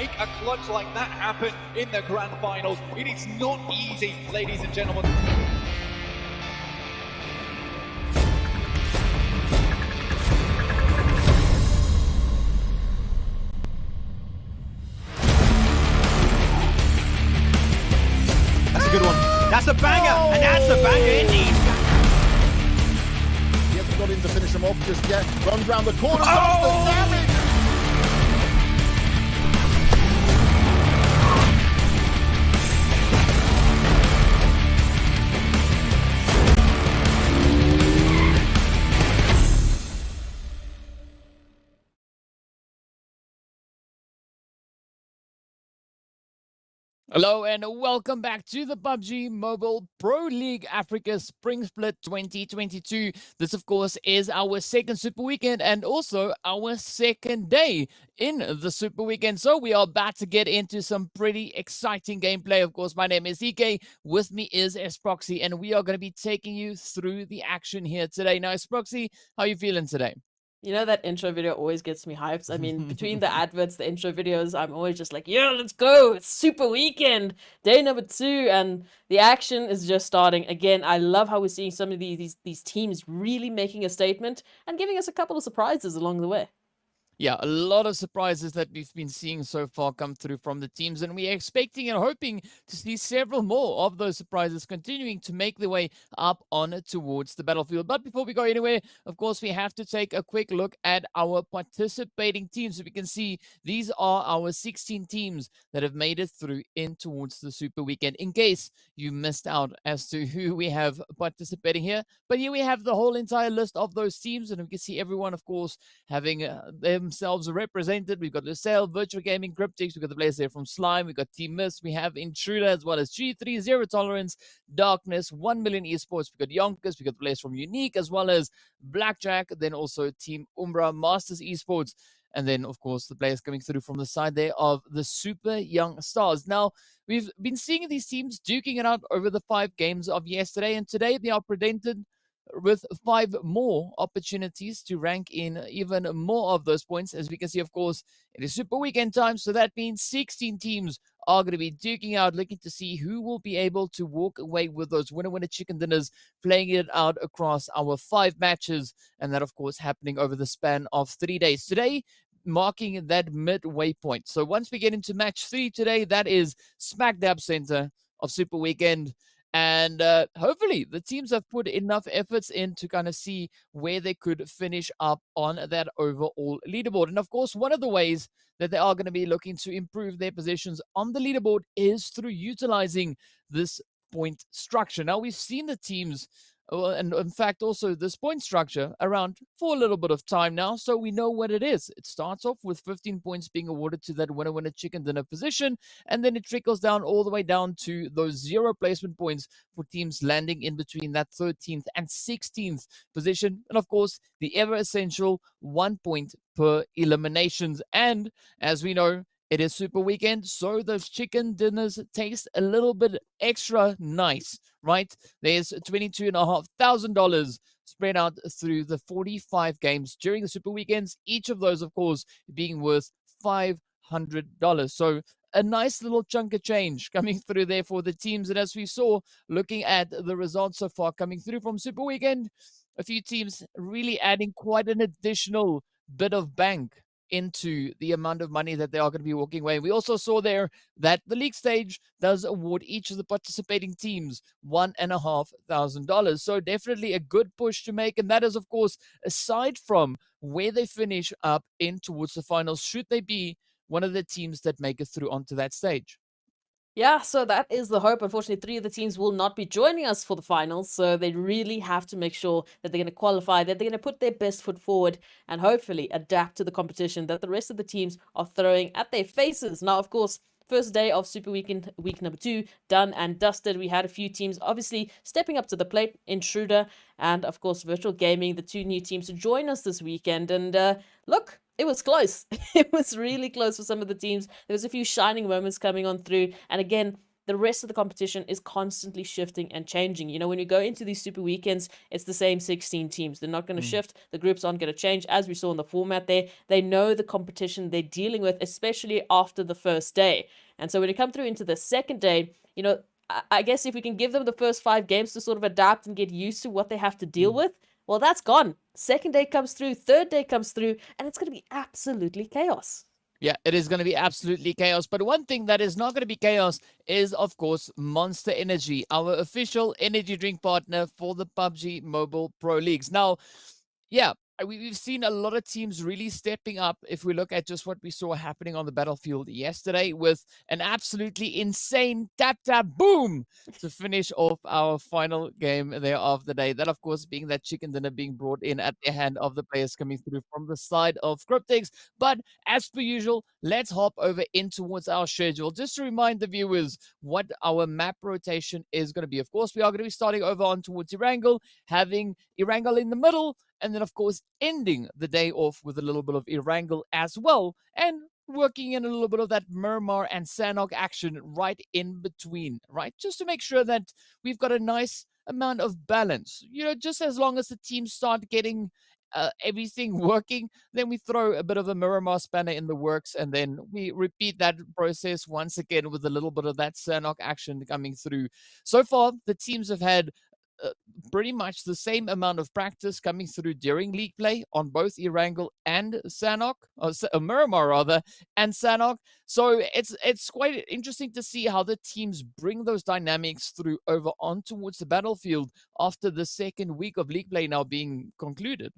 make a clutch like that happen in the grand finals. It is not easy, ladies and gentlemen. That's a good one. That's a banger, and that's a banger indeed. He hasn't got in to finish him off just yet. Runs round the corner, does Oh! the damage. Hello and welcome back to the PUBG Mobile Pro League Africa Spring Split 2022. This, of course, is our second Super Weekend and also our second day in the Super Weekend. So we are about to get into some pretty exciting gameplay. Of course, my name is EK. With me is Esproxy, and we are going to be taking you through the action here today. Now, Esproxy, how are you feeling today? You know, that intro video always gets me hyped. I mean, between the adverts, the intro videos, I'm always just like, yeah, let's go. It's Super Weekend, day number 2, and the action is just starting. Again, I love how we're seeing some of these teams really making a statement and giving us a couple of surprises along the way. Yeah, a lot of surprises that we've been seeing so far come through from the teams, and we're expecting and hoping to see several more of those surprises continuing to make their way up on towards the battlefield. But before we go anywhere, of course, we have to take a quick look at our participating teams. So we can see these are our 16 teams that have made it through in towards the Super Weekend, in case you missed out as to who we have participating here. But here we have the whole entire list of those teams, and we can see everyone, of course, having themselves represented. We've got Lusail, Virtual Gaming, Cryptics, we've got the players there from Slime, we've got Team Mist, we have Intruder, as well as G3, Zero Tolerance, Darkness, 1 Million Esports, we've got YONKOUS, we've got the players from Unique, as well as Blackjack, then also Team Umbra, Masters Esports, and then, of course, the players coming through from the side there of the Super Young Stars. Now, we've been seeing these teams duking it out over the 5 games of yesterday, and today they are presented with 5 more opportunities to rank in even more of those points. As we can see, of course, it is Super Weekend time, so that means 16 teams are going to be duking out, looking to see who will be able to walk away with those winner chicken dinners, playing it out across our 5 matches, and that, of course, happening over the span of 3 days. Today, marking that midway point. So once we get into match 3 today, that is smack dab center of Super Weekend. And hopefully the teams have put enough efforts in to kind of see where they could finish up on that overall leaderboard. And of course, one of the ways that they are going to be looking to improve their positions on the leaderboard is through utilizing this point structure. Now, we've seen the teams, and in fact, also this point structure around for a little bit of time now, so we know what it is. It starts off with 15 points being awarded to that winner chicken dinner position, and then it trickles down all the way down to those 0 placement points for teams landing in between that 13th and 16th position, and of course, the ever essential 1 point per eliminations. And as we know, it is Super Weekend, so those chicken dinners taste a little bit extra nice, right? There's $22,500 spread out through the 45 games during the Super Weekends, each of those, of course, being worth $500. So a nice little chunk of change coming through there for the teams. And as we saw, looking at the results so far coming through from Super Weekend, a few teams really adding quite an additional bit of bank into the amount of money that they are going to be walking away. We also saw there that the league stage does award each of the participating teams $1,500. So definitely a good push to make. And that is, of course, aside from where they finish up in towards the finals, should they be one of the teams that make it through onto that stage. Yeah, so that is the hope. Unfortunately, 3 of the teams will not be joining us for the finals, so they really have to make sure that they're going to qualify, that they're going to put their best foot forward, and hopefully adapt to the competition that the rest of the teams are throwing at their faces. Now, of course, first day of Super Weekend, week number 2, done and dusted. We had a few teams obviously stepping up to the plate, Intruder and, of course, Virtual Gaming, the 2 new teams to join us this weekend. And look, it was close. It was really close for some of the teams. There was a few shining moments coming on through. And again, the rest of the competition is constantly shifting and changing. You know, when you go into these super weekends, it's the same 16 teams. They're not going to shift. The groups aren't going to change. As we saw in the format there, they know the competition they're dealing with, especially after the first day. And so when you come through into the second day, you know, I guess if we can give them the first 5 games to sort of adapt and get used to what they have to deal with, well, that's gone. Second day comes through, third day comes through, and it's going to be absolutely chaos. Yeah, it is going to be absolutely chaos. But one thing that is not going to be chaos is, of course, Monster Energy, our official energy drink partner for the PUBG Mobile Pro Leagues. Now, yeah, we've seen a lot of teams really stepping up. If we look at just what we saw happening on the battlefield yesterday with an absolutely insane tap boom to finish off our final game there of the day. That, of course, being that chicken dinner being brought in at the hand of the players coming through from the side of Cryptics. But as per usual, let's hop over in towards our schedule just to remind the viewers what our map rotation is going to be. Of course, we are going to be starting over on towards Erangel, having Erangel in the middle, and then, of course, ending the day off with a little bit of Erangel as well, and working in a little bit of that Miramar and Sanhok action right in between, right? Just to make sure that we've got a nice amount of balance. You know, just as long as the teams start getting everything working, then we throw a bit of a Miramar spanner in the works, and then we repeat that process once again with a little bit of that Sanhok action coming through. So far, the teams have had pretty much the same amount of practice coming through during league play on both Erangel and Sanhok, or Miramar rather, and Sanhok. So it's quite interesting to see how the teams bring those dynamics through over on towards the battlefield after the second week of league play now being concluded.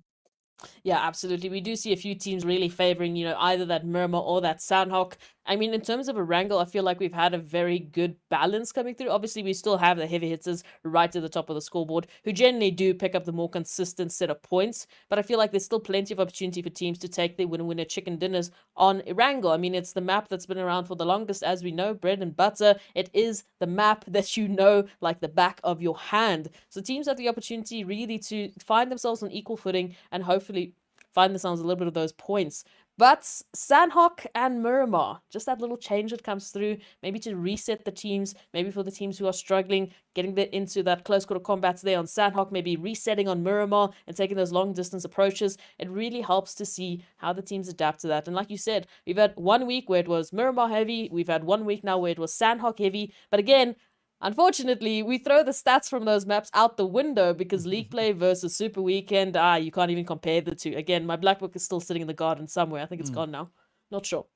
Yeah, absolutely. We do see a few teams really favoring, you know, either that Miramar or that Sanhok. I mean, in terms of Erangel, I feel like we've had a very good balance coming through. Obviously, we still have the heavy hitters right to the top of the scoreboard who generally do pick up the more consistent set of points. But I feel like there's still plenty of opportunity for teams to take their winner chicken dinners on Erangel. I mean, it's the map that's been around for the longest, as we know, bread and butter. It is the map that you know like the back of your hand. So teams have the opportunity really to find themselves on equal footing and hopefully find themselves a little bit of those points. But Sanhok and Miramar, just that little change that comes through, maybe to reset the teams, maybe for the teams who are struggling, getting into that close quarter combats there on Sanhok, maybe resetting on Miramar and taking those long distance approaches. It really helps to see how the teams adapt to that. And like you said, we've had 1 week where it was Miramar heavy, we've had 1 week now where it was Sanhok heavy, but again, unfortunately, we throw the stats from those maps out the window because League Play versus Super Weekend, you can't even compare the two. Again, my black book is still sitting in the garden somewhere. I think it's gone now. Not sure.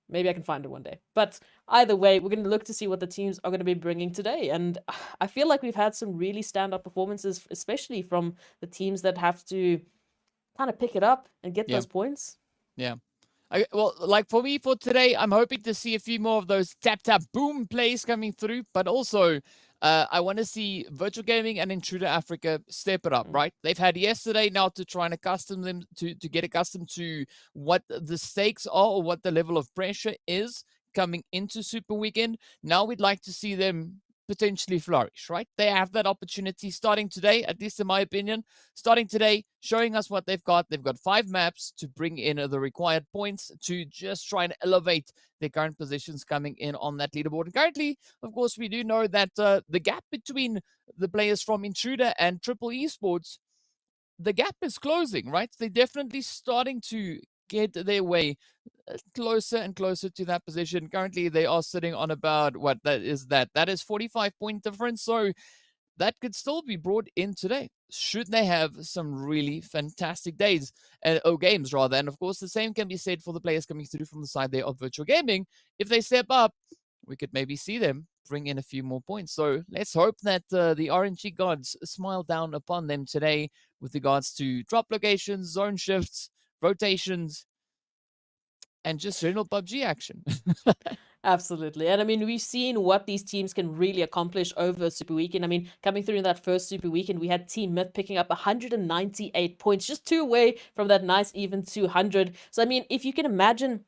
Maybe I can find it one day. But either way, we're going to look to see what the teams are going to be bringing today. And I feel like we've had some really stand-up performances, especially from the teams that have to kind of pick it up and get those points. Yeah. Well, like for me, for today, I'm hoping to see a few more of those tap boom plays coming through, but also I want to see Virtual Gaming and Intruder Africa step it up, right? They've had yesterday now to try and accustom them to get accustomed to what the stakes are or what the level of pressure is coming into Super Weekend. Now we'd like to see them potentially flourish, right? They have that opportunity starting today, at least in my opinion, starting today, showing us what they've got. They've got 5 maps to bring in the required points to just try and elevate their current positions coming in on that leaderboard. And currently, of course, we do know that the gap between the players from Intruder and Triple Esports, the gap is closing, right? They're definitely starting to get their way closer and closer to that position. Currently, they are sitting on about what that is. That is 45-point difference. So that could still be brought in today, should they have some really fantastic days or games rather. And of course, the same can be said for the players coming through from the side there of Virtual Gaming. If they step up, we could maybe see them bring in a few more points. So let's hope that the RNG gods smile down upon them today with regards to drop locations, zone shifts, rotations, and just general PUBG action. Absolutely. And I mean, we've seen what these teams can really accomplish over Super Weekend. I mean, coming through in that first Super Weekend, we had Team Myth picking up 198 points, just 2 away from that nice even 200. So, I mean, if you can imagine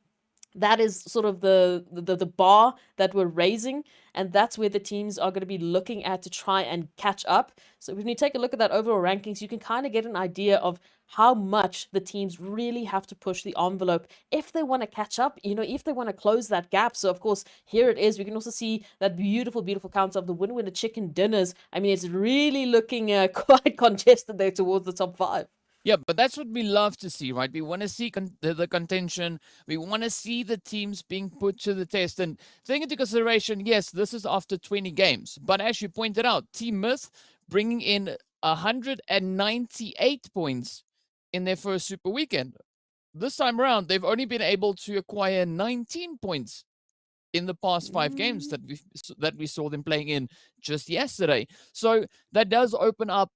That is sort of the bar that we're raising, and that's where the teams are going to be looking at to try and catch up. So when you take a look at that overall rankings, you can kind of get an idea of how much the teams really have to push the envelope if they want to catch up, if they want to close that gap. So of course, here it is. We can also see that beautiful, beautiful count of the winner chicken dinners. I mean, it's really looking quite congested there towards the top 5. Yeah, but that's what we love to see, right? We want to see the contention. We want to see the teams being put to the test. And taking into consideration, yes, this is after 20 games. But as you pointed out, Team Myth bringing in 198 points in their first Super Weekend. This time around, they've only been able to acquire 19 points in the past 5 games that we saw them playing in just yesterday. So that does open up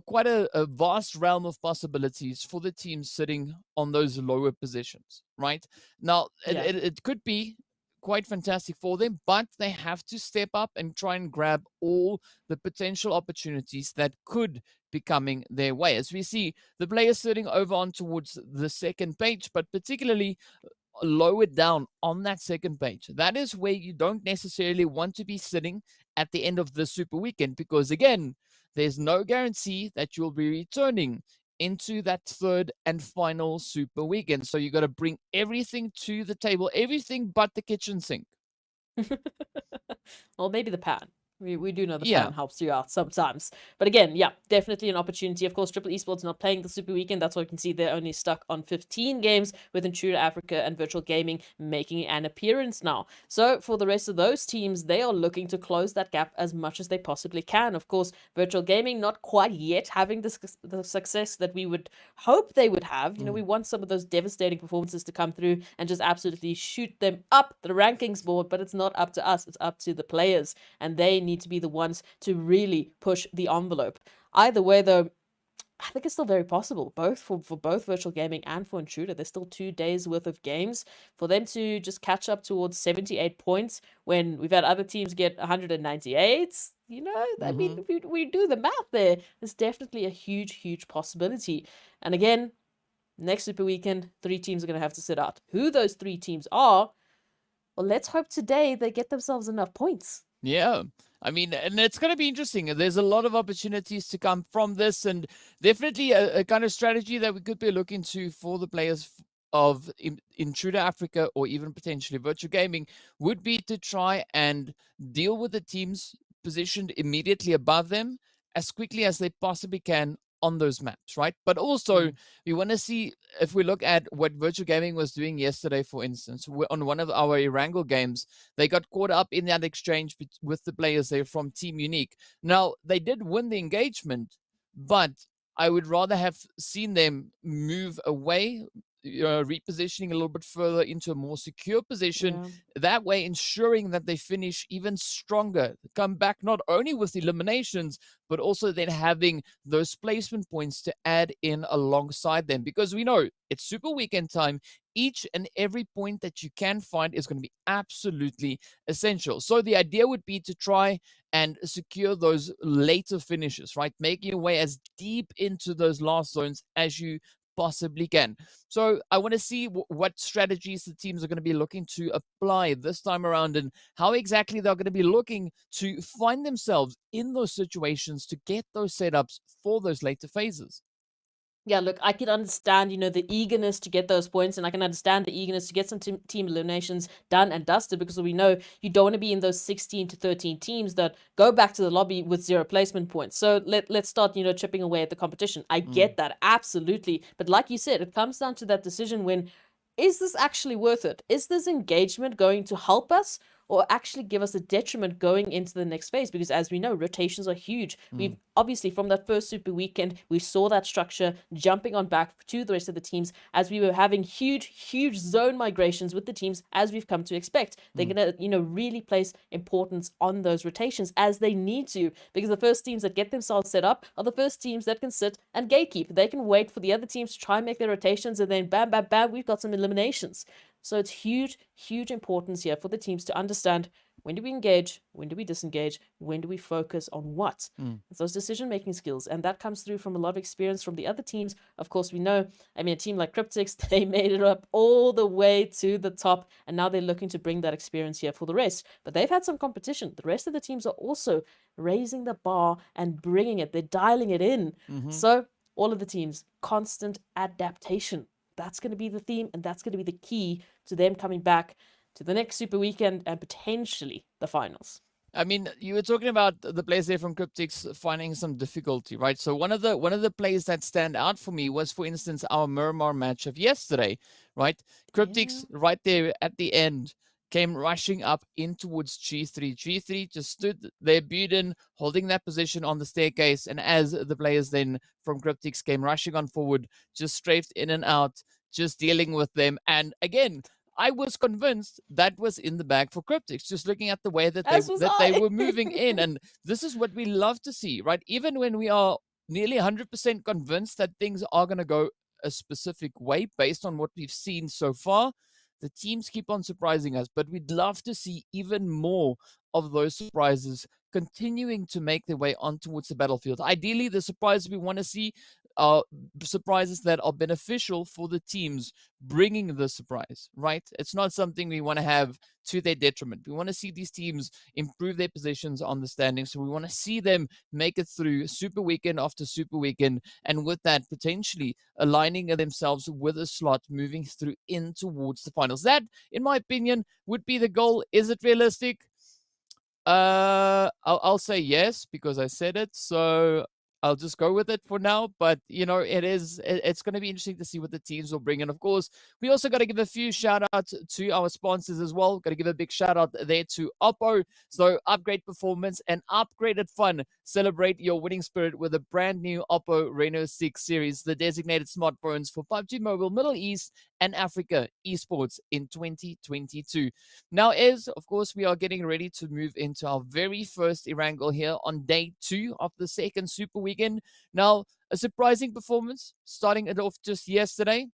quite a vast realm of possibilities for the teams sitting on those lower positions, right? Now, it could be quite fantastic for them, but they have to step up and try and grab all the potential opportunities that could be coming their way. As we see the players sitting over on towards the second page, but particularly lower down on that second page. That is where you don't necessarily want to be sitting at the end of the Super Weekend, because again, there's no guarantee that you'll be returning into that third and final Super Weekend. So you got to bring everything to the table, everything but the kitchen sink. Well, maybe the pan. We do know the Yeah. pan helps you out sometimes. But again, yeah, definitely an opportunity. Of course, Triple Esports not playing the Super Weekend. That's why you can see they're only stuck on 15 games, with Intruder Africa and Virtual Gaming making an appearance now. So for the rest of those teams, they are looking to close that gap as much as they possibly can. Of course, Virtual Gaming not quite yet having the success that we would hope they would have. We want some of those devastating performances to come through and just absolutely shoot them up the rankings board, but it's not up to us. It's up to the players, and they need to be the ones to really push the envelope. Either way, though, I think it's still very possible, both for both Virtual Gaming and for Intruder. There's still 2 days worth of games for them to just catch up towards 78 points when we've had other teams get 198. I mean, if we do the math there, there's definitely a huge, huge possibility. And again, next Super Weekend, 3 teams are going to have to sit out. Who those 3 teams are, well, let's hope today they get themselves enough points. Yeah. I mean, and it's going to be interesting. There's a lot of opportunities to come from this, and definitely a kind of strategy that we could be looking to for the players of Intruder Africa, or even potentially Virtual Gaming, would be to try and deal with the teams positioned immediately above them as quickly as they possibly can on those maps, right? But also, we want to see, if we look at what Virtual Gaming was doing yesterday, for instance, on one of our Erangel games, they got caught up in that exchange with the players there from Team Unique. Now, they did win the engagement, but I would rather have seen them move away, repositioning a little bit further into a more secure position. That way, ensuring that they finish even stronger, come back not only with eliminations, but also then having those placement points to add in alongside them. Because we know it's Super Weekend time. Each and every point that you can find is going to be absolutely essential. So the idea would be to try and secure those later finishes, right? Making your way as deep into those last zones as you possibly can. So I want to see what strategies the teams are going to be looking to apply this time around, and how exactly they're going to be looking to find themselves in those situations to get those setups for those later phases. Yeah, look, I can understand, the eagerness to get those points, and I can understand the eagerness to get some team eliminations done and dusted, because we know you don't want to be in those 16 to 13 teams that go back to the lobby with 0 placement points. So let's start, chipping away at the competition. I get that, absolutely. But like you said, it comes down to that decision when, is this actually worth it? Is this engagement going to help us, or actually give us a detriment going into the next phase? Because as we know, rotations are huge. We've obviously, from that first Super Weekend, we saw that structure jumping on back to the rest of the teams as we were having huge, huge zone migrations with the teams, as we've come to expect. They're going to, really place importance on those rotations as they need to, because the first teams that get themselves set up are the first teams that can sit and gatekeep. They can wait for the other teams to try and make their rotations, and then bam, bam, bam, we've got some eliminations. So it's huge, huge importance here for the teams to understand When do we engage? When do we disengage? When do we focus on what? It's those decision-making skills. And that comes through from a lot of experience from the other teams. Of course, we know, I mean, a team like Cryptics, they made it up all the way to the top. And now they're looking to bring that experience here for the rest. But they've had some competition. The rest of the teams are also raising the bar and bringing it. They're dialing it in. So all of the teams, constant adaptation. That's going to be the theme, and that's going to be the key to them coming back to the next Super Weekend and potentially the finals. I mean, you were talking about the players there from Cryptics finding some difficulty, right? So one of the players that stand out for me was, for instance, our Miramar match of yesterday, right? Cryptics right there at the end came rushing up in towards G3. G3 just stood there, beaten, holding that position on the staircase. And as the players then from Cryptics came rushing on forward, just strafed in and out, just dealing with them. And again, I was convinced that was in the bag for Cryptics, just looking at the way that they were moving in. And this is what we love to see, right? Even when we are nearly 100% convinced that things are going to go a specific way based on what we've seen so far, the teams keep on surprising us, but we'd love to see even more of those surprises continuing to make their way on towards the battlefield. Ideally, the surprises we want to see are surprises that are beneficial for the teams bringing the surprise, right? It's not something we want to have to their detriment. We want to see these teams improve their positions on the standings. So we want to see them make it through Super Weekend after Super Weekend, and with that, potentially aligning themselves with a slot moving through in towards the finals. That, in my opinion, would be the goal. Is it realistic? I'll say yes, because I said it. So I'll just go with it for now. But, you know, it's going to be interesting to see what the teams will bring. And of course, we also got to give a few shout outs to our sponsors as well. Got to give a big shout out there to Oppo. So upgrade performance and upgraded fun. Celebrate your winning spirit with a brand new Oppo Reno 6 series, the designated smartphones for PUBG Mobile, Middle East and Africa esports in 2022. Now, of course, we are getting ready to move into our very first Erangel here on day 2 of the second Super Weekend. Now, a surprising performance starting it off just yesterday.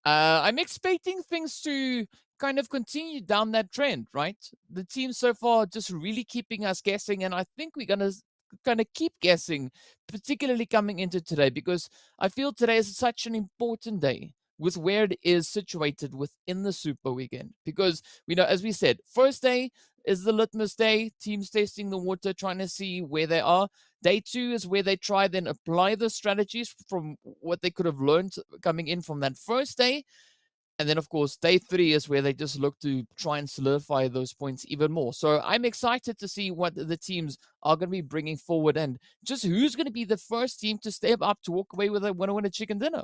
I'm expecting things to kind of continue down that trend, right? The team so far just really keeping us guessing, and I think we're going to kind of keep guessing, particularly coming into today, because I feel today is such an important day with where it is situated within the Super Weekend. Because we know, as we said, first day is the litmus day, teams testing the water, trying to see where they are. Day 2 is where they try then apply the strategies from what they could have learned coming in from that first day. And then, of course, day 3 is where they just look to try and solidify those points even more. So I'm excited to see what the teams are going to be bringing forward and just who's going to be the first team to step up to walk away with a winner chicken dinner.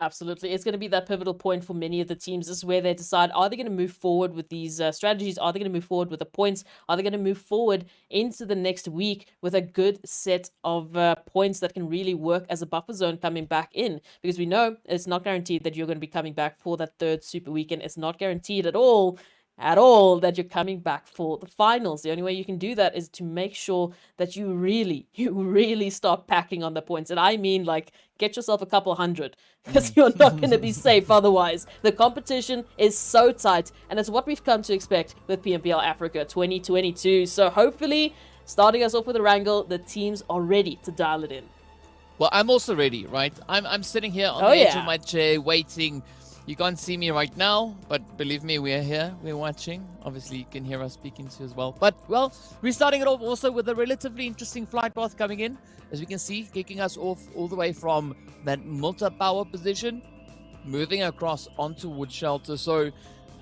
Absolutely. It's going to be that pivotal point for many of the teams. This is where they decide, are they going to move forward with these strategies? Are they going to move forward with the points? Are they going to move forward into the next week with a good set of points that can really work as a buffer zone coming back in? Because we know it's not guaranteed that you're going to be coming back for that third Super Weekend. It's not guaranteed at all that you're coming back for the finals. The only way you can do that is to make sure that you really start packing on the points. And I mean, like, get yourself a couple hundred, because you're not going to be safe otherwise. The competition is so tight, and it's what we've come to expect with PMPL Africa 2022. So hopefully, starting us off with Erangel, the teams are ready to dial it in. Well, I'm also ready, right? I'm sitting here on the edge of my chair waiting. You can't see me right now, but believe me, we're here, we're watching. Obviously, you can hear us speaking to as well. But, well, we're starting it off also with a relatively interesting flight path coming in. As we can see, kicking us off all the way from that multi-power position, moving across onto wood shelter. So,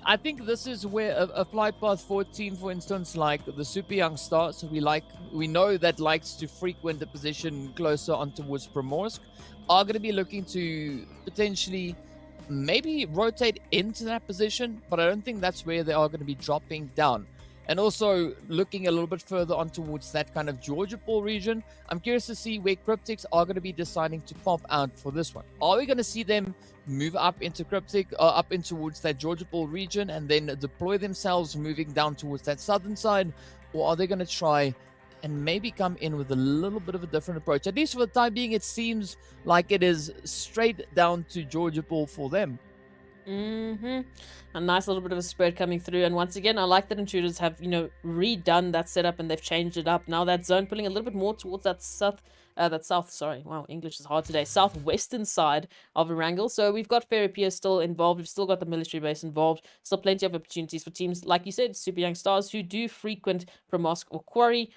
I think this is where a flight path for a team, for instance, like the Super Young Stars, we know that likes to frequent the position closer on towards Primorsk, are going to be looking to potentially maybe rotate into that position, but I don't think that's where they are going to be dropping down. And also looking a little bit further on towards that kind of Georgia Ball region, I'm curious to see where Cryptics are going to be deciding to pop out for this one. Are we going to see them move up into up in towards that Georgia Ball region and then deploy themselves moving down towards that southern side, or are they going to try and maybe come in with a little bit of a different approach? At least for the time being, it seems like it is straight down to Georgia Ball for them. A nice little bit of a spread coming through. And once again, I like that Intruders have, redone that setup and they've changed it up. Now that zone pulling a little bit more towards that English is hard today, southwestern side of Erangel. So we've got Ferropia still involved. We've still got the military base involved. Still plenty of opportunities for teams, like you said, super young stars who do frequent Promosk or Quarry.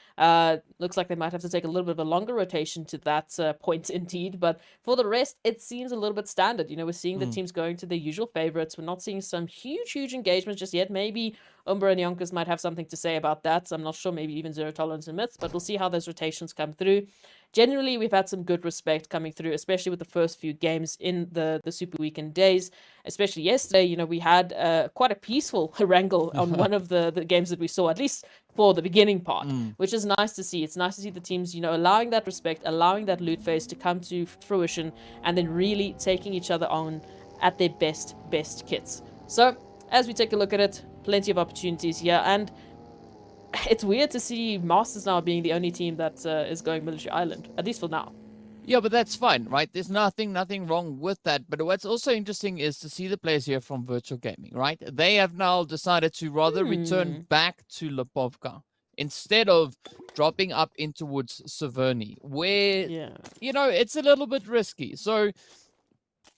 Looks like they might have to take a little bit of a longer rotation to that point indeed. But for the rest, it seems a little bit standard. We're seeing the teams going to their usual favorites. We're not seeing some huge engagements just yet. Maybe Umbra and YONKOUS might have something to say about that. So I'm not sure, maybe even Zero Tolerance and Myths, but we'll see how those rotations come through. Generally, we've had some good respect coming through, especially with the first few games in the Super Weekend days. Especially yesterday, we had quite a peaceful Erangel on one of the games that we saw, at least for the beginning part, which is nice to see. It's nice to see the teams, allowing that respect, allowing that loot phase to come to fruition, and then really taking each other on at their best kits. So, as we take a look at it, plenty of opportunities here, and it's weird to see Masters now being the only team that is going Military Island, at least for now. Yeah, but that's fine, right? There's nothing wrong with that. But what's also interesting is to see the players here from Virtual Gaming, right? They have now decided to rather return back to Lipovka instead of dropping up in towards Severny, where, it's a little bit risky. So,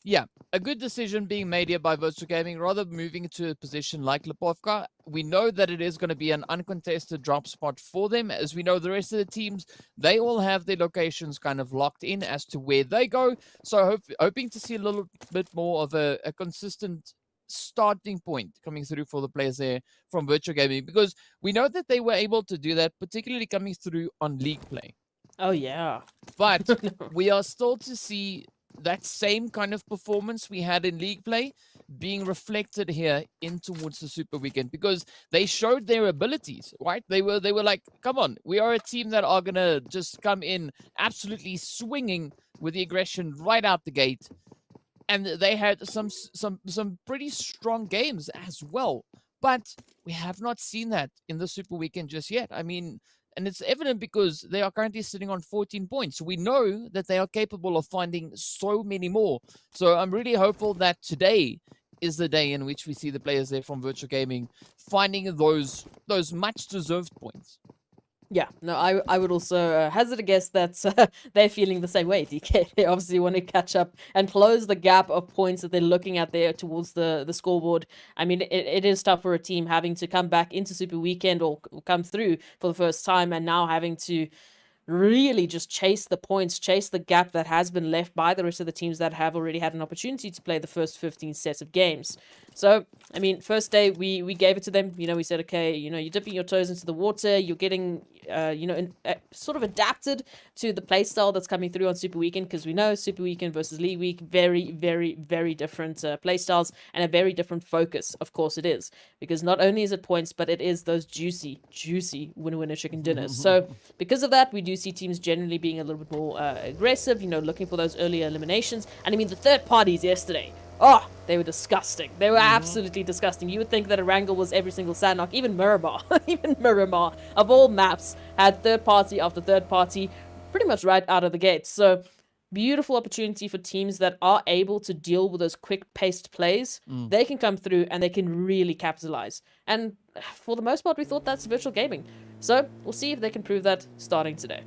yeah, a good decision being made here by Virtual Gaming, rather moving to a position like Lipovka. We know that it is going to be an uncontested drop spot for them. As we know, the rest of the teams, they all have their locations kind of locked in as to where they go. So hoping to see a little bit more of a consistent starting point coming through for the players there from Virtual Gaming, because we know that they were able to do that, particularly coming through on League Play. Oh, yeah. But we are still to see that same kind of performance we had in League Play being reflected here in towards the Super Weekend, because they showed their abilities, right? They were like, come on, we are a team that are gonna just come in absolutely swinging with the aggression right out the gate, and they had some pretty strong games as well. But we have not seen that in the Super Weekend just yet. I mean, and it's evident because they are currently sitting on 14 points. We know that they are capable of finding so many more. So I'm really hopeful that today is the day in which we see the players there from Virtual Gaming finding those much-deserved points. Yeah, no, I would also hazard a guess that they're feeling the same way, DK. They obviously want to catch up and close the gap of points that they're looking at there towards the scoreboard. I mean, it is tough for a team having to come back into Super Weekend or come through for the first time, and now having to really just chase the points, chase the gap that has been left by the rest of the teams that have already had an opportunity to play the first 15 sets of games. So, I mean, first day, we gave it to them. We said, okay, you're dipping your toes into the water. You're getting, sort of adapted to the playstyle that's coming through on Super Weekend, because we know Super Weekend versus League Week, very, very, very different playstyles and a very different focus. Of course it is, because not only is it points, but it is those juicy winner chicken dinners. So, because of that, we do see teams generally being a little bit more aggressive, looking for those earlier eliminations. And I mean, the third parties yesterday, oh, they were disgusting. They were absolutely disgusting. You would think that Erangel was every single Sanhok, even Miramar. Even Miramar, of all maps, had third party after third party pretty much right out of the gate. So, beautiful opportunity for teams that are able to deal with those quick-paced plays. They can come through and they can really capitalize. And for the most part, we thought that's Virtual Gaming. So, we'll see if they can prove that starting today.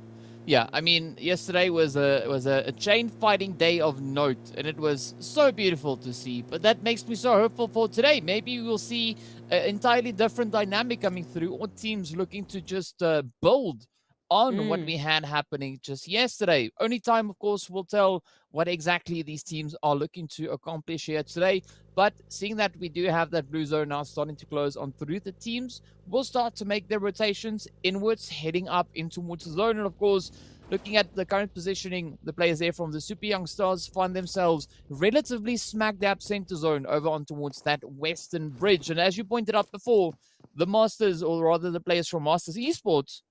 Yeah, I mean, yesterday was a chain fighting day of note, and it was so beautiful to see. But that makes me so hopeful for today. Maybe we'll see an entirely different dynamic coming through, or teams looking to just build on what we had happening just yesterday. Only time, of course, will tell what exactly these teams are looking to accomplish here today. But seeing that we do have that blue zone now starting to close on through the teams, will start to make their rotations inwards, heading up in towards the zone. And of course, looking at the current positioning, the players there from the Super Young Stars find themselves relatively smack dab center zone over on towards that western bridge. And as you pointed out before, the Masters, or rather the players from Masters Esports,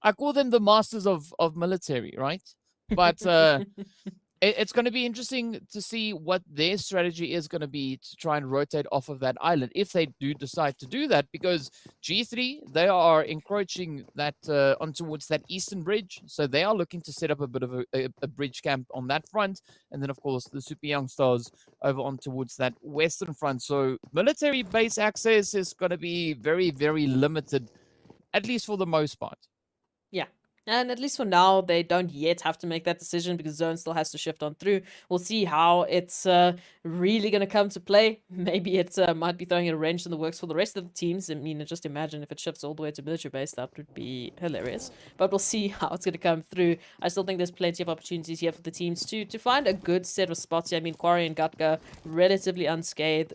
I call them the masters of military, right? But it's going to be interesting to see what their strategy is going to be to try and rotate off of that island if they do decide to do that, because G3, they are encroaching that on towards that eastern bridge, so they are looking to set up a bit of a bridge camp on that front, and then of course the Super Young Stars over on towards that western front. So military base access is going to be very, very limited, at least for the most part. Yeah. And at least for now, they don't yet have to make that decision because Zone still has to shift on through. We'll see how it's really going to come to play. Maybe it might be throwing a wrench in the works for the rest of the teams. I mean, just imagine if it shifts all the way to military base, that would be hilarious. But we'll see how it's going to come through. I still think there's plenty of opportunities here for the teams to find a good set of spots here. I mean, Quarry and Gutka relatively unscathed,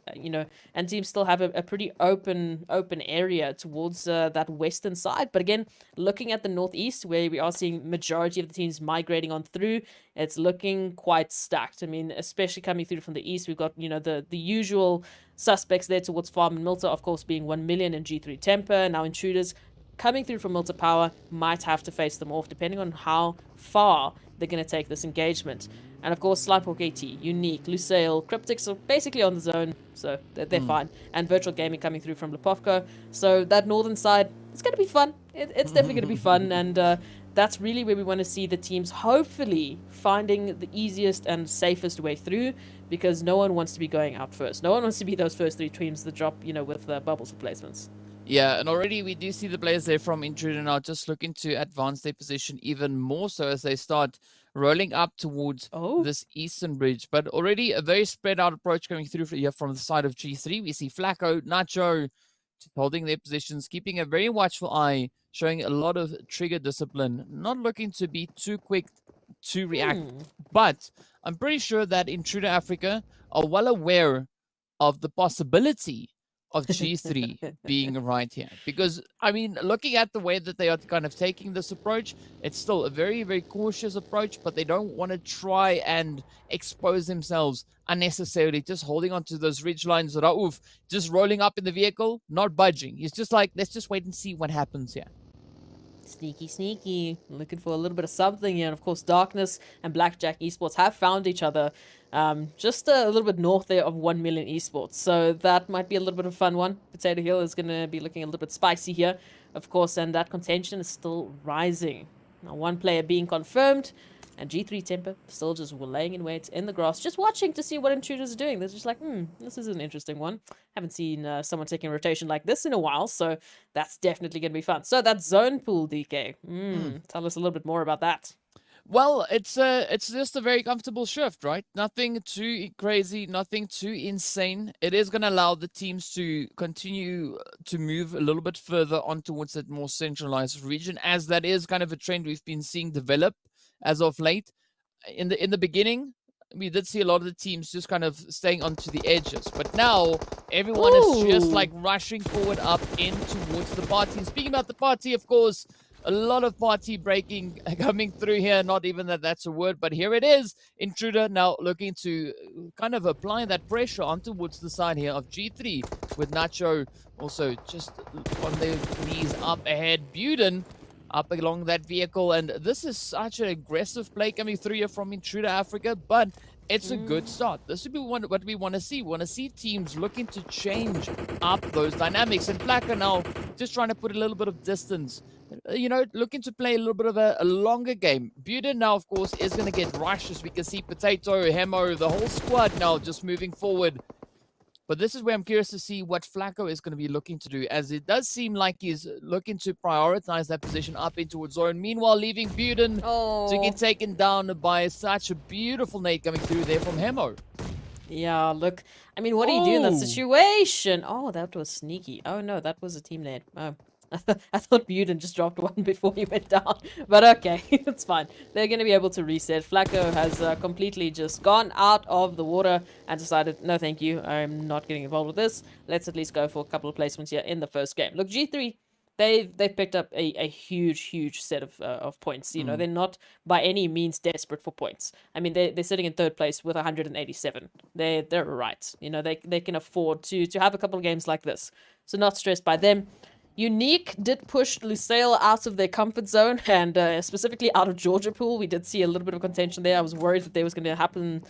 and teams still have a pretty open area towards that western side. But again, looking at the northeast, where we are seeing majority of the teams migrating on through, it's looking quite stacked. I mean, especially coming through from the east, we've got, the usual suspects there towards Farm and Milta, of course, being 1 million and G3 Temper. Now Intruders coming through from Milta Power might have to face them off, depending on how far they're going to take this engagement. And of course, Slyphawk AT, Unique, Lusail, Cryptics are basically on the zone, so they're fine. And Virtual Gaming coming through from Lepovko. So that northern side, it's going to be fun. It's definitely going to be fun, and that's really where we want to see the teams hopefully finding the easiest and safest way through, because no one wants to be going out first. No one wants to be those first three teams that drop, with bubbles replacements. Yeah, and already we do see the players there from Intruder now just looking to advance their position even more so as they start rolling up towards this eastern bridge. But already a very spread out approach coming through here from the side of G3. We see Flacco, Nacho just holding their positions, keeping a very watchful eye, showing a lot of trigger discipline, not looking to be too quick to react. But I'm pretty sure that Intruder Africa are well aware of the possibility of G3 being right here, because I mean, looking at the way that they are kind of taking this approach, it's still a very, very cautious approach, but they don't want to try and expose themselves unnecessarily, just holding on to those ridge lines. Raouf just rolling up in the vehicle, not budging. He's just like, let's just wait and see what happens here. Sneaky. Looking for a little bit of something here. And of course, Darkness and Blackjack Esports have found each other just a little bit north there of 1 million Esports. So that might be a little bit of a fun one. Potato Hill is going to be looking a little bit spicy here, of course, and that contention is still rising. Now, one player being confirmed, and G3 Temper still just laying in wait in the grass, just watching to see what Intruders are doing. They're just like, this is an interesting one. Haven't seen someone taking a rotation like this in a while, so that's definitely going to be fun. So that zone pool, DK. Tell us a little bit more about that. Well, it's just a very comfortable shift, right? Nothing too crazy, nothing too insane. It is going to allow the teams to continue to move a little bit further on towards that more centralized region, as that is kind of a trend we've been seeing develop as of late. In the beginning, we did see a lot of the teams just kind of staying onto the edges, but now everyone is just like rushing forward up in towards the party. And speaking about the party, of course, a lot of party breaking coming through here. Not even that's a word, but here it is. Intruder now looking to kind of apply that pressure on towards the side here of G3, with Nacho also just on their knees up ahead. Buden up along that vehicle, and this is such an aggressive play coming through here from Intruder Africa, but it's a good start. This would be what we want to see. We want to see teams looking to change up those dynamics, and Flacco now just trying to put a little bit of distance, looking to play a little bit of a longer game. Buden now, of course, is going to get rushed, as we can see Potato, Hemo, the whole squad now just moving forward. But this is where I'm curious to see what Flacco is going to be looking to do, as it does seem like he's looking to prioritize that position up into towards zone. Meanwhile, leaving Buden to get taken down by such a beautiful nade coming through there from Hemo. Yeah, look. I mean, what do you do in that situation? Oh, that was sneaky. Oh, no, that was a team nade. Oh. I thought Buden just dropped one before he went down. But okay, it's fine. They're going to be able to reset. Flacco has completely just gone out of the water and decided, no thank you, I'm not getting involved with this. Let's at least go for a couple of placements here in the first game. Look, G3, they've picked up a huge set of points. They're not by any means desperate for points. I mean, they're sitting in third place with 187. They're right. They can afford to have a couple of games like this. So not stressed by them. Unique did push Lusail out of their comfort zone and specifically out of Georgia pool. We did see a little bit of contention there. I was worried that there was going to happen,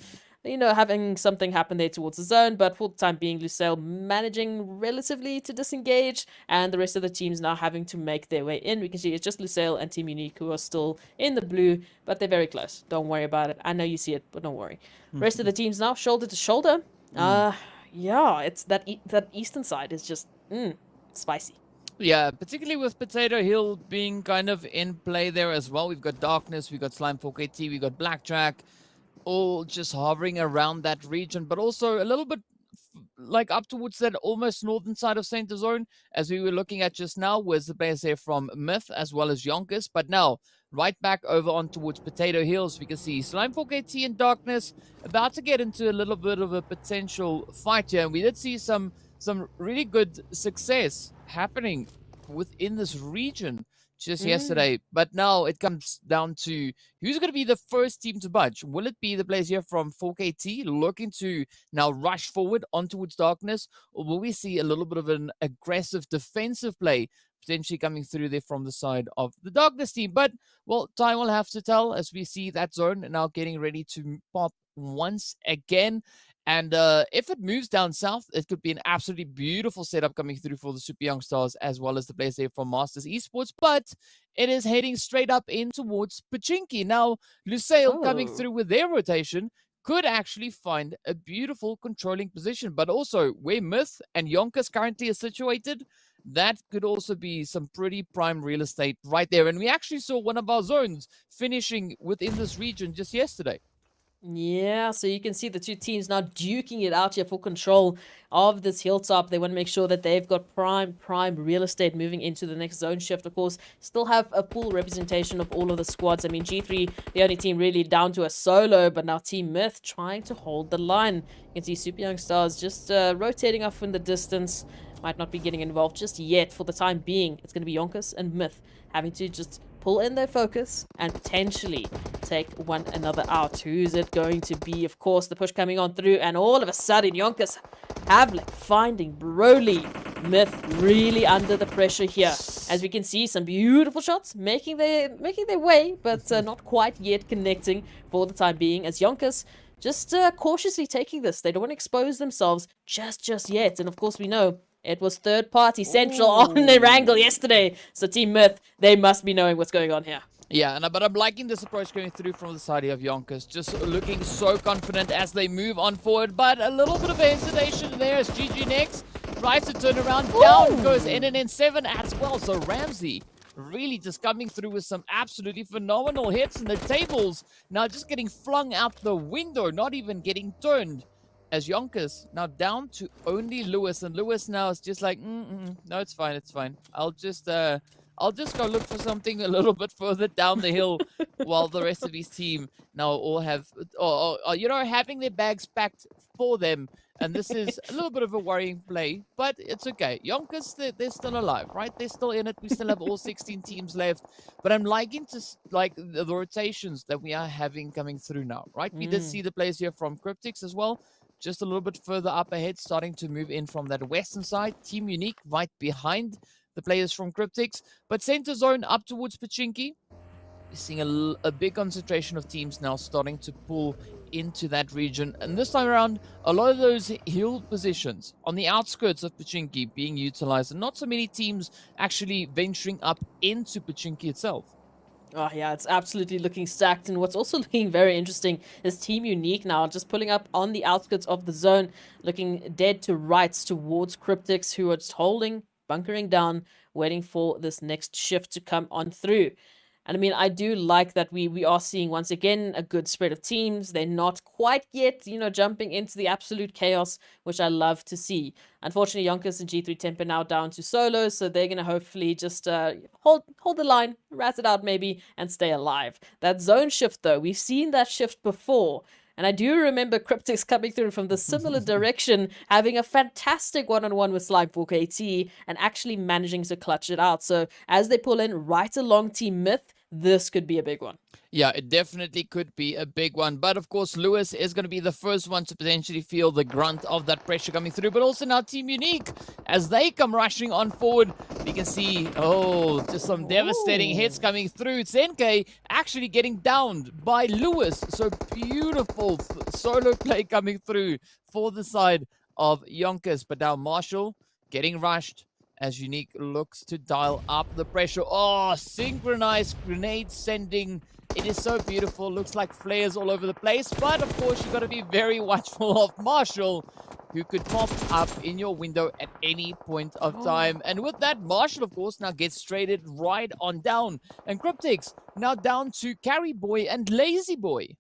having something happen there towards the zone, but for the time being, Lusail managing relatively to disengage, and the rest of the teams now having to make their way in. We can see it's just Lusail and Team Unique who are still in the blue, but they're very close. Don't worry about it. I know you see it, but don't worry. Rest of the teams now shoulder to shoulder. Yeah, it's that eastern side is just spicy. Yeah, particularly with Potato Hill being kind of in play there as well. We've got Darkness, we've got Slime 4KT, we've got Blackjack, all just hovering around that region, but also a little bit like up towards that almost northern side of Center Zone, as we were looking at just now, was the players there from Myth as well as YONKOUS. But now, right back over on towards Potato Hills, we can see Slime 4KT and Darkness about to get into a little bit of a potential fight here. And we did see some really good success happening within this region just yesterday. But now it comes down to who's going to be the first team to budge. Will it be the players here from 4KT looking to now rush forward on towards Darkness, or will we see a little bit of an aggressive defensive play potentially coming through there from the side of the Darkness team? But, well, time will have to tell as we see that zone now getting ready to pop once again. And if it moves down south, it could be an absolutely beautiful setup coming through for the Super Young Stars as well as the players there from Masters Esports. But it is heading straight up in towards Pachinki. Now, Lusail coming through with their rotation could actually find a beautiful controlling position. But also, where Myth and YONKOUS currently are situated, that could also be some pretty prime real estate right there. And we actually saw one of our zones finishing within this region just yesterday. Yeah, so you can see the two teams now duking it out here for control of this hilltop. They want to make sure that they've got prime real estate moving into the next zone shift. Of course, still have a full representation of all of the squads. I mean, G3, the only team really down to a solo, but now Team Myth trying to hold the line. You can see Super Young Stars just rotating off in the distance. Might not be getting involved just yet. For the time being, it's going to be YONKOUS and Myth having to just pull in their focus and potentially take one another out. Who's it going to be? Of course, the push coming on through, and all of a sudden, YONKOUS Havlik finding Broly. Myth really under the pressure here. As we can see, some beautiful shots making their way, but not quite yet connecting for the time being, as YONKOUS just cautiously taking this. They don't want to expose themselves just yet. And of course, we know it was third-party central on Erangel yesterday. So Team Myth, they must be knowing what's going on here. Yeah, but I'm liking this approach going through from the side of YONKOUS. Just looking so confident as they move on forward. But a little bit of hesitation there as GG next tries to turn around. Down goes NNN7 as well. So Ramsey really just coming through with some absolutely phenomenal hits. And the tables now just getting flung out the window, not even getting turned. As YONKOUS now down to only Lewis, and Lewis now is just like, no, it's fine. I'll just go look for something a little bit further down the hill, while the rest of his team now all have, having their bags packed for them. And this is a little bit of a worrying play, but it's okay. YONKOUS, they're still alive, right? They're still in it. We still have all 16 teams left. But I'm liking to the rotations that we are having coming through now, right? We did see the players here from Cryptics as well. Just a little bit further up ahead, starting to move in from that western side. Team Unique right behind the players from Cryptics. But center zone up towards Pachinki. We're seeing a big concentration of teams now starting to pull into that region. And this time around, a lot of those hill positions on the outskirts of Pachinki being utilized. And not so many teams actually venturing up into Pachinki itself. Oh, yeah, it's absolutely looking stacked. And what's also looking very interesting is Team Unique now just pulling up on the outskirts of the zone, looking dead to rights towards Cryptics, who are just holding, bunkering down, waiting for this next shift to come on through. And I mean, I do like that we are seeing once again a good spread of teams. They're not quite yet, jumping into the absolute chaos, which I love to see. Unfortunately, YONKOUS and G3 Temper now down to solos, so they're going to hopefully just hold the line, rat it out maybe, and stay alive. That zone shift, though, we've seen that shift before. And I do remember Cryptics coming through from the similar direction, having a fantastic one-on-one with Slime 4KT and actually managing to clutch it out. So as they pull in right along Team Myth, this could be a big one. Yeah, it definitely could be a big one. But of course, Lewis is going to be the first one to potentially feel the grunt of that pressure coming through. But also now Team Unique, as they come rushing on forward, we can see, just some devastating hits coming through. Senke actually getting downed by Lewis. So beautiful solo play coming through for the side of YONKOUS. But now Marshall getting rushed as Unique looks to dial up the pressure. Oh, synchronized grenade sending. It is so beautiful. Looks like flares all over the place. But of course, you got to be very watchful of Marshall, who could pop up in your window at any point of time. And with that, Marshall, of course, now gets traded right on down. And Cryptics now down to Carry Boy and Lazy Boy.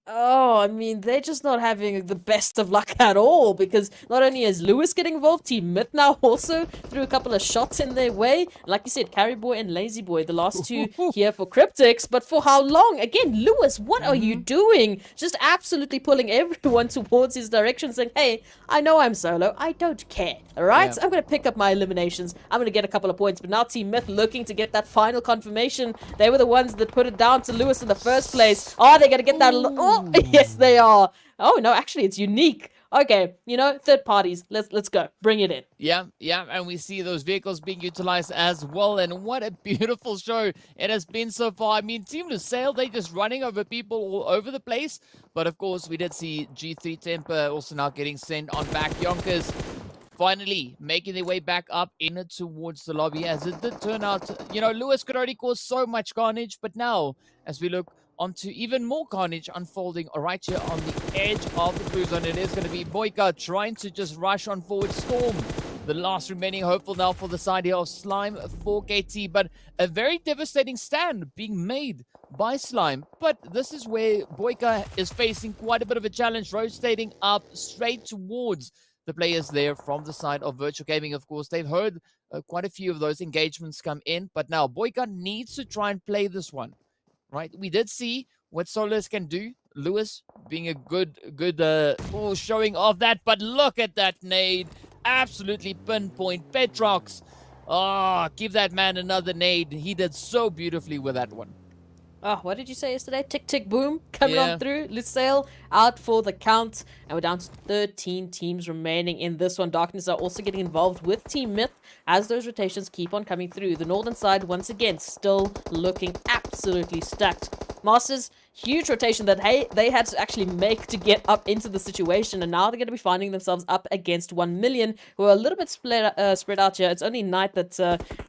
Oh, I mean, they're just not having the best of luck at all, because not only is Lewis getting involved, Team Myth now also threw a couple of shots in their way. Like you said, Carry Boy and Lazy Boy, the last two here for Cryptics, but for how long? Again, Lewis, what are you doing? Just absolutely pulling everyone towards his direction, saying, hey, I know I'm solo, I don't care, all right? I'm going to pick up my eliminations, I'm going to get a couple of points, but now Team Myth looking to get that final confirmation. They were the ones that put it down to Lewis in the first place. Oh, they're going to get that... yes, they are. Oh, no, actually, it's Unique. Okay, you know, third parties. Let's go. Bring it in. Yeah, and we see those vehicles being utilized as well. And what a beautiful show it has been so far. I mean, Team Lusail, they just running over people all over the place. But of course, we did see G3 Temper also now getting sent on back. YONKOUS finally making their way back up in towards the lobby, as it did turn out, you know, Lewis could already cause so much carnage. But now, as we look onto even more carnage unfolding right here on the edge of the blue zone, it is going to be Boyka trying to just rush on forward. Storm, the last remaining hopeful now for the side here of Slime for KT, but a very devastating stand being made by Slime. But this is where Boyka is facing quite a bit of a challenge, rotating up straight towards the players there from the side of Virtual Gaming. Of course, they've heard quite a few of those engagements come in, but now Boyka needs to try and play this one. Right, we did see what Solos can do. Lewis being a good showing of that, but look at that nade. Absolutely pinpoint. Petrox. Give that man another nade. He did so beautifully with that one. Oh, what did you say yesterday? Tick, tick, boom. Coming on through. Lusail out for the count. And we're down to 13 teams remaining in this one. Darkness are also getting involved with Team Myth as those rotations keep on coming through. The northern side, once again, still looking absolutely stacked. Masters, huge rotation that they had to actually make to get up into the situation. And now they're going to be finding themselves up against 1 million, who are a little bit spread out here. It's only Knight that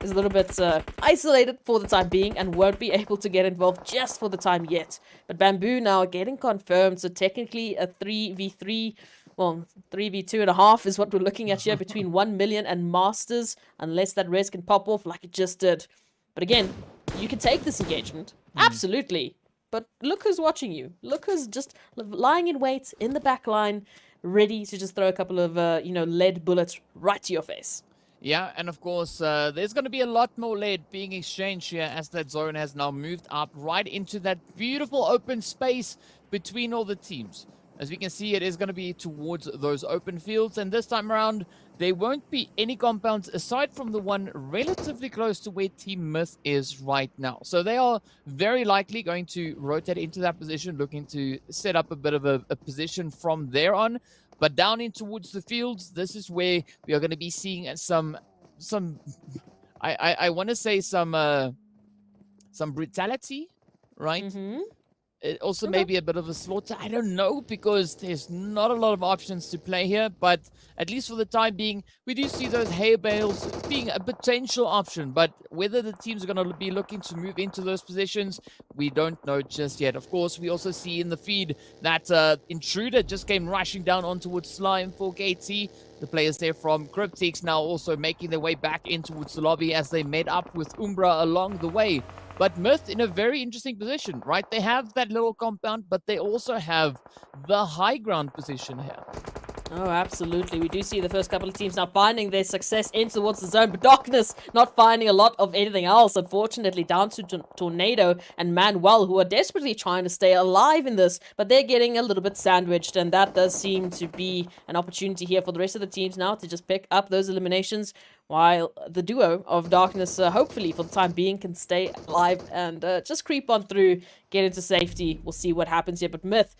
is a little bit isolated for the time being and won't be able to get involved just for the time yet. But Bamboo now getting confirmed. So technically a 3v3, well, 3v2.5 is what we're looking at here between 1 million and Masters, unless that res can pop off like it just did. But again, you can take this engagement. Absolutely. But look who's watching you. Look who's just lying in wait in the back line, ready to just throw a couple of, lead bullets right to your face. Yeah, and of course, there's going to be a lot more lead being exchanged here as that zone has now moved up right into that beautiful open space between all the teams. As we can see, it is going to be towards those open fields, and this time around, there won't be any compounds aside from the one relatively close to where Team Myth is right now. So they are very likely going to rotate into that position, looking to set up a bit of a position from there on. But down in towards the fields, this is where we are going to be seeing some I want to say some brutality, right? It also may be a bit of a slaughter. I don't know, because there's not a lot of options to play here. But at least for the time being, we do see those hay bales being a potential option. But whether the teams are going to be looking to move into those positions, we don't know just yet. Of course, we also see in the feed that Intruder just came rushing down on towards Slime for KT. The players there from Cryptics now also making their way back in towards the lobby as they met up with Umbra along the way. But Myth in a very interesting position, right? They have that little compound, but they also have the high ground position here. Oh, absolutely. We do see the first couple of teams now finding their success in towards the zone, but Darkness not finding a lot of anything else, unfortunately, down to Tornado and Manuel, who are desperately trying to stay alive in this, but they're getting a little bit sandwiched, and that does seem to be an opportunity here for the rest of the teams now to just pick up those eliminations, while the duo of Darkness, hopefully, for the time being, can stay alive and just creep on through, get into safety. We'll see what happens here, but Myth,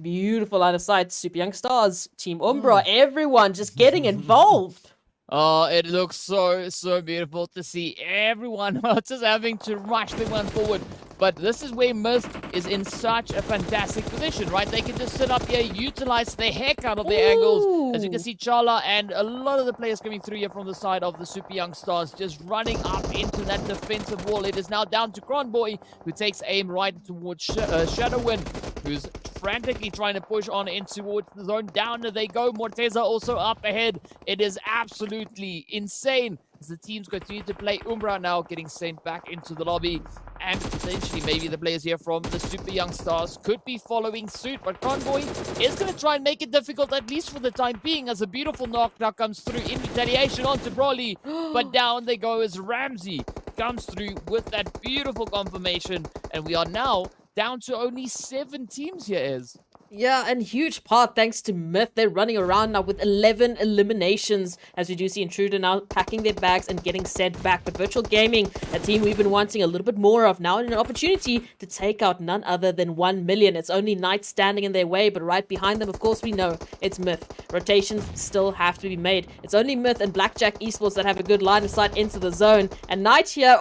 beautiful line of sight. Super Young Stars, Team Umbra, everyone just getting involved. Oh, it looks so beautiful to see everyone just having to rush the one forward. But this is where Myth is in such a fantastic position, right? They can just sit up here, utilize the heck out of their angles. As you can see, Charla and a lot of the players coming through here from the side of the Super Young Stars, just running up into that defensive wall. It is now down to Cronboy, who takes aim right towards Shadowwind, who's frantically trying to push on in towards the zone. Down they go. Morteza also up ahead. It is absolutely insane as the teams continue to play. Umbra now getting sent back into the lobby. And potentially maybe the players here from the Super Young Stars could be following suit. But Convoy is going to try and make it difficult, at least for the time being, as a beautiful knock now comes through in retaliation onto Broly. But down they go as Ramsey comes through with that beautiful confirmation. And we are now down to only 7 teams here, Ez. Yeah, and huge part thanks to Myth. They're running around now with 11 eliminations, as we do see Intruder now packing their bags and getting sent back. But Virtual Gaming, a team we've been wanting a little bit more of, now in an opportunity to take out none other than 1 million. It's only Knight standing in their way, but right behind them, of course, we know it's Myth. Rotations still have to be made. It's only Myth and Blackjack Esports that have a good line of sight into the zone. And Knight here,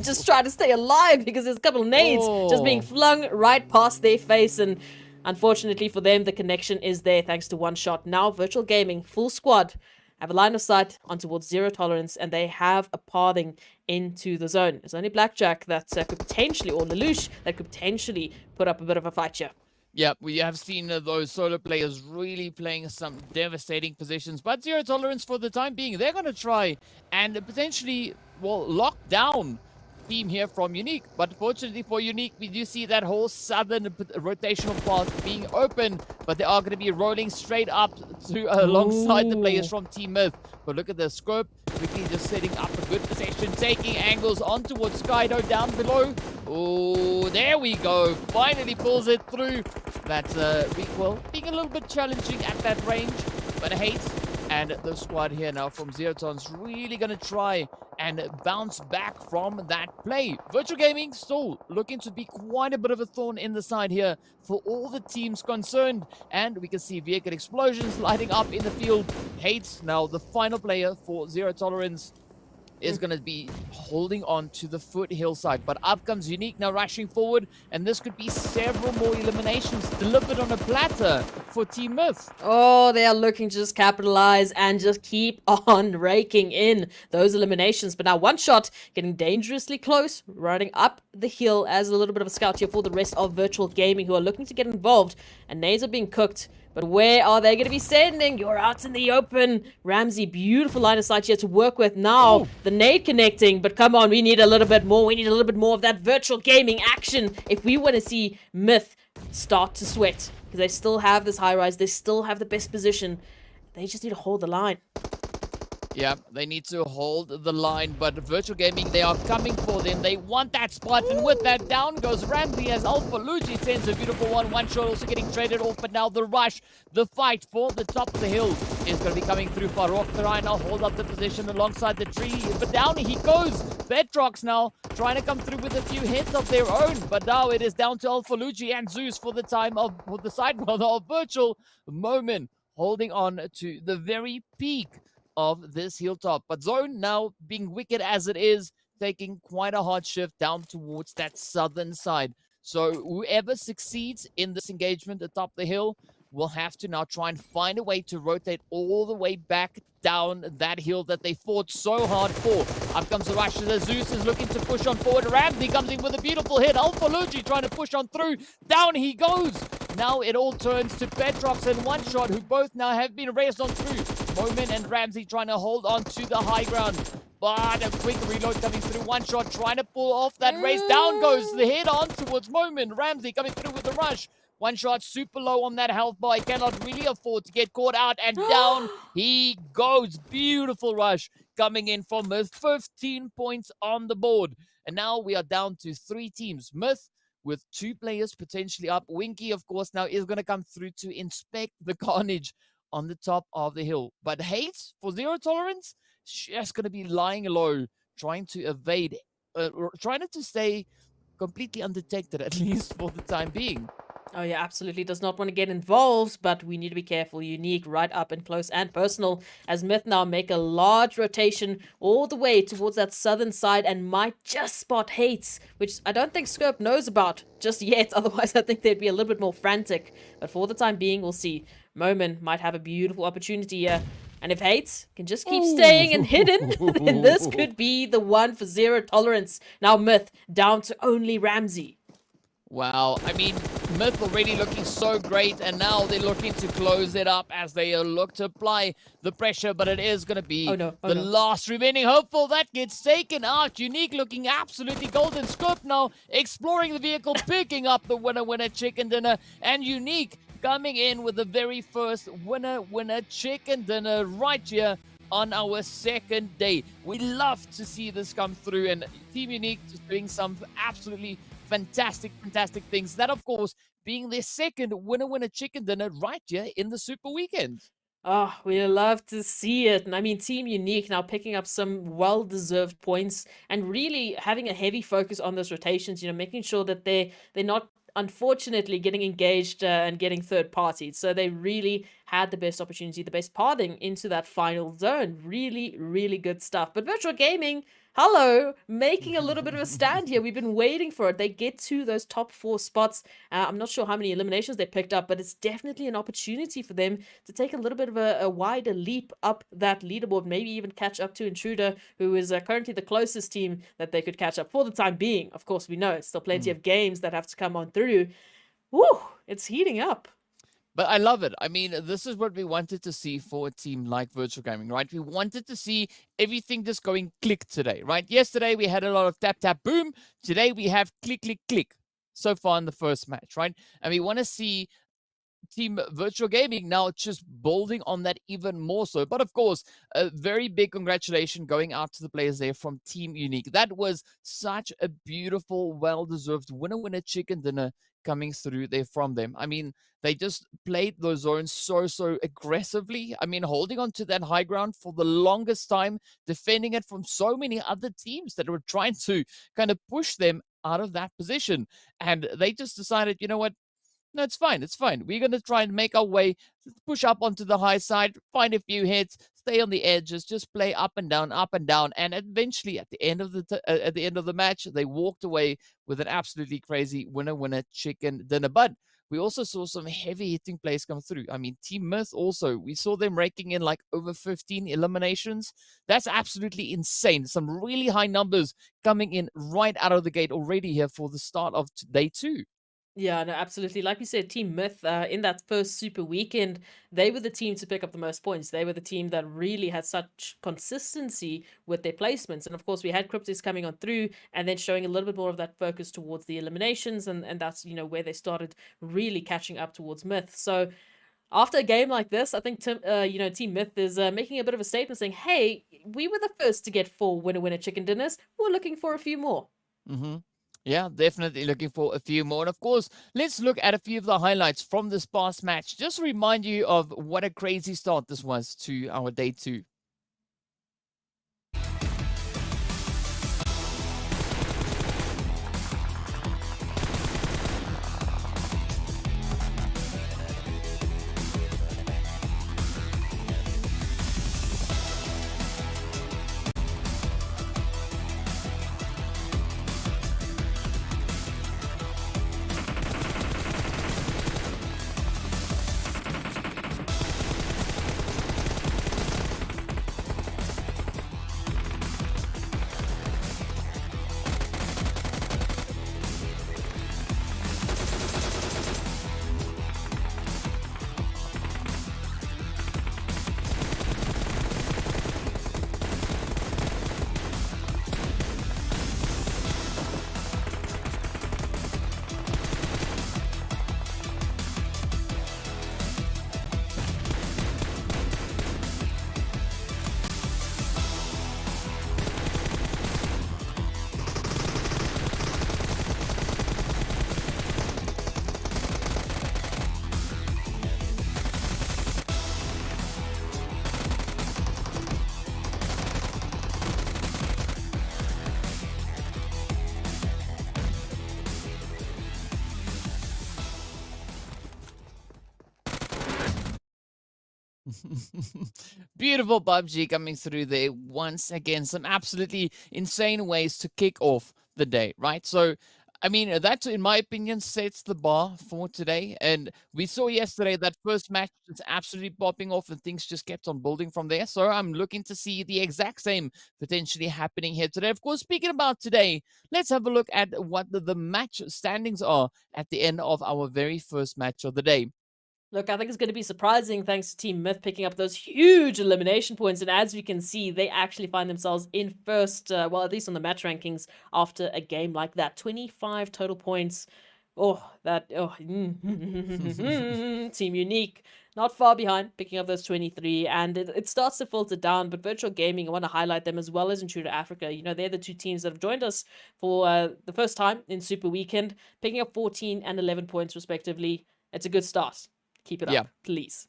just trying to stay alive because there's a couple of nades just being flung right past their face. And unfortunately for them, the connection is there thanks to one shot. Now, Virtual Gaming, full squad, have a line of sight on towards zero tolerance, and they have a pathing into the zone. It's only Blackjack that could potentially, or Lelouch, that could potentially put up a bit of a fight here. Yeah, we have seen those solo players really playing some devastating positions, but zero tolerance for the time being. They're going to try and potentially, well, lock down team here from Unique, but fortunately for Unique, we do see that whole southern rotational path being open, but they are going to be rolling straight up to alongside the players from Team Myth. But look at the scope, quickly just setting up a good position, taking angles on towards Skydo down below. Oh, there we go, finally pulls it through. That recoil being a little bit challenging at that range, but Hates and the squad here now from Zeroton's really going to try and bounce back from that play. Virtual Gaming still looking to be quite a bit of a thorn in the side here for all the teams concerned. And we can see vehicle explosions lighting up in the field. Hates now the final player for Zero Tolerance is going to be holding on to the foothill side. But up comes Unique now rushing forward, and this could be several more eliminations delivered on a platter for Team Myth. Oh, they are looking to just capitalize and just keep on raking in those eliminations. But now one shot getting dangerously close, running up the hill as a little bit of a scout here for the rest of Virtual Gaming who are looking to get involved. And nades are being cooked. But where are they going to be sending? You're out in the open. Ramsey, beautiful line of sight here to work with. Now, the nade connecting. But come on, we need a little bit more. We need a little bit more of that Virtual Gaming action if we want to see Myth start to sweat. Because they still have this high rise. They still have the best position. They just need to hold the line. Yeah, they need to hold the line, but Virtual Gaming, they are coming for them. They want that spot, and with that, down goes Ramsey as Alpha Luigi sends a beautiful one. One shot also getting traded off, but now the rush, the fight for the top of the hill is going to be coming through. Farouk trying to hold up the position alongside the tree, but down he goes. Bedrocks now trying to come through with a few hits of their own, but now it is down to Alpha Luigi and Zeus for the side of Virtual. Moment holding on to the very peak of this hilltop, but Zone now being wicked as it is, taking quite a hard shift down towards that southern side. So whoever succeeds in this engagement atop the hill will have to now try and find a way to rotate all the way back down that hill that they fought so hard for. Up comes the rush. Zeus is looking to push on forward. Ramsey comes in with a beautiful hit. Alpha Luigi trying to push on through. Down he goes. Now it all turns to Bedrocks and One Shot, who both now have been raced on through. Moment and Ramsey trying to hold on to the high ground. But a quick reload coming through. One Shot trying to pull off that race. Down goes the head on towards Moment. Ramsey coming through with the rush. One shot super low on that health bar. He cannot really afford to get caught out, and down he goes. Beautiful rush coming in from Myth. 15 points on the board. And now we are down to 3 teams. Myth with 2 players potentially up. Winky, of course, now is going to come through to inspect the carnage on the top of the hill. But Hate, for Zero Tolerance, just going to be lying low, trying to evade, trying to stay completely undetected, at least for the time being. Oh yeah, absolutely does not want to get involved, but we need to be careful. Unique, right up and close and personal, as Myth now make a large rotation all the way towards that southern side and might just spot Hates, which I don't think Scope knows about just yet. Otherwise, I think they'd be a little bit more frantic. But for the time being, we'll see. Momen might have a beautiful opportunity here. And if Hates can just keep staying and hidden, then this could be the one for Zero Tolerance. Now Myth down to only Ramsey. Wow, I mean, Myth already looking so great, and now they're looking to close it up as they look to apply the pressure, but it is going to be the last remaining hopeful that gets taken out. Unique looking absolutely golden. Scope now exploring the vehicle, picking up the winner chicken dinner, and Unique coming in with the very first winner chicken dinner right here on our second day. We love to see this come through, and Team Unique just doing some absolutely fantastic things. That, of course, being their second winner chicken dinner right here in the Super Weekend. Oh, we love to see it. And I mean, Team Unique now picking up some well-deserved points and really having a heavy focus on those rotations, you know, making sure that they're not unfortunately getting engaged and getting third parties. So they really had the best opportunity, the best pathing into that final zone. Really, really good stuff. But Virtual Gaming, hello, making a little bit of a stand here. We've been waiting for it. They get to those top 4 spots. I'm not sure how many eliminations they picked up, but it's definitely an opportunity for them to take a little bit of a wider leap up that leaderboard, maybe even catch up to Intruder, who is currently the closest team that they could catch up for the time being. Of course, we know still plenty of games that have to come on through. Woo, it's heating up. But I love it. I mean, this is what we wanted to see for a team like Virtual Gaming, right? We wanted to see everything just going click today, right? Yesterday, we had a lot of tap, tap, boom. Today, we have click, click, click so far in the first match, right? And we want to see Team Virtual Gaming now just building on that even more so. But of course, a very big congratulations going out to the players there from Team Unique. That was such a beautiful, well-deserved winner chicken dinner coming through there from them. I mean, they just played those zones so aggressively. I mean, holding on to that high ground for the longest time, defending it from so many other teams that were trying to kind of push them out of that position. And they just decided, you know what? No, it's fine. It's fine. We're going to try and make our way, push up onto the high side, find a few hits, stay on the edges, just play up and down. And eventually, at the end of the match, they walked away with an absolutely crazy winner chicken dinner. But we also saw some heavy hitting plays come through. I mean, Team Myth also, we saw them raking in like over 15 eliminations. That's absolutely insane. Some really high numbers coming in right out of the gate already here for the start of day 2. Yeah, no, absolutely. Like we said, Team Myth, in that first Super Weekend, they were the team to pick up the most points. They were the team that really had such consistency with their placements. And of course, we had Cryptics coming on through and then showing a little bit more of that focus towards the eliminations. And that's, you know, where they started really catching up towards Myth. So after a game like this, I think, Team Myth is making a bit of a statement saying, hey, we were the first to get 4 winner chicken dinners. We're looking for a few more. Mm-hmm. Yeah, definitely looking for a few more. And of course, let's look at a few of the highlights from this past match. Just to remind you of what a crazy start this was to our day 2. Beautiful PUBG coming through there once again. Some absolutely insane ways to kick off the day, right? So, I mean, that, in my opinion, sets the bar for today. And we saw yesterday that first match was absolutely popping off and things just kept on building from there. So I'm looking to see the exact same potentially happening here today. Of course, speaking about today, let's have a look at what the match standings are at the end of our very first match of the day. Look, I think it's going to be surprising thanks to Team Myth picking up those huge elimination points. And as we can see, they actually find themselves in first, well, at least on the match rankings after a game like that. 25 total points. Team Unique, not far behind, picking up those 23. And it starts to filter down. But Virtual Gaming, I want to highlight them as well as Intruder Africa. You know, they're the two teams that have joined us for the first time in Super Weekend, picking up 14 and 11 points respectively. It's a good start. Keep it up, please.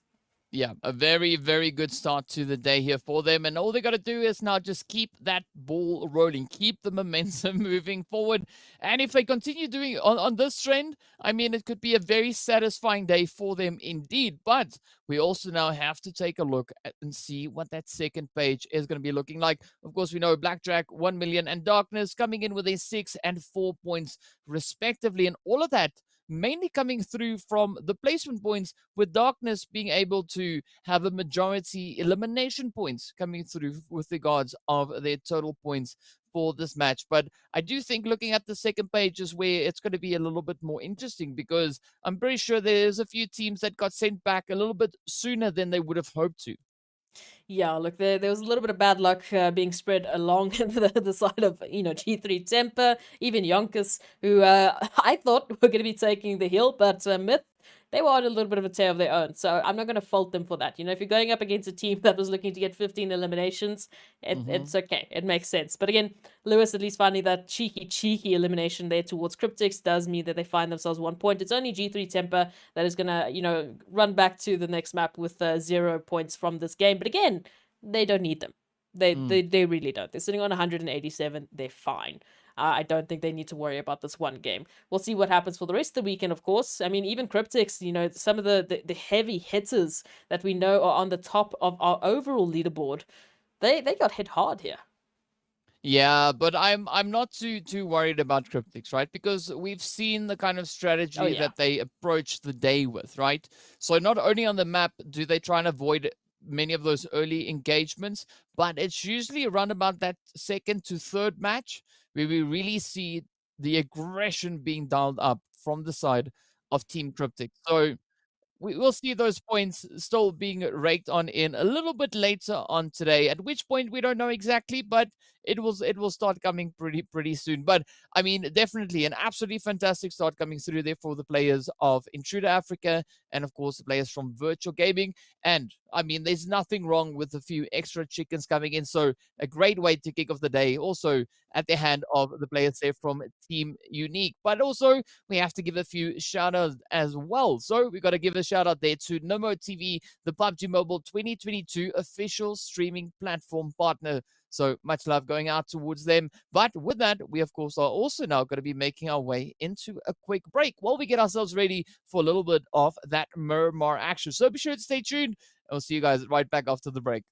Yeah, a very, very good start to the day here for them. And all they got to do is now just keep that ball rolling, keep the momentum moving forward. And if they continue doing on this trend, I mean, it could be a very satisfying day for them indeed. But we also now have to take a look at and see what that second page is going to be looking like. Of course, we know Blackjack, 1 million, and Darkness coming in with a 6 and 4 points respectively. And all of that mainly coming through from the placement points, with Darkness being able to have a majority elimination points coming through with regards of their total points for this match. But I do think looking at the second page is where it's going to be a little bit more interesting, because I'm pretty sure there's a few teams that got sent back a little bit sooner than they would have hoped to. Yeah, look, there was a little bit of bad luck being spread along the side of, G3 Temper, even YONKOUS, who I thought were going to be taking the hill, but Myth, they were on a little bit of a tear of their own. So I'm not going to fault them for that. You know, if you're going up against a team that was looking to get 15 eliminations, it's okay. It makes sense. But again, Lewis at least finding that cheeky elimination there towards Cryptics does mean that they find themselves 1 point. It's only G3 Temper that is going to, run back to the next map with 0 points from this game. But again, they don't need them. They really don't. They're sitting on 187. They're fine. I don't think they need to worry about this one game. We'll see what happens for the rest of the weekend, of course. I mean, even Cryptics, some of the heavy hitters that we know are on the top of our overall leaderboard, they got hit hard here. Yeah, but I'm not too worried about Cryptics, right? Because we've seen the kind of strategy that they approach the day with, right? So not only on the map do they try and avoid many of those early engagements, but it's usually around about that second to third match where we really see the aggression being dialed up from the side of Team Cryptic. So we will see those points still being raked on in a little bit later on today, at which point we don't know exactly, but it will start coming pretty soon. But I mean, definitely an absolutely fantastic start coming through there for the players of Intruder Africa, and of course the players from Virtual Gaming. And I mean, there's nothing wrong with a few extra chickens coming in, so a great way to kick off the day, also at the hand of the players there from Team Unique. But also we have to give a few shout outs as well. So we got to give a shout out there to Nomo TV, the PUBG Mobile 2022 official streaming platform partner. So much love going out towards them. But with that, we of course are also now going to be making our way into a quick break while we get ourselves ready for a little bit of that Miramar action. So be sure to stay tuned. I'll see you guys right back after the break.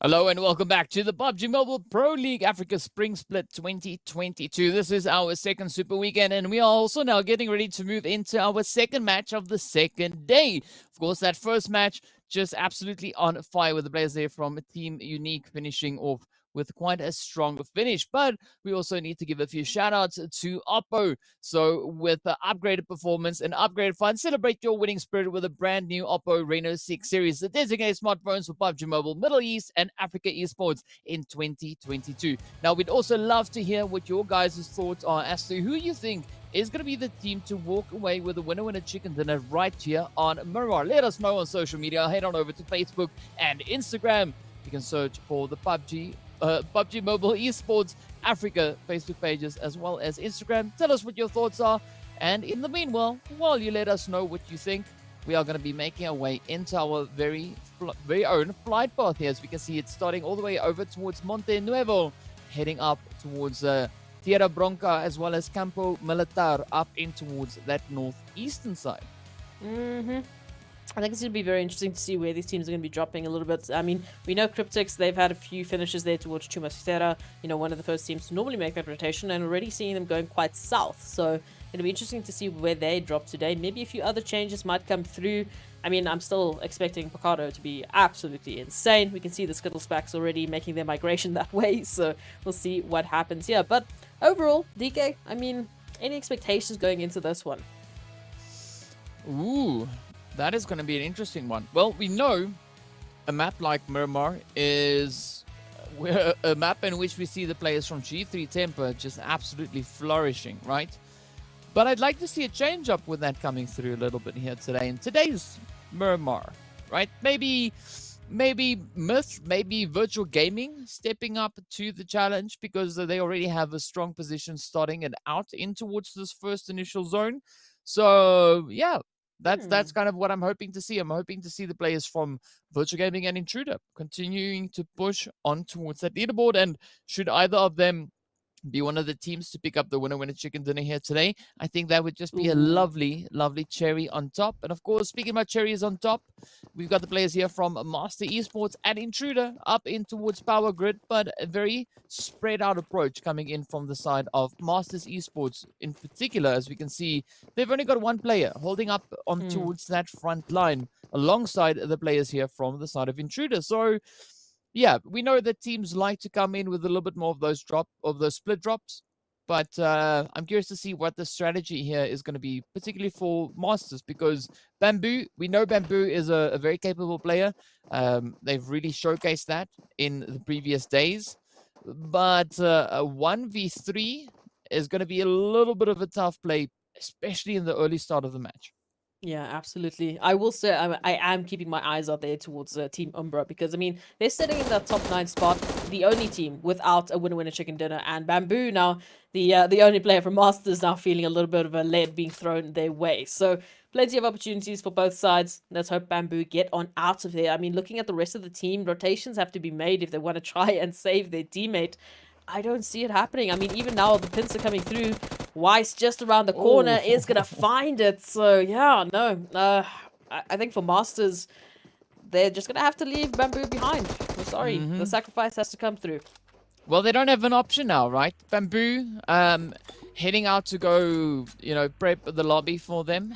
Hello and welcome back to the PUBG Mobile Pro League Africa Spring Split 2022. This is our second Super Weekend, and we are also now getting ready to move into our second match of the second day. Of course, that first match just absolutely on fire with the players there from Team Unique finishing off with quite a strong finish. But we also need to give a few shout outs to Oppo. So with the upgraded performance and upgraded fun, celebrate your winning spirit with a brand new Oppo Reno 6 series, the designated smartphones for PUBG Mobile, Middle East and Africa Esports in 2022. Now, we'd also love to hear what your guys' thoughts are as to who you think is going to be the team to walk away with a winner chicken dinner right here on Miramar. Let us know on social media. Head on over to Facebook and Instagram. You can search for the PUBG Mobile Esports Africa Facebook pages as well as Instagram. Tell us what your thoughts are. And in the meanwhile, while you let us know what you think, we are going to be making our way into our very own flight path here. As we can see, it's starting all the way over towards Monte Nuevo, heading up towards Tierra Bronca as well as Campo Militar, up in towards that northeastern side. I think it's going to be very interesting to see where these teams are going to be dropping a little bit. I mean, we know Cryptics, they've had a few finishes there towards Chumacera, one of the first teams to normally make that rotation, and already seeing them going quite south. So it'll be interesting to see where they drop today. Maybe a few other changes might come through. I mean, I'm still expecting Picardo to be absolutely insane. We can see the Skittlespacks already making their migration that way, so we'll see what happens here. But overall, DK, I mean, any expectations going into this one? Ooh, that is going to be an interesting one. Well, we know a map like Miramar is a map in which we see the players from G3 Temper just absolutely flourishing, right? But I'd like to see a change up with that coming through a little bit here today. In today's Miramar, right? Maybe Myth, maybe Virtual Gaming stepping up to the challenge because they already have a strong position starting it out in towards this first initial zone. So, yeah. That's kind of what I'm hoping to see. I'm hoping to see the players from Virtual Gaming and Intruder continuing to push on towards that leaderboard. And should either of them be one of the teams to pick up the winner chicken dinner here today, I think that would just be a lovely cherry on top. And of course, speaking about cherries on top, we've got the players here from Master Esports and Intruder up in towards Power Grid, but a very spread out approach coming in from the side of Masters Esports in particular. As we can see, they've only got one player holding up on towards that front line alongside the players here from the side of Intruder. So yeah, we know that teams like to come in with a little bit more of those split drops, but I'm curious to see what the strategy here is going to be, particularly for Masters, because Bamboo, we know Bamboo is a very capable player. They've really showcased that in the previous days, but a 1v3 is going to be a little bit of a tough play, especially in the early start of the match. Yeah, absolutely. I will say I am keeping my eyes out there towards Team Umbra because, I mean, they're sitting in that top 9 spot, the only team without a winner chicken dinner. And Bamboo now, the only player from Masters, now feeling a little bit of a lead being thrown their way. So plenty of opportunities for both sides. Let's hope Bamboo get on out of there. I mean, looking at the rest of the team, rotations have to be made if they want to try and save their teammate. I don't see it happening. I mean, even now the pins are coming through. Weiss just around the corner is going to find it. So, yeah, no. I think for Masters, they're just going to have to leave Bamboo behind. I'm sorry. The sacrifice has to come through. Well, they don't have an option now, right? Bamboo heading out to go, prep the lobby for them.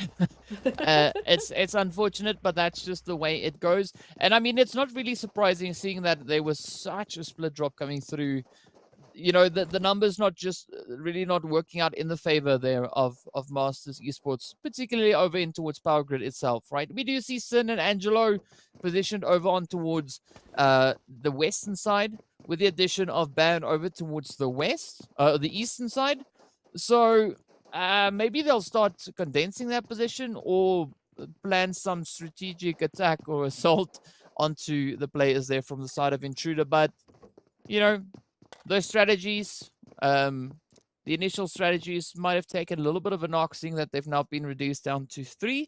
It's unfortunate, but that's just the way it goes. And, I mean, it's not really surprising seeing that there was such a split drop coming through. The numbers not just really not working out in the favor there of Masters Esports, particularly over in towards Power Grid itself, right? We do see Sin and Angelo positioned over on towards the western side with the addition of Ban over towards the the eastern side. So maybe they'll start condensing that position or plan some strategic attack or assault onto the players there from the side of Intruder. But, those strategies, the initial strategies might have taken a little bit of a knock, seeing that they've now been reduced down to 3.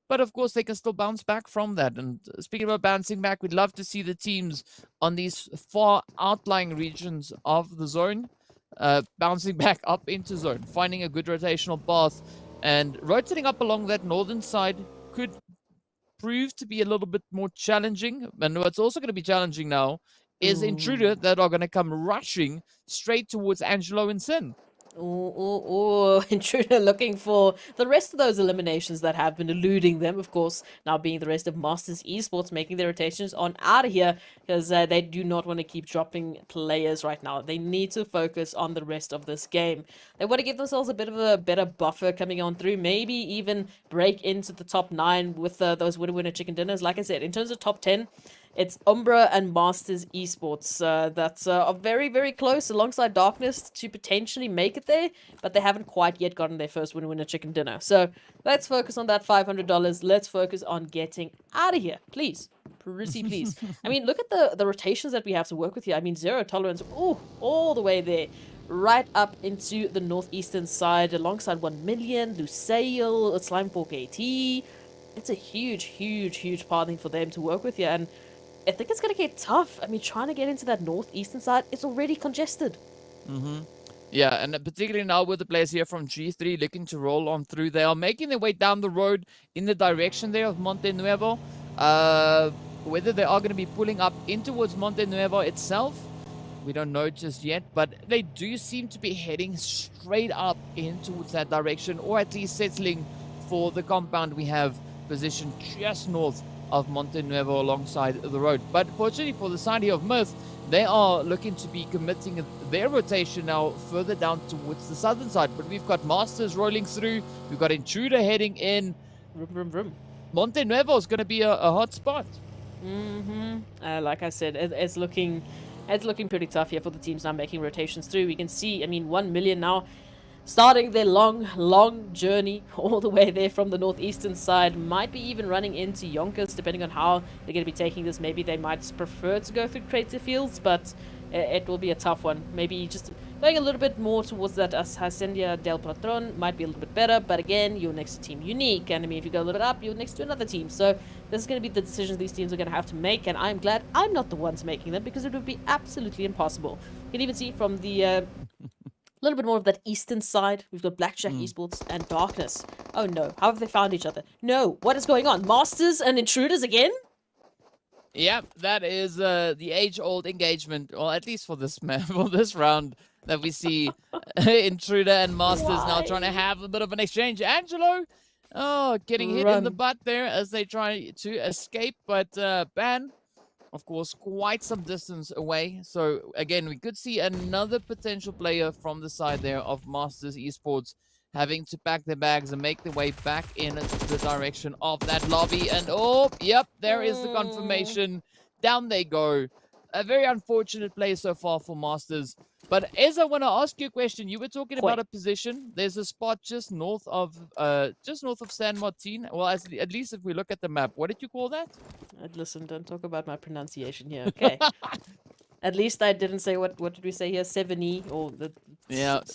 But of course, they can still bounce back from that. And speaking about bouncing back, we'd love to see the teams on these far outlying regions of the zone bouncing back up into zone, finding a good rotational path, and rotating up along that northern side could prove to be a little bit more challenging. And what's also going to be challenging now is Intruder that are going to come rushing straight towards Angelo and Sin. Intruder looking for the rest of those eliminations that have been eluding them, of course, now being the rest of Masters Esports making their rotations on out of here because they do not want to keep dropping players right now. They need to focus on the rest of this game. They want to give themselves a bit of a better buffer coming on through, maybe even break into the top 9 with those winner chicken dinners. Like I said, in terms of top 10, it's Umbra and Masters Esports that are very, very close alongside Darkness to potentially make it there, but they haven't quite yet gotten their first winner chicken dinner. So let's focus on that $500. Let's focus on getting out of here, please. Pretty please. I mean, look at the rotations that we have to work with here. I mean, zero tolerance, all the way there. Right up into the northeastern side alongside 1 million, Lusail, Slime 4KT. It's a huge, huge, huge pathing for them to work with here, and I think it's going to get tough. I mean, trying to get into that northeastern side, it's already congested. Yeah, and particularly now with the players here from G3 looking to roll on through. They are making their way down the road in the direction there of Monte Nuevo. Whether they are going to be pulling up in towards Monte Nuevo itself, we don't know just yet. But they do seem to be heading straight up in towards that direction, or at least settling for the compound we have positioned just north of Monte Nuevo alongside the road. But fortunately for the side here of Myth, they are looking to be committing their rotation now further down towards the southern side. But we've got Masters rolling through, we've got Intruder heading in. Vroom. Monte Nuevo is going to be a hot spot. Like I said, it's looking pretty tough here for the teams now making rotations through. We can see, I mean, 1 million now starting their long journey all the way there from the northeastern side. Might be even running into YONKOUS, depending on how they're going to be taking this. Maybe they might prefer to go through Creative Fields, but it will be a tough one. Maybe just going a little bit more towards that Hacienda del Patron might be a little bit better, but again, you're next to Team Unique, and I mean, if you go a little bit up, you're next to another team. So this is going to be the decisions these teams are going to have to make, and I'm glad I'm not the ones making them, because it would be absolutely impossible. You can even see from the little bit more of that eastern side. We've got Blackjack Esports and Darkness. Oh no, how have they found each other? No, what is going on? Masters and Intruders again? Yeah, that is the age-old engagement, or at least for this for this round, that we see Intruder and Masters now trying to have a bit of an exchange. Angelo, getting hit in the butt there as they try to escape, but Ban, of course, quite some distance away. So again, we could see another potential player from the side there of Masters Esports having to pack their bags and make their way back in the direction of that lobby. And yep, there is the confirmation. Down they go. A very unfortunate play so far for Masters. But Ez, I want to ask you a question. You were talking about a position. There's a spot just north of San Martin. Well, at least if we look at the map, what did you call that? Listen, don't talk about my pronunciation here, okay? At least I didn't say what did we say here? 7E or the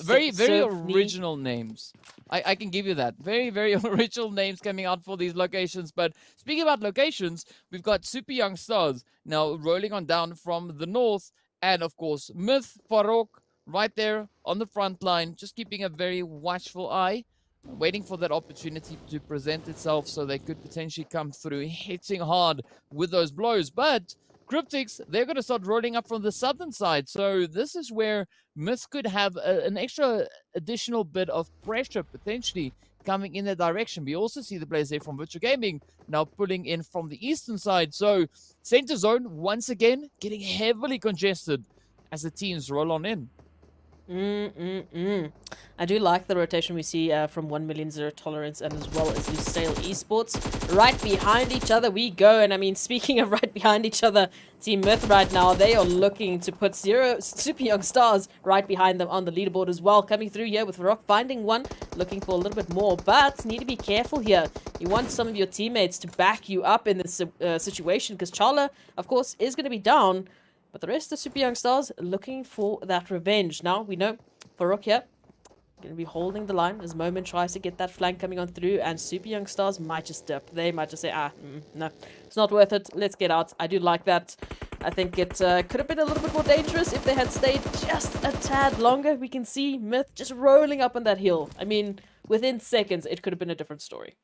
very original names. I can give you that. Very, very original names coming out for these locations. But speaking about locations, we've got Super Young Stars now rolling on down from the north. And of course, Myth, Farok, right there on the front line, just keeping a very watchful eye, waiting for that opportunity to present itself so they could potentially come through, hitting hard with those blows. But Cryptics, they're going to start rolling up from the southern side. So this is where Myth could have an extra additional bit of pressure potentially coming in their direction. We also see the players there from Virtual Gaming now pulling in from the eastern side. So center zone, once again, getting heavily congested as the teams roll on in. I do like the rotation we see from 1 million Zero Tolerance and as well as Lusail Esports. Right behind each other we go. And I mean, speaking of right behind each other, Team Myth right now, they are looking to put Super Young Stars right behind them on the leaderboard as well. Coming through here with Rock, finding one, looking for a little bit more. But need to be careful here. You want some of your teammates to back you up in this situation, because Chala, of course, is going to be down. But the rest of Super Young Stars looking for that revenge. Now, we know Farok here going to be holding the line as Moment tries to get that flank coming on through. And Super Young Stars might just dip. They might just say, no, it's not worth it. Let's get out. I do like that. I think it could have been a little bit more dangerous if they had stayed just a tad longer. We can see Myth just rolling up on that hill. I mean, within seconds, it could have been a different story.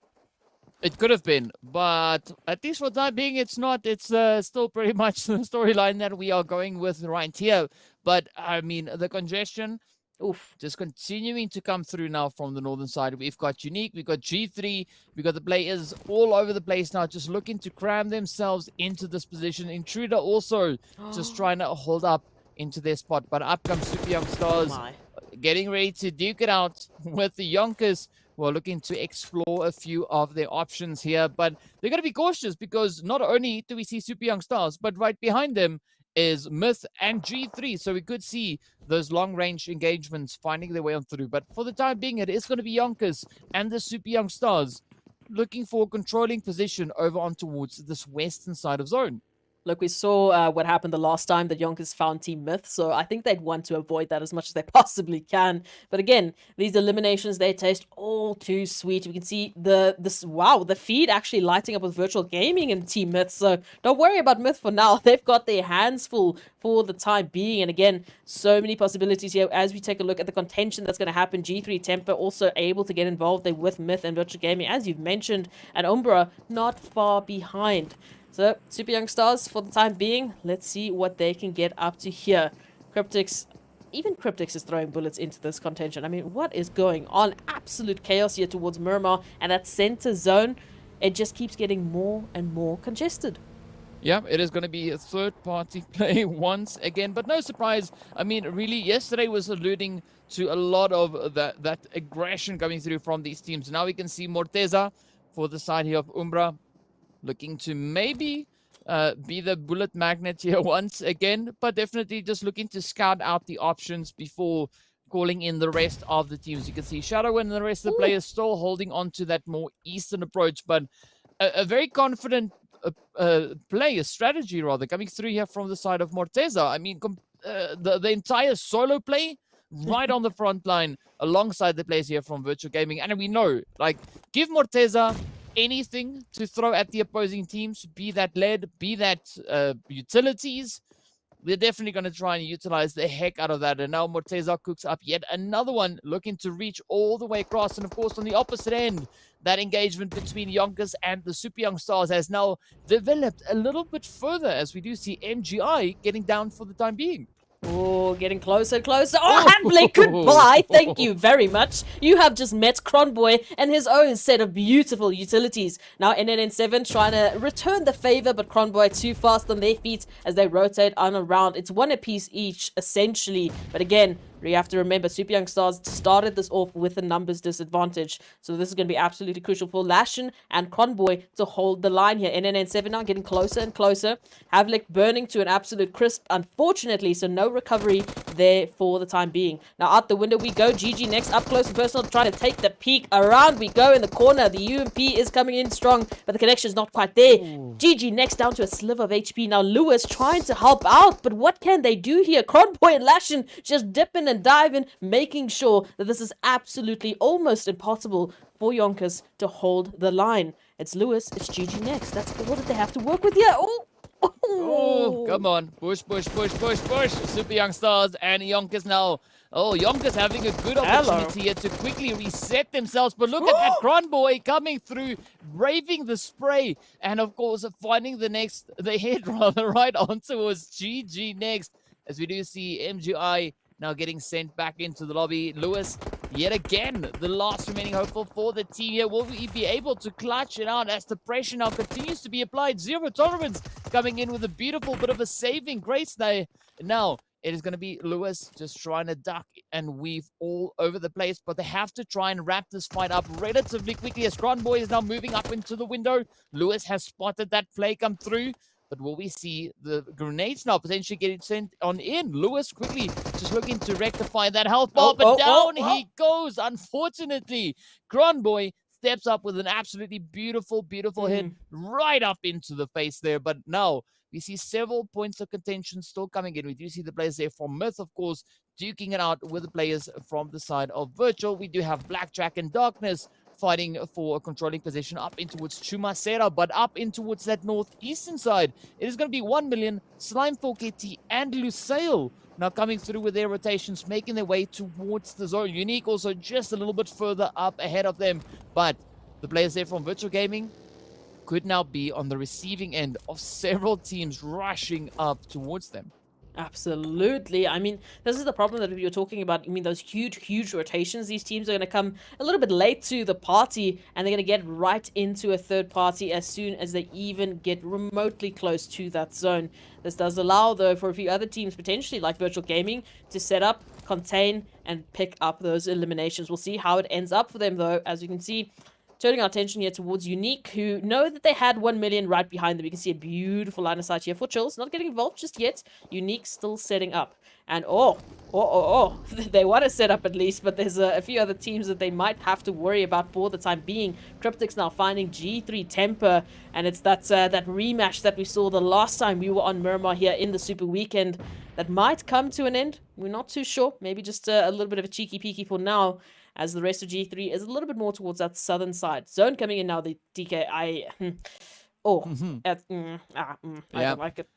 It could have been, but at least for the time being, it's not. It's still pretty much the storyline that we are going with right here. But I mean, the congestion, Oof. just continuing to come through now from the northern side. We've got Unique, we've got G3, we've got the players all over the place now, just looking to cram themselves into this position. Intruder also just trying to hold up into their spot. But up comes Super Young Stars, My. getting ready to duke it out with the YONKOUS. We're looking to explore a few of their options here, but they're going to be cautious because not only do we see Super Young Stars, but right behind them is Myth and G3. So we could see those long-range engagements finding their way on through. But for the time being, it is going to be YONKOUS and the Super Young Stars looking for a controlling position over on towards this western side of zone. Look, we saw what happened the last time that YONKOUS found Team Myth, so I think they'd want to avoid that as much as they possibly can. But again, these eliminations, they taste all too sweet. We can see the feed actually lighting up with virtual gaming and Team Myth, so don't worry about Myth for now. They've got their hands full for the time being. And again, so many possibilities here as we take a look at the contention that's going to happen. G3 Temper also able to get involved there with Myth and virtual gaming, as you've mentioned, and Umbra not far behind. So, Super Young Stars, for the time being, let's see what they can get up to here. Cryptics, even Cryptics is throwing bullets into this contention. I mean, what is going on? Absolute chaos here towards Miramar, and that center zone, it just keeps getting more and more congested. Yeah, it is going to be a third-party play once again, but no surprise. I mean, really, yesterday was alluding to a lot of that aggression coming through from these teams. Now we can see Morteza for the side here of Umbra, looking to maybe be the bullet magnet here once again, but definitely just looking to scout out the options before calling in the rest of the teams. You can see Shadow and the rest of the players still holding on to that more eastern approach, but a very confident play, strategy rather, coming through here from the side of Morteza. I mean, the entire solo play right on the front line alongside the players here from Virtual Gaming. And we know, like, give Morteza anything to throw at the opposing teams, be that lead, be that utilities, they're definitely going to try and utilize the heck out of that. And now Morteza cooks up yet another one, looking to reach all the way across. And of course, on the opposite end, that engagement between YONKOUS and the Super Young Stars has now developed a little bit further, as we do see MGI getting down for the time being. Oh, getting closer and closer. Oh, Handblade, goodbye. Thank you very much. You have just met Cronboy and his own set of beautiful utilities. Now, NNN7 trying to return the favor, but Cronboy too fast on their feet as they rotate on around. It's one apiece each, essentially. But again, you have to remember, Super Young Stars started this off with a numbers disadvantage. So this is going to be absolutely crucial for Lashin and Convoy to hold the line here. NNN7 now getting closer and closer. Havlik burning to an absolute crisp, unfortunately. So no recovery there for the time being. Now out the window we go. GG next, up close and personal, trying to take the peak. Around we go in the corner. The UMP is coming in strong, but the connection is not quite there. GG next, down to a sliver of HP. Now Lewis trying to help out, but what can they do here? Convoy and Lashin just dipping and diving, making sure that this is absolutely almost impossible for YONKOUS to hold the line. It's Lewis, it's GG next. That's all that they have to work with here. Oh, come on. Push, push, push, push, push. Super Young Stars and YONKOUS now. Oh, YONKOUS having a good opportunity here to quickly reset themselves. But look at that Cronboy coming through, braving the spray, and of course finding the head rather right on towards GG next. As we do see MGI now getting sent back into the lobby. Lewis, yet again, the last remaining hopeful for the team here. Will we be able to clutch it out as the pressure now continues to be applied? Zero tolerance coming in with a beautiful bit of a saving grace there. Now, it is going to be Lewis just trying to duck and weave all over the place, but they have to try and wrap this fight up relatively quickly as Cronboy is now moving up into the window. Lewis has spotted that play come through. But will we see the grenades now potentially getting sent on in? Lewis quickly just looking to rectify that health bar, but down he goes, unfortunately. Cronboy steps up with an absolutely beautiful, beautiful hit right up into the face there. But now we see several points of contention still coming in. We do see the players there from Myth, of course, duking it out with the players from the side of Virtual. We do have Blackjack and Darkness fighting for a controlling position up in towards Chumasera, but up in towards that northeastern side. It is going to be 1 million, Slime 4KT, and Lusail now coming through with their rotations, making their way towards the zone. Unique also just a little bit further up ahead of them, but the players there from Virtual Gaming could now be on the receiving end of several teams rushing up towards them. Absolutely. I mean, this is the problem that we were talking about. I mean, those huge rotations. These teams are going to come a little bit late to the party, and they're going to get right into a third party as soon as they even get remotely close to that zone. This does allow, though, for a few other teams, potentially like Virtual Gaming, to set up, contain, and pick up those eliminations. We'll see how it ends up for them, though. As you can see, turning our attention here towards Unique, who know that they had 1 million right behind them. You can see a beautiful line of sight here for Chills. Not getting involved just yet. Unique still setting up. And they want to set up at least, but there's a few other teams that they might have to worry about for the time being. Cryptics now finding G3 Temper, and it's that rematch that we saw the last time we were on Miramar here in the Super Weekend that might come to an end. We're not too sure. Maybe just a little bit of a cheeky peeky for now, as the rest of G3 is a little bit more towards that southern side. Zone coming in now, the DK. I don't like it.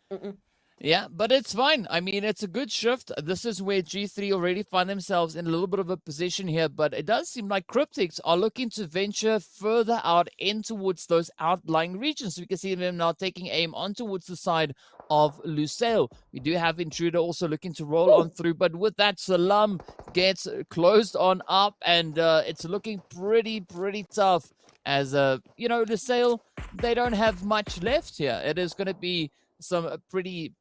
Yeah, but it's fine. I mean, it's a good shift. This is where G3 already find themselves in a little bit of a position here, but it does seem like Cryptics are looking to venture further out in towards those outlying regions. So we can see them now taking aim on towards the side of Lusail. We do have Intruder also looking to roll on through, but with that, Salam gets closed on up, and it's looking pretty tough as, Lusail, they don't have much left here. It is going to be some pretty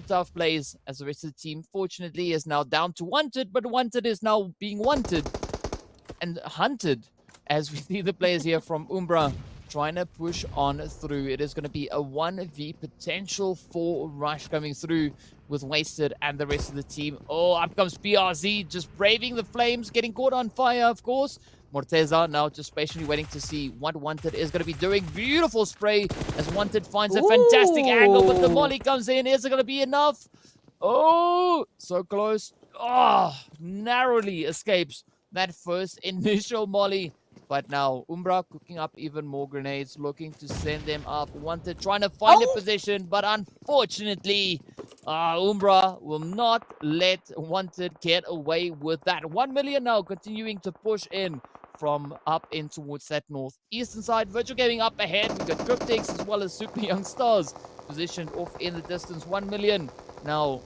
tough plays, as the rest of the team fortunately is now down to Wanted, but Wanted is now being wanted and hunted, as we see the players here from Umbra trying to push on through. It is going to be a 1v potential 4 rush coming through with Wasted and the rest of the team. Oh, up comes BRZ, just braving the flames, getting caught on fire, of course. Morteza now just patiently waiting to see what Wanted is going to be doing. Beautiful spray as Wanted finds a fantastic angle, but the molly comes in. Is it going to be enough? Oh, so close. Oh, narrowly escapes that first initial molly. But now Umbra cooking up even more grenades, looking to send them up. Wanted trying to find a position, but unfortunately, Umbra will not let Wanted get away with that. 1 million now continuing to push in from up in towards that northeastern side. Virtual Gaming up ahead. We've got Cryptics as well as Super Young Stars positioned off in the distance. 1 million now.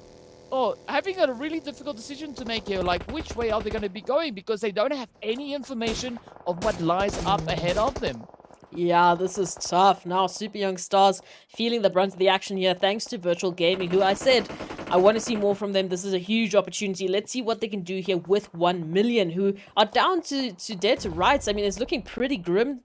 Oh, having a really difficult decision to make here, like which way are they going to be going, because they don't have any information of what lies up ahead of them. Yeah, this is tough. Now, Super Young Stars feeling the brunt of the action here, thanks to Virtual Gaming, who I said I want to see more from them. This is a huge opportunity. Let's see what they can do here with 1 million, who are down to dead to rights. I mean, it's looking pretty grim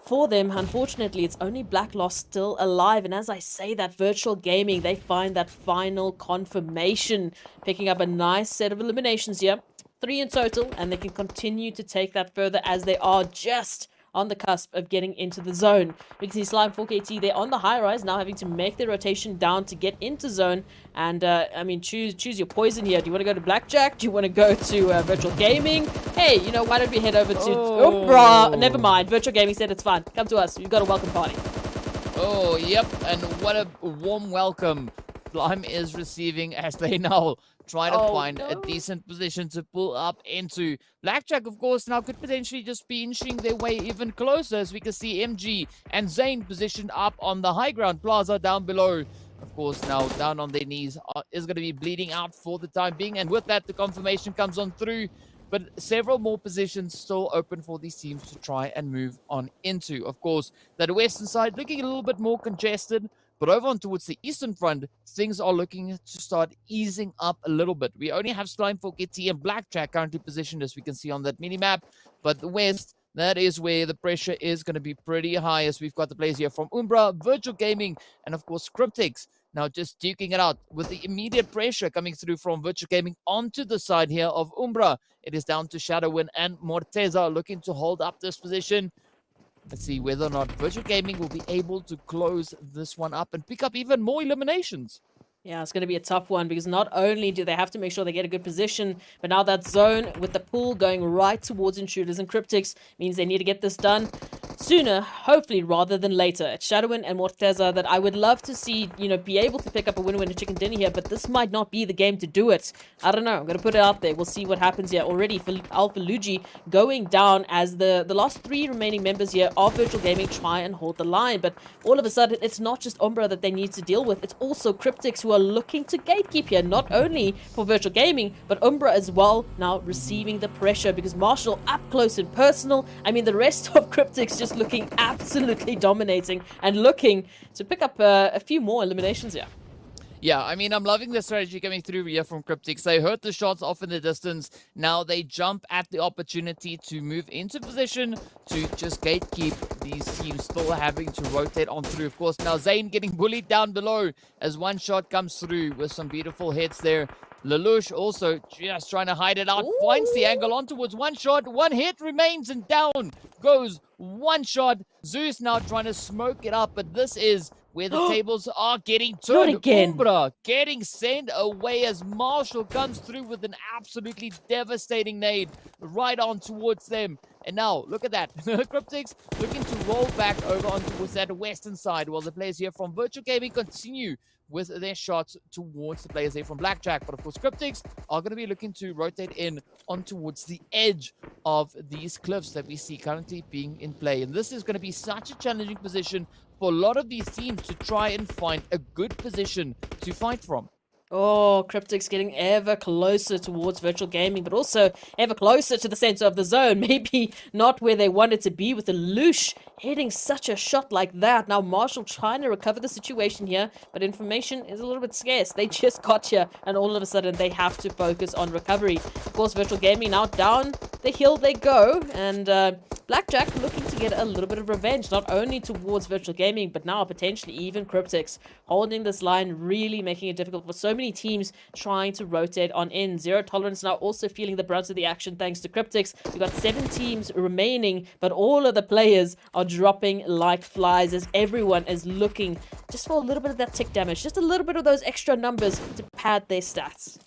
for them. Unfortunately, it's only Black Lost still alive, and as I say that, Virtual Gaming, they find that final confirmation, picking up a nice set of eliminations here, 3 in total, and they can continue to take that further as they are just on the cusp of getting into the zone. We can see Slime 4KT there on the high rise, now having to make their rotation down to get into zone. And I mean, choose your poison here. Do you want to go to Blackjack? Do you want to go to Virtual Gaming? Hey, why don't we head over to Umbra? Never mind. Virtual Gaming said it's fine. Come to us. We've got a welcome party. Oh, yep. And what a warm welcome Slime is receiving as they now try to find a decent position to pull up into. Blackjack, of course, now could potentially just be inching their way even closer, as we can see MG and Zane positioned up on the high ground. Plaza down below, of course, now down on their knees, is going to be bleeding out for the time being. And with that, the confirmation comes on through. But several more positions still open for these teams to try and move on into. Of course, that western side looking a little bit more congested. But over on towards the eastern front, things are looking to start easing up a little bit. We only have Slime 4KT and Blackjack currently positioned, as we can see on that mini-map. But the west, that is where the pressure is going to be pretty high, as we've got the players here from Umbra, Virtual Gaming, and of course Cryptics. Now just duking it out with the immediate pressure coming through from Virtual Gaming onto the side here of Umbra. It is down to Shadowin and Morteza looking to hold up this position. Let's see whether or not Virtual Gaming will be able to close this one up and pick up even more eliminations. Yeah, it's going to be a tough one, because not only do they have to make sure they get a good position, but now that zone with the pool going right towards Intruders and Cryptics means they need to get this done sooner, hopefully, rather than later. It's Shadowin and Morteza that I would love to see, be able to pick up a win-win and chicken dinner here, but this might not be the game to do it. I don't know. I'm going to put it out there. We'll see what happens here. Already, for Alpha Luigi going down as the last 3 remaining members here of Virtual Gaming try and hold the line, but all of a sudden, it's not just Umbra that they need to deal with. It's also Cryptics who are looking to gatekeep here, not only for Virtual Gaming, but Umbra as well, now receiving the pressure because Marshall up close and personal. I mean, the rest of Cryptics just looking absolutely dominating and looking to pick up a few more eliminations here. Yeah, I mean, I'm loving the strategy coming through here from Cryptics. They heard the shots off in the distance. Now they jump at the opportunity to move into position to just gatekeep these teams still having to rotate on through. Of course, now Zayn getting bullied down below as one shot comes through with some beautiful hits there. Lelouch also just trying to hide it out. Ooh. Finds the angle on towards one shot. One hit remains and down goes one shot. Zeus now trying to smoke it up, but this is where the tables are getting turned. Not again. Umbra getting sent away as Marshall comes through with an absolutely devastating nade right on towards them. And now, look at that. Cryptics looking to roll back over on towards that western side while the players here from Virtual Gaming continue with their shots towards the players there from Blackjack. But of course, Cryptics are going to be looking to rotate in on towards the edge of these cliffs that we see currently being in play. And this is going to be such a challenging position for a lot of these teams to try and find a good position to fight from. Oh, Cryptics getting ever closer towards Virtual Gaming, but also ever closer to the center of the zone. Maybe not where they wanted to be with the Lush hitting such a shot like that. Now Marshall trying to recover the situation here, but information is a little bit scarce. They just got here, and all of a sudden they have to focus on recovery. Of course, Virtual Gaming now down the hill they go, and Blackjack looking to get a little bit of revenge, not only towards Virtual Gaming, but now potentially even Cryptics. Holding this line, really making it difficult for so many teams trying to rotate on in. Zero Tolerance now also feeling the brunt of the action thanks to Cryptics. We've got 7 teams remaining, but all of the players are dropping like flies as everyone is looking just for a little bit of that tick damage, just a little bit of those extra numbers to pad their stats.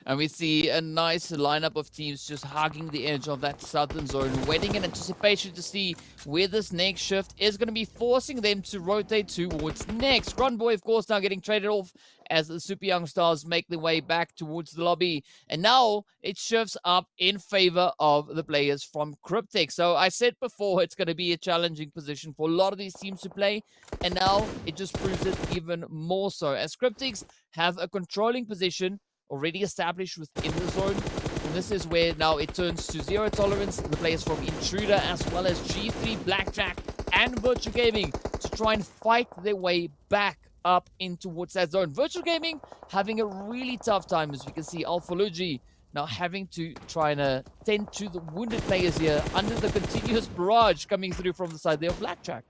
And we see a nice lineup of teams just hugging the edge of that southern zone, waiting in anticipation to see where this next shift is going to be forcing them to rotate towards next. Grunboy, of course, now getting traded off as the Super Young Stars make their way back towards the lobby. And now it shifts up in favor of the players from Cryptic. So I said before, it's going to be a challenging position for a lot of these teams to play. And now it just proves it even more so, as Cryptics have a controlling position already established within the zone. And this is where now it turns to Zero Tolerance, the players from Intruder, as well as G3, Blackjack, and Virtual Gaming to try and fight their way back up in towards that zone. Virtual Gaming having a really tough time, as we can see Alpha Luigi now having to try and tend to the wounded players here under the continuous barrage coming through from the side there of Blackjack.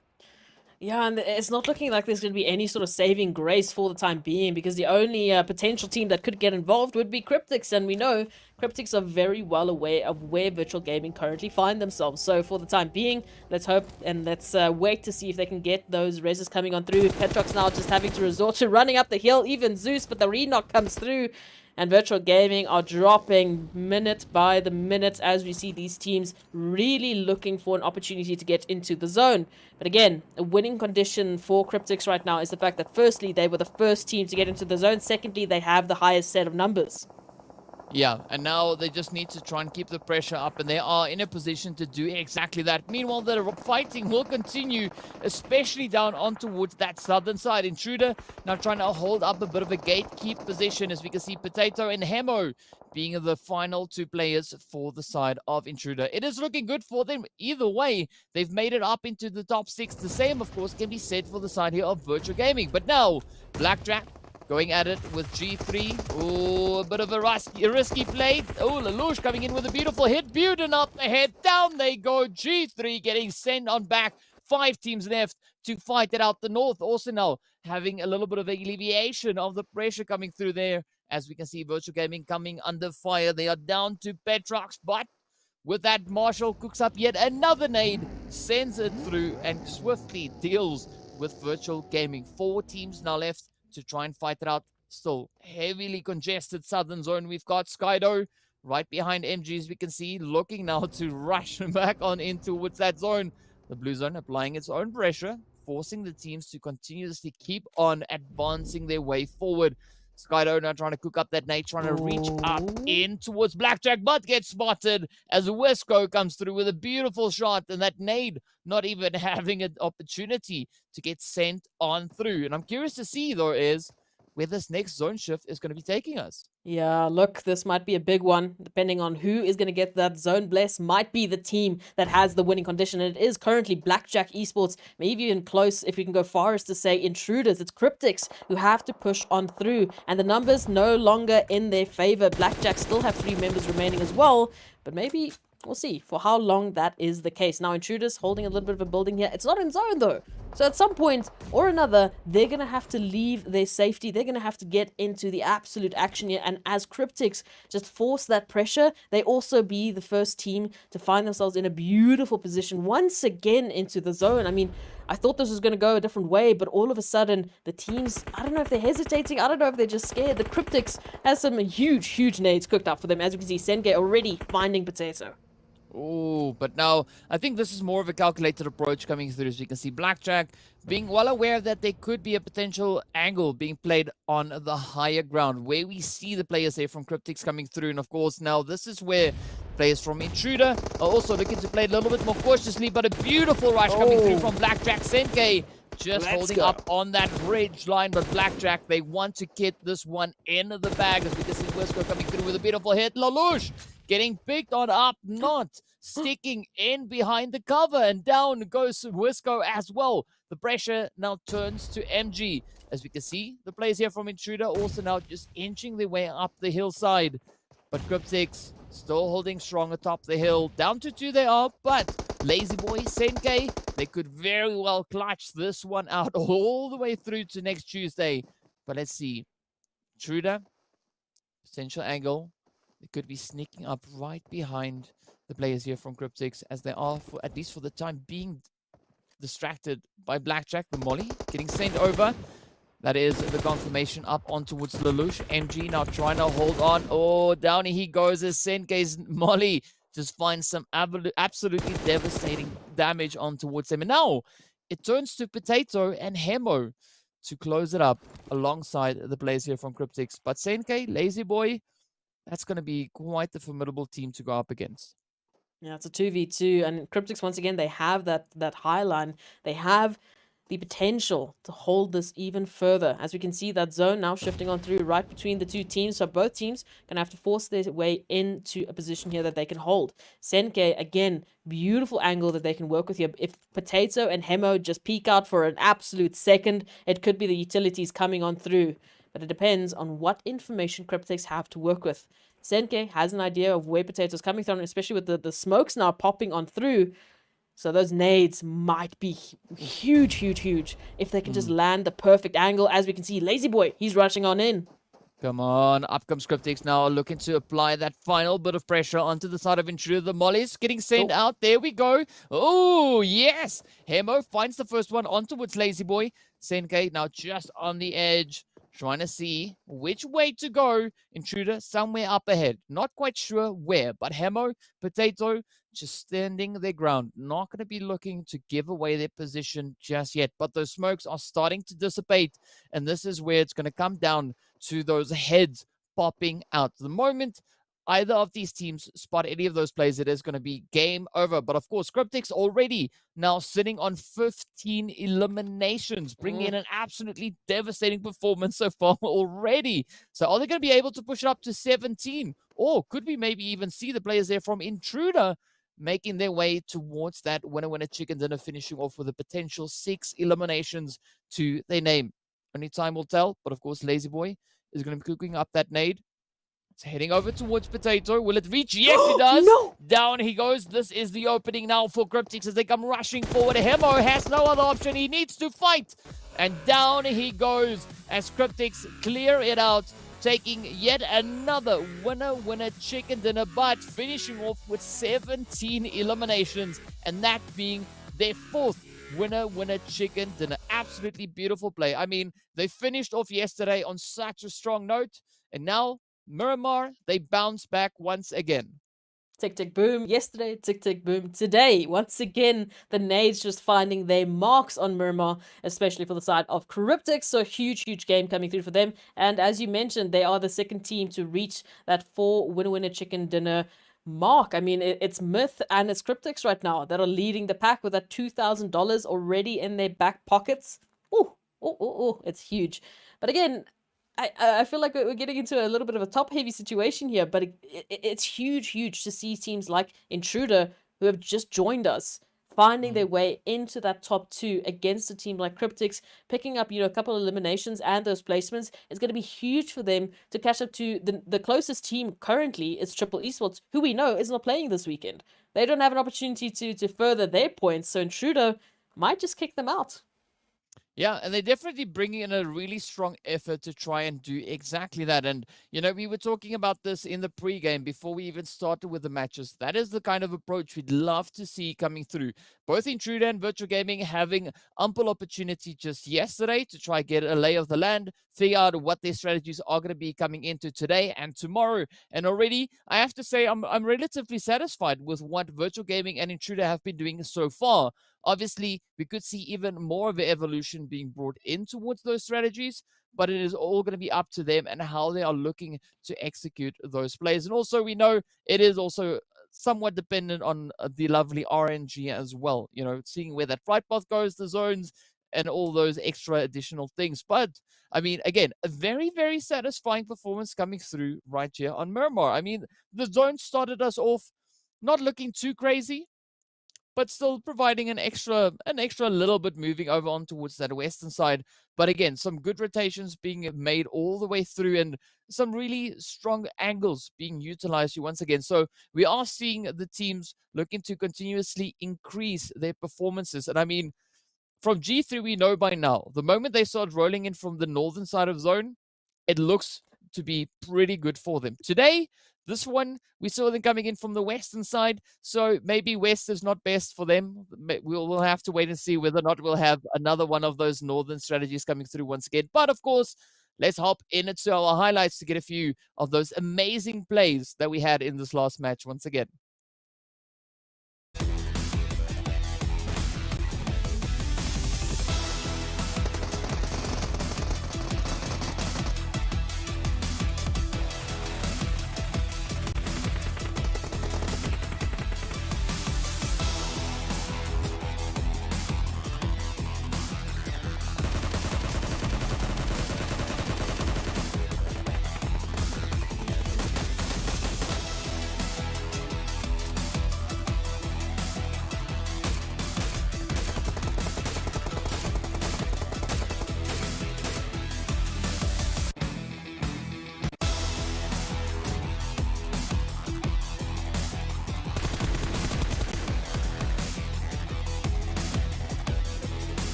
Yeah, and it's not looking like there's going to be any sort of saving grace for the time being, because the only potential team that could get involved would be Cryptics, and we know Cryptics are very well aware of where Virtual Gaming currently find themselves. So for the time being, let's hope and let's wait to see if they can get those reses coming on through. Petrox now just having to resort to running up the hill, even Zeus, but the re-knock comes through. And Virtual Gaming are dropping minute by the minute as we see these teams really looking for an opportunity to get into the zone. But again, a winning condition for Cryptics right now is the fact that firstly, they were the first team to get into the zone. Secondly, they have the highest set of numbers. Yeah, and now they just need to try and keep the pressure up, and they are in a position to do exactly that. Meanwhile, the fighting will continue, especially down on towards that southern side. Intruder now trying to hold up a bit of a gatekeep position, as we can see Potato and Hemo being the final 2 players for the side of Intruder. It is looking good for them either way. They've made it up into the top 6. The same, of course, can be said for the side here of Virtual Gaming. But now, Blackjack going at it with G3. Oh, a bit of a risky play. Oh, Lelouch coming in with a beautiful hit. Buden up the head. Down they go. G3 getting sent on back. 5 teams left to fight it out. The North also now having a little bit of alleviation of the pressure coming through there. As we can see, Virtual Gaming coming under fire. They are down to Petrox, but with that, Marshall cooks up yet another nade, sends it through, and swiftly deals with Virtual Gaming. 4 teams now left to try and fight it out. Still heavily congested southern zone. We've got Skydo right behind MGs, we can see, looking now to rush back on in towards that zone. The blue zone applying its own pressure, forcing the teams to continuously keep on advancing their way forward. Skydo now trying to cook up that nade, trying to reach up in towards Blackjack, but gets spotted as Wesco comes through with a beautiful shot, and that nade not even having an opportunity to get sent on through. And I'm curious to see, though, is where this next zone shift is going to be taking us. Yeah, look, this might be a big one. Depending on who is going to get that zone bless, might be the team that has the winning condition. And it is currently Blackjack Esports, maybe even close, if we can go far as to say Intruders. It's Cryptics who have to push on through. And the numbers no longer in their favor. Blackjack still have 3 members remaining as well. But maybe we'll see for how long that is the case. Now, Intruders holding a little bit of a building here. It's not in zone, though. So at some point or another, they're going to have to leave their safety. They're going to have to get into the absolute action here. And as Cryptics just force that pressure, they also be the first team to find themselves in a beautiful position once again into the zone. I mean, I thought this was going to go a different way, but all of a sudden, the teams, I don't know if they're hesitating. I don't know if they're just scared. The Cryptics has some huge nades cooked up for them. As you can see, Senke already finding Potato. Oh, but now I think this is more of a calculated approach coming through. As you can see, Blackjack being well aware that there could be a potential angle being played on the higher ground, where we see the players there from Cryptics coming through. And of course, now this is where players from Intruder are also looking to play a little bit more cautiously, but a beautiful rush coming through from Blackjack. Senke just holding up on that bridge line, but Blackjack, they want to get this one in the bag. As we can see Wisco coming through with a beautiful hit. Lelouch getting picked on up, not sticking in behind the cover, and down goes Wisco as well. The pressure now turns to MG. As we can see, the players here from Intruder also now just inching their way up the hillside. But Cryptics still holding strong atop the hill. Down to 2 they are, but Lazy Boy, Senke, they could very well clutch this one out all the way through to next Tuesday. But let's see. Intruder, potential angle. They could be sneaking up right behind the players here from Cryptics, as they are, for at least for the time being, distracted by Blackjack. The molly getting sent over. That is the confirmation up on towards Lelouch. MG now trying to hold on. Oh, down he goes as Senke's molly just finds some absolutely devastating damage on towards him. And now it turns to Potato and Hemo to close it up alongside the players here from Cryptics. But Senke, Lazy Boy, that's going to be quite the formidable team to go up against. Yeah, it's a 2v2, and Cryptics, once again, they have that high line. They have the potential to hold this even further. As we can see, that zone now shifting on through right between the two teams. So both teams going to have to force their way into a position here that they can hold. Senke, again, beautiful angle that they can work with here. If Potato and Hemo just peek out for an absolute second, it could be the utilities coming on through. But it depends on what information Cryptics have to work with. Senke has an idea of where Potato's coming from, especially with the smokes now popping on through. So those nades might be huge if they can just land the perfect angle. As we can see, Lazy Boy, he's rushing on in. Come on, up comes Cryptics now, looking to apply that final bit of pressure onto the side of Intruder. The molly's getting sent out. There we go. Oh, yes. Hemo finds the first one on towards Lazy Boy. Senke now just on the edge, trying to see which way to go. Intruder somewhere up ahead. Not quite sure where, but Hemo, Potato, just standing their ground. Not going to be looking to give away their position just yet. But those smokes are starting to dissipate. And this is where it's going to come down to those heads popping out. The moment either of these teams spot any of those players, it is going to be game over. But of course, Cryptics already now sitting on 15 eliminations, bringing in an absolutely devastating performance so far already. So are they going to be able to push it up to 17? Or could we maybe even see the players there from Intruder making their way towards that winner chicken dinner, finishing off with a potential 6 eliminations to their name? Only time will tell. But of course, Lazy Boy is going to be cooking up that nade. It's heading over towards Potato. Will it reach? Yes, it does. No. Down he goes. This is the opening now for Cryptics as they come rushing forward. Hemo has no other option. He needs to fight. And down he goes as Cryptics clear it out, taking yet another winner chicken dinner, but finishing off with 17 eliminations, and that being their 4th winner chicken dinner. Absolutely beautiful play. I mean, they finished off yesterday on such a strong note, and now Miramar, they bounce back once again. Tick, tick, boom. Yesterday, tick, tick, boom. Today, once again, the nades just finding their marks on Miramar, especially for the side of Cryptics. So huge, huge game coming through for them. And as you mentioned, they are the second team to reach that 4 winner chicken dinner mark. I mean, it's Myth and it's Cryptics right now that are leading the pack with that $2,000 already in their back pockets. It's huge. But again, I feel like we're getting into a little bit of a top-heavy situation here, but it's huge to see teams like Intruder, who have just joined us, finding their way into that top 2 against a team like Cryptics, picking up, a couple of eliminations and those placements. It's going to be huge for them to catch up to the closest team currently is Triple Esports, who we know is not playing this weekend. They don't have an opportunity to further their points, so Intruder might just kick them out. Yeah, and they're definitely bringing in a really strong effort to try and do exactly that. And, we were talking about this in the pregame before we even started with the matches. That is the kind of approach we'd love to see coming through. Both Intruder and Virtual Gaming having ample opportunity just yesterday to try get a lay of the land, figure out what their strategies are going to be coming into today and tomorrow. And already, I have to say, I'm relatively satisfied with what Virtual Gaming and Intruder have been doing so far. Obviously, we could see even more of an evolution being brought in towards those strategies, but it is all going to be up to them and how they are looking to execute those plays. And also, we know it is also somewhat dependent on the lovely RNG as well, seeing where that flight path goes, the zones, and all those extra additional things. But, I mean, again, a very, very satisfying performance coming through right here on Miramar. I mean, the zone started us off not looking too crazy, but still providing an extra little bit moving over on towards that western side. But again, some good rotations being made all the way through and some really strong angles being utilized once again. So we are seeing the teams looking to continuously increase their performances. And I mean, from G3, we know by now, the moment they start rolling in from the northern side of zone, it looks to be pretty good for them. Today, this one, we saw them coming in from the western side, so maybe west is not best for them. We'll have to wait and see whether or not we'll have another one of those northern strategies coming through once again. But of course, let's hop into our highlights to get a few of those amazing plays that we had in this last match once again.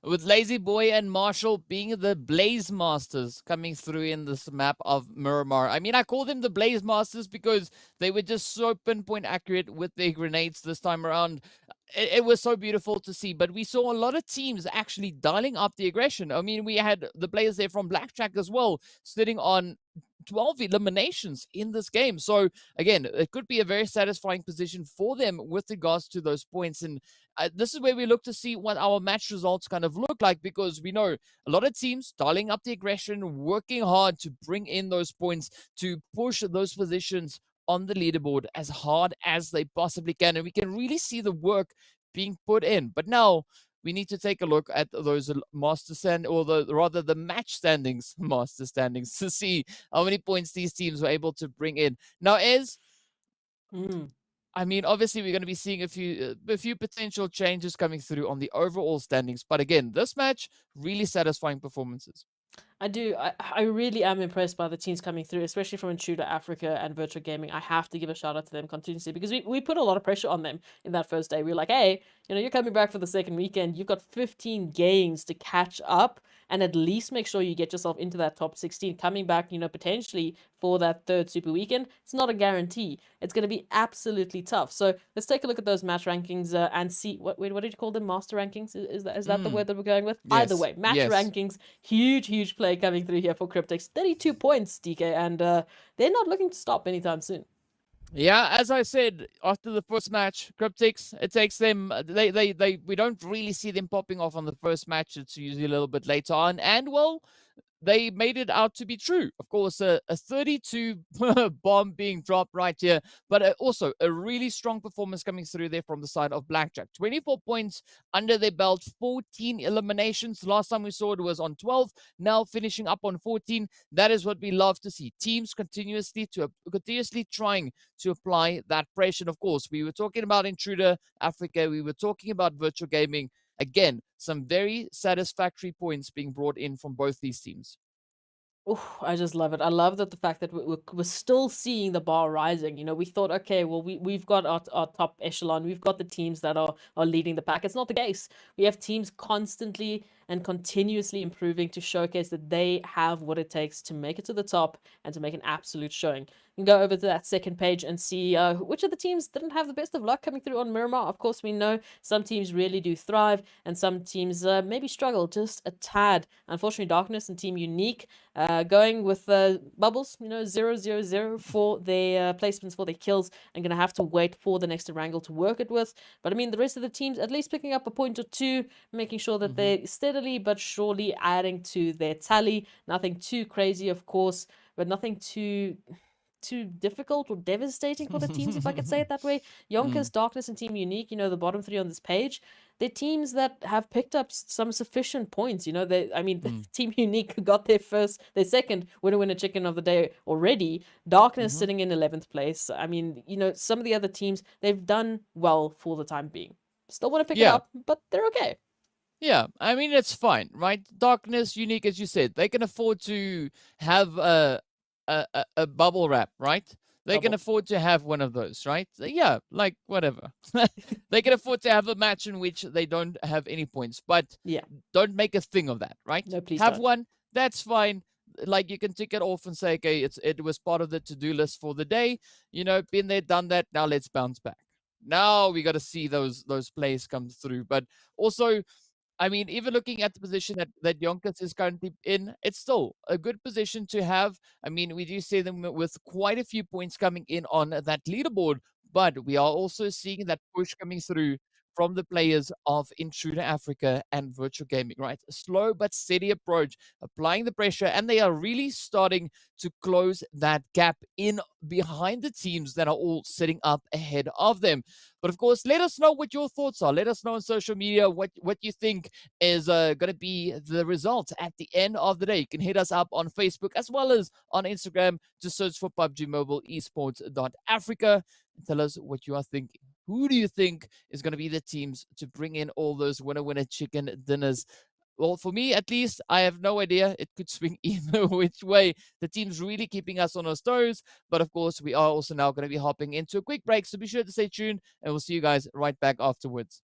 With Lazy Boy and Marshall being the Blaze Masters coming through in this map of Miramar. I mean, I call them the Blaze Masters because they were just so pinpoint accurate with their grenades this time around. It was so beautiful to see, but we saw a lot of teams actually dialing up the aggression. I mean, we had the players there from Blackjack as well, sitting on 12 eliminations in this game. So again, it could be a very satisfying position for them with regards to those points. And this is where we look to see what our match results kind of look like, because we know a lot of teams dialing up the aggression, working hard to bring in those points, to push those positions on the leaderboard as hard as they possibly can. And we can really see the work being put in. But now we need to take a look at those master stand, or the match standings, master standings, to see how many points these teams were able to bring in. Now, I mean, obviously, we're going to be seeing a few potential changes coming through on the overall standings. But again, this match, really satisfying performances. I do. I really am impressed by the teams coming through, especially from Intruder Africa and Virtual Gaming. I have to give a shout out to them continuously because we put a lot of pressure on them in that first day. We were like, hey, you're coming back for the second weekend. You've got 15 games to catch up and at least make sure you get yourself into that top 16. Coming back, potentially for that third super weekend, it's not a guarantee. It's going to be absolutely tough. So let's take a look at those match rankings and see what did you call them? Master rankings? Is that the word that we're going with? Yes, Either way, match yes. rankings, huge play coming through here for Cryptics. 32 points, DK, and they're not looking to stop anytime soon. Yeah, as I said, after the first match, Cryptics, it takes them, we don't really see them popping off on the first match. It's usually a little bit later on. And, well, they made it out to be true. Of course, a 32 bomb being dropped right here, but also a really strong performance coming through there from the side of Blackjack. 24 points under their belt, 14 eliminations. Last time we saw it was on 12, now finishing up on 14. That is what we love to see. Teams continuously trying to apply that pressure. And of course, we were talking about Intruder Africa. We were talking about Virtual Gaming. Again, some very satisfactory points being brought in from both these teams. Oh, I just love it. I love that the fact that we're still seeing the bar rising. We thought, okay, well, we've got our top echelon. We've got the teams that are leading the pack. It's not the case. We have teams constantly and continuously improving to showcase that they have what it takes to make it to the top and to make an absolute showing. You can go over to that second page and see which of the teams didn't have the best of luck coming through on Miramar. Of course, we know some teams really do thrive and some teams maybe struggle just a tad. Unfortunately, Darkness and Team Unique going with bubbles, 0-0-0 for their placements, for their kills, and going to have to wait for the next Erangel to work it with. But I mean, the rest of the teams at least picking up a point or two, making sure that they're steadily but surely adding to their tally. Nothing too crazy, of course, but nothing too difficult or devastating for the teams, if I could say it that way. YONKOUS, Darkness, and Team Unique, the bottom three on this page, they're teams that have picked up some sufficient points. Team Unique got their second winner chicken of the day already. Darkness sitting in 11th place. I mean, some of the other teams, they've done well for the time being. Still want to pick it up, but they're okay. Yeah, I mean, it's fine, right? Darkness, Unique, as you said, they can afford to have a bubble wrap, right? They can afford to have one of those, right? Yeah, like whatever. They can afford to have a match in which they don't have any points, but don't make a thing of that, right? No, please have don't. one, that's fine. Like you can tick it off and say, okay, it was part of the to-do list for the day. Been there, done that. Now let's bounce back. Now we got to see those plays come through. But also, I mean, even looking at the position that YONKOUS is currently in, it's still a good position to have. I mean, we do see them with quite a few points coming in on that leaderboard, but we are also seeing that push coming through from the players of Intruder Africa and Virtual Gaming, right? A slow but steady approach, applying the pressure, and they are really starting to close that gap in behind the teams that are all sitting up ahead of them. But of course, let us know what your thoughts are. Let us know on social media what you think is going to be the result at the end of the day. You can hit us up on Facebook as well as on Instagram. Just search for PUBG Mobile Esports.Africa and tell us what you are thinking. Who do you think is going to be the teams to bring in all those winner chicken dinners? Well, for me, at least, I have no idea. It could swing either which way. The team's really keeping us on our toes. But of course, we are also now going to be hopping into a quick break. So be sure to stay tuned and we'll see you guys right back afterwards.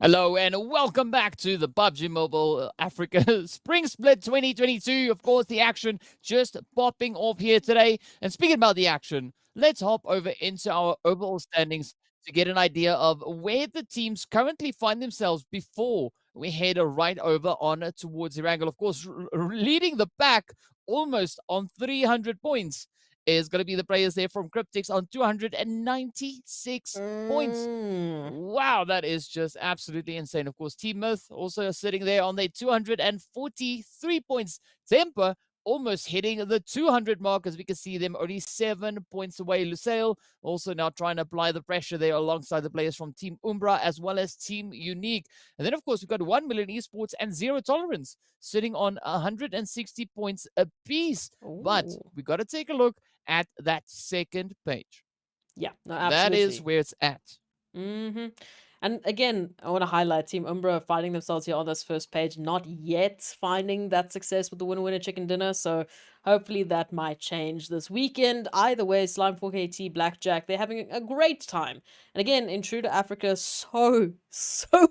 Hello and welcome back to the PUBG Mobile Africa Spring Split 2022. Of course, the action just popping off here today. And speaking about the action, let's hop over into our overall standings to get an idea of where the teams currently find themselves before we head right over on towards Erangel. Of course, leading the pack almost on 300 points is going to be the players there from Cryptics on 296 points. Wow, that is just absolutely insane. Of course, Team Myth also sitting there on their 243 points. Temper almost hitting the 200 mark, as we can see them only 7 points away. Lusail also now trying to apply the pressure there alongside the players from Team Umbra as well as Team Unique. And then, of course, we've got 1 million esports and Zero Tolerance sitting on 160 points apiece. But we got to take a look at that second page. Yeah, no, absolutely. That is where it's at. And again, I want to highlight Team Umbra finding themselves here on this first page, not yet finding that success with the winner chicken dinner. So hopefully that might change this weekend. Either way, Slime 4KT, Blackjack, they're having a great time. And again, Intruder Africa, so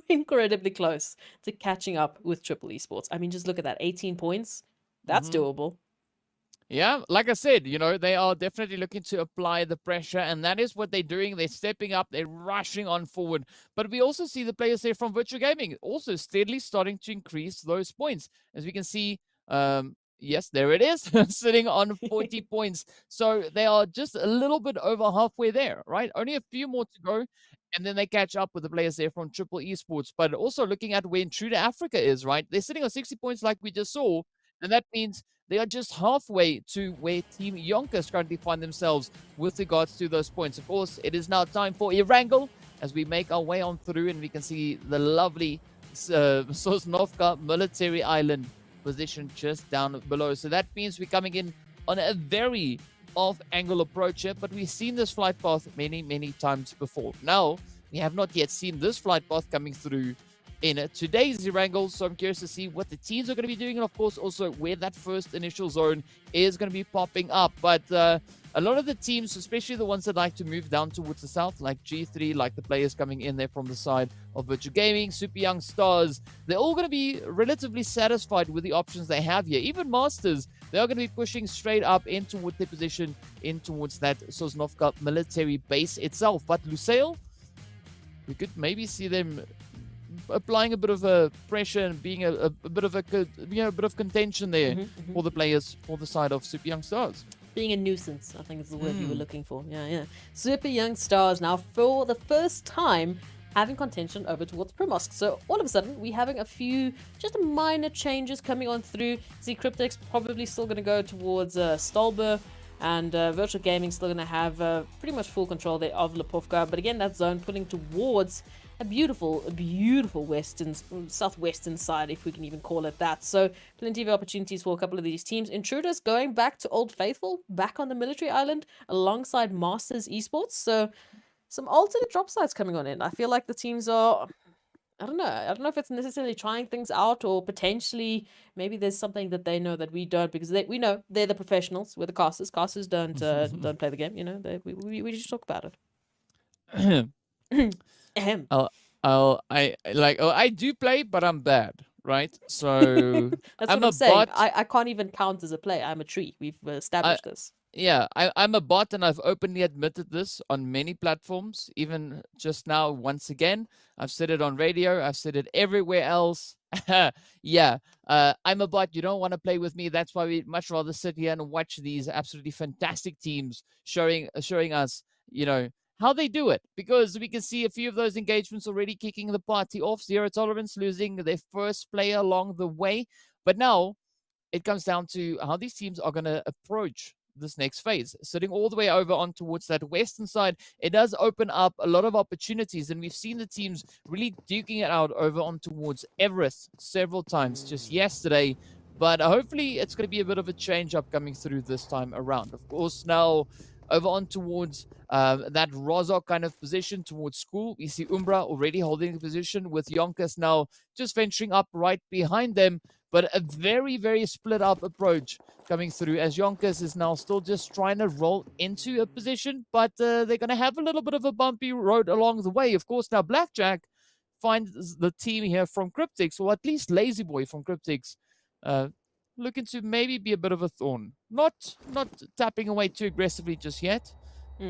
incredibly close to catching up with Triple Esports. I mean, just look at that, 18 points. That's doable. Yeah, like I said, you know, they are definitely looking to apply the pressure, and that is what they're doing. They're stepping up, they're rushing on forward. But we also see the players there from Virtual Gaming also steadily starting to increase those points. As we can see, yes, there it is, sitting on 40 points. So they are just a little bit over halfway there, right? Only a few more to go, and then they catch up with the players there from Triple Esports. But also looking at where Intruder Africa is, right? They're sitting on 60 points like we just saw, and that means they are just halfway to where Team YONKOUS currently find themselves with regards to those points. Of course, it is now time for Erangel as we make our way on through, and we can see the lovely Sosnovka military island positioned just down below. So that means we're coming in on a very off-angle approach here, but we've seen this flight path many times before. Now, we have not yet seen this flight path coming through in today's Erangel, so I'm curious to see what the teams are going to be doing, and of course also where that first initial zone is going to be popping up. But a lot of the teams, especially the ones that like to move down towards the south, like G3, like the players coming in there from the side of Virtual Gaming, Super Young Stars, they're all going to be relatively satisfied with the options they have here. Even Masters, they are going to be pushing straight up in towards their position, in towards that Sosnovka military base itself. But Lusail, we could maybe see them applying a bit of a pressure and being a bit of a bit of contention there for the players for the side of Super Young Stars. Being a nuisance, I think is the word you were looking for. Yeah. Super Young Stars now for the first time having contention over towards Primosk. So all of a sudden we're having a few just minor changes coming on through. See, Cryptics probably still going to go towards Stolber, and Virtual Gaming still going to have pretty much full control there of Lipovka. But again, that zone pulling towards a beautiful southwestern side, if we can even call it that. So plenty of opportunities for a couple of these teams. Intruders going back to Old Faithful, back on the military island alongside Masters Esports. So some alternate drop sites coming on in. I feel like the teams are, I don't know if it's necessarily trying things out, or potentially maybe there's something that they know that we don't, because we know they're the professionals. We're the casters. Casters don't play the game. You know, we just talk about it. I do play, but I'm bad, right? So that's what I'm saying. I can't even count as a player. I'm a tree. We've established this. Yeah, I'm a bot, and I've openly admitted this on many platforms. Even just now, once again, I've said it on radio. I've said it everywhere else. Yeah, I'm a bot. You don't want to play with me. That's why we'd much rather sit here and watch these absolutely fantastic teams showing us, you know, how they do it, because we can see a few of those engagements already kicking the party off. Zero Tolerance losing their first player along the way. But now it comes down to how these teams are going to approach this next phase. Sitting all the way over on towards that western side, it does open up a lot of opportunities, and we've seen the teams really duking it out over on towards Everest several times just yesterday. But hopefully it's going to be a bit of a change up coming through this time around. Of course, now over on towards that Rozok kind of position towards school, we see Umbra already holding the position, with YONKOUS now just venturing up right behind them. But a very split up approach coming through, as YONKOUS is now still just trying to roll into a position, but they're going to have a little bit of a bumpy road along the way. Of course, now Blackjack find the team here from Cryptics, or at least Lazy Boy from Cryptics, looking to maybe be a bit of a thorn. Not tapping away too aggressively just yet,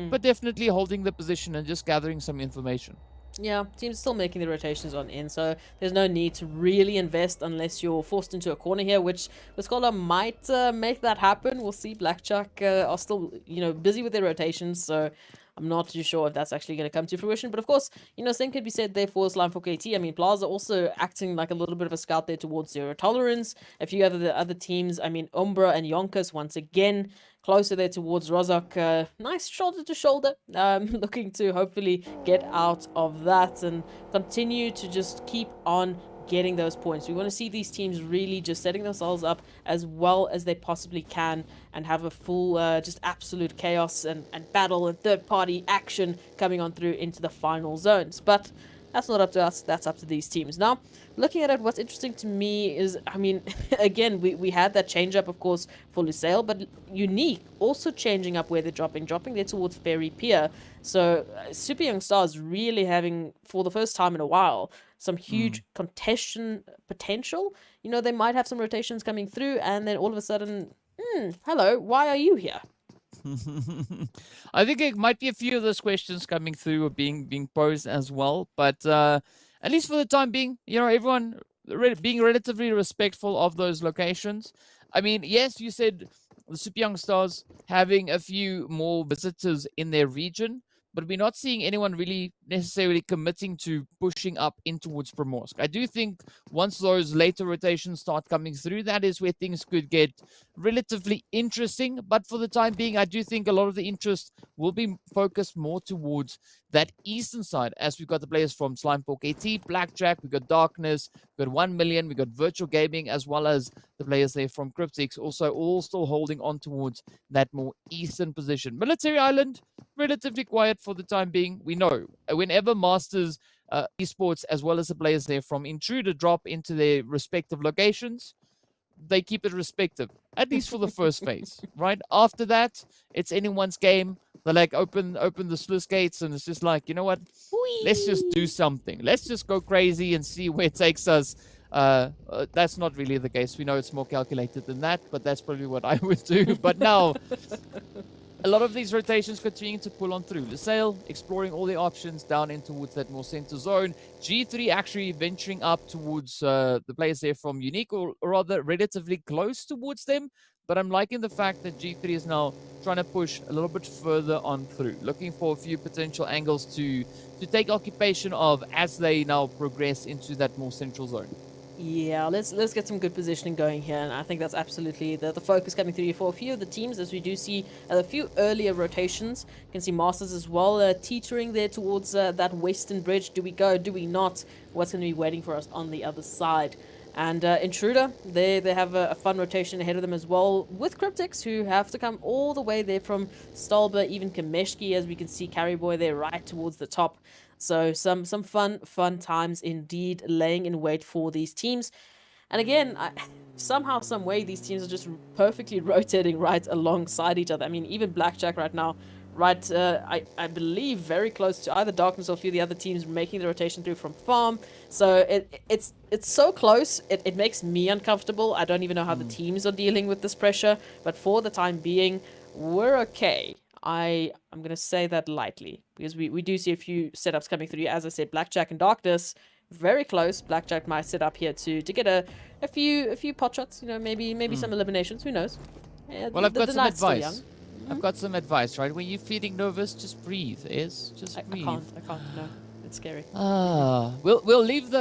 but definitely holding the position and just gathering some information. Yeah, team's still making the rotations on in, so there's no need to really invest unless you're forced into a corner here, which the Scholar might make that happen. We'll see. Blackjack are still, busy with their rotations, so I'm not too sure if that's actually going to come to fruition. But of course, same could be said there for Slime for KT. I mean, Plaza also acting like a little bit of a scout there towards zero tolerance. A few other teams, I mean, Umbra and YONKOUS once again closer there towards Rozok. Nice shoulder to shoulder. Looking to hopefully get out of that and continue to just keep on getting those points. We want to see these teams really just setting themselves up as well as they possibly can and have a full just absolute chaos and battle and third party action coming on through into the final zones. But that's not up to us, that's up to these teams. Now, looking at it, what's interesting to me is, I mean, again, we had that change up, of course, for Lusail, but Unique also changing up where they're dropping there towards Fairy Pier. So, Super Young Stars really having, for the first time in a while, some huge contention potential. They might have some rotations coming through, and then all of a sudden, hello, why are you here? I think it might be a few of those questions coming through or being posed as well, but at least for the time being, everyone being relatively respectful of those locations. I mean, yes, you said the Super Young Stars having a few more visitors in their region, but we're not seeing anyone really necessarily committing to pushing up in towards Primorsk. I do think once those later rotations start coming through, that is where things could get relatively interesting. But for the time being, I do think a lot of the interest will be focused more towards that eastern side, as we've got the players from Slime 4KT, Blackjack, we've got Darkness, we've got 1 Million, we've got Virtual Gaming, as well as the players there from Cryptics, also all still holding on towards that more eastern position. Military Island, relatively quiet for the time being. We know whenever Masters Esports, as well as the players there from Intruder, drop into their respective locations, they keep it respective, at least for the first phase, right? After that, it's anyone's game. They like open the sluice gates, and it's just like, you know what? Let's just do something. Let's just go crazy and see where it takes us. That's not really the case. We know it's more calculated than that, but that's probably what I would do. But now, a lot of these rotations continuing to pull on through. Lusail exploring all the options down in towards that more center zone. G3 actually venturing up towards the players there from Unique, or rather relatively close towards them. But I'm liking the fact that G3 is now trying to push a little bit further on through, looking for a few potential angles to take occupation of as they now progress into that more central zone. Yeah, let's get some good positioning going here, and I think that's absolutely the focus coming through for a few of the teams, as we do see a few earlier rotations. You can see Masters as well teetering there towards that western bridge. Do we go? Do we not? What's going to be waiting for us on the other side? And Intruder, they have a fun rotation ahead of them as well, with Cryptics, who have to come all the way there from Stalber, even Kameshki, as we can see Carry Boy there right towards the top. So some fun times indeed laying in wait for these teams. And again, somehow, some way, these teams are just perfectly rotating right alongside each other. I mean, even Blackjack right now, right, I believe very close to either Darkness or a few of the other teams making the rotation through from farm. So it's so close, it makes me uncomfortable. I don't even know how the teams are dealing with this pressure, but for the time being, we're okay. I'm going to say that lightly, because we do see a few setups coming through. As I said, Blackjack and Darkness, very close. Blackjack might set up here to get a few pot shots, maybe some eliminations, who knows. Well, I've got some advice. I've got some advice, right? When you're feeling nervous, just breathe, just breathe. I can't, no. It's scary. We'll leave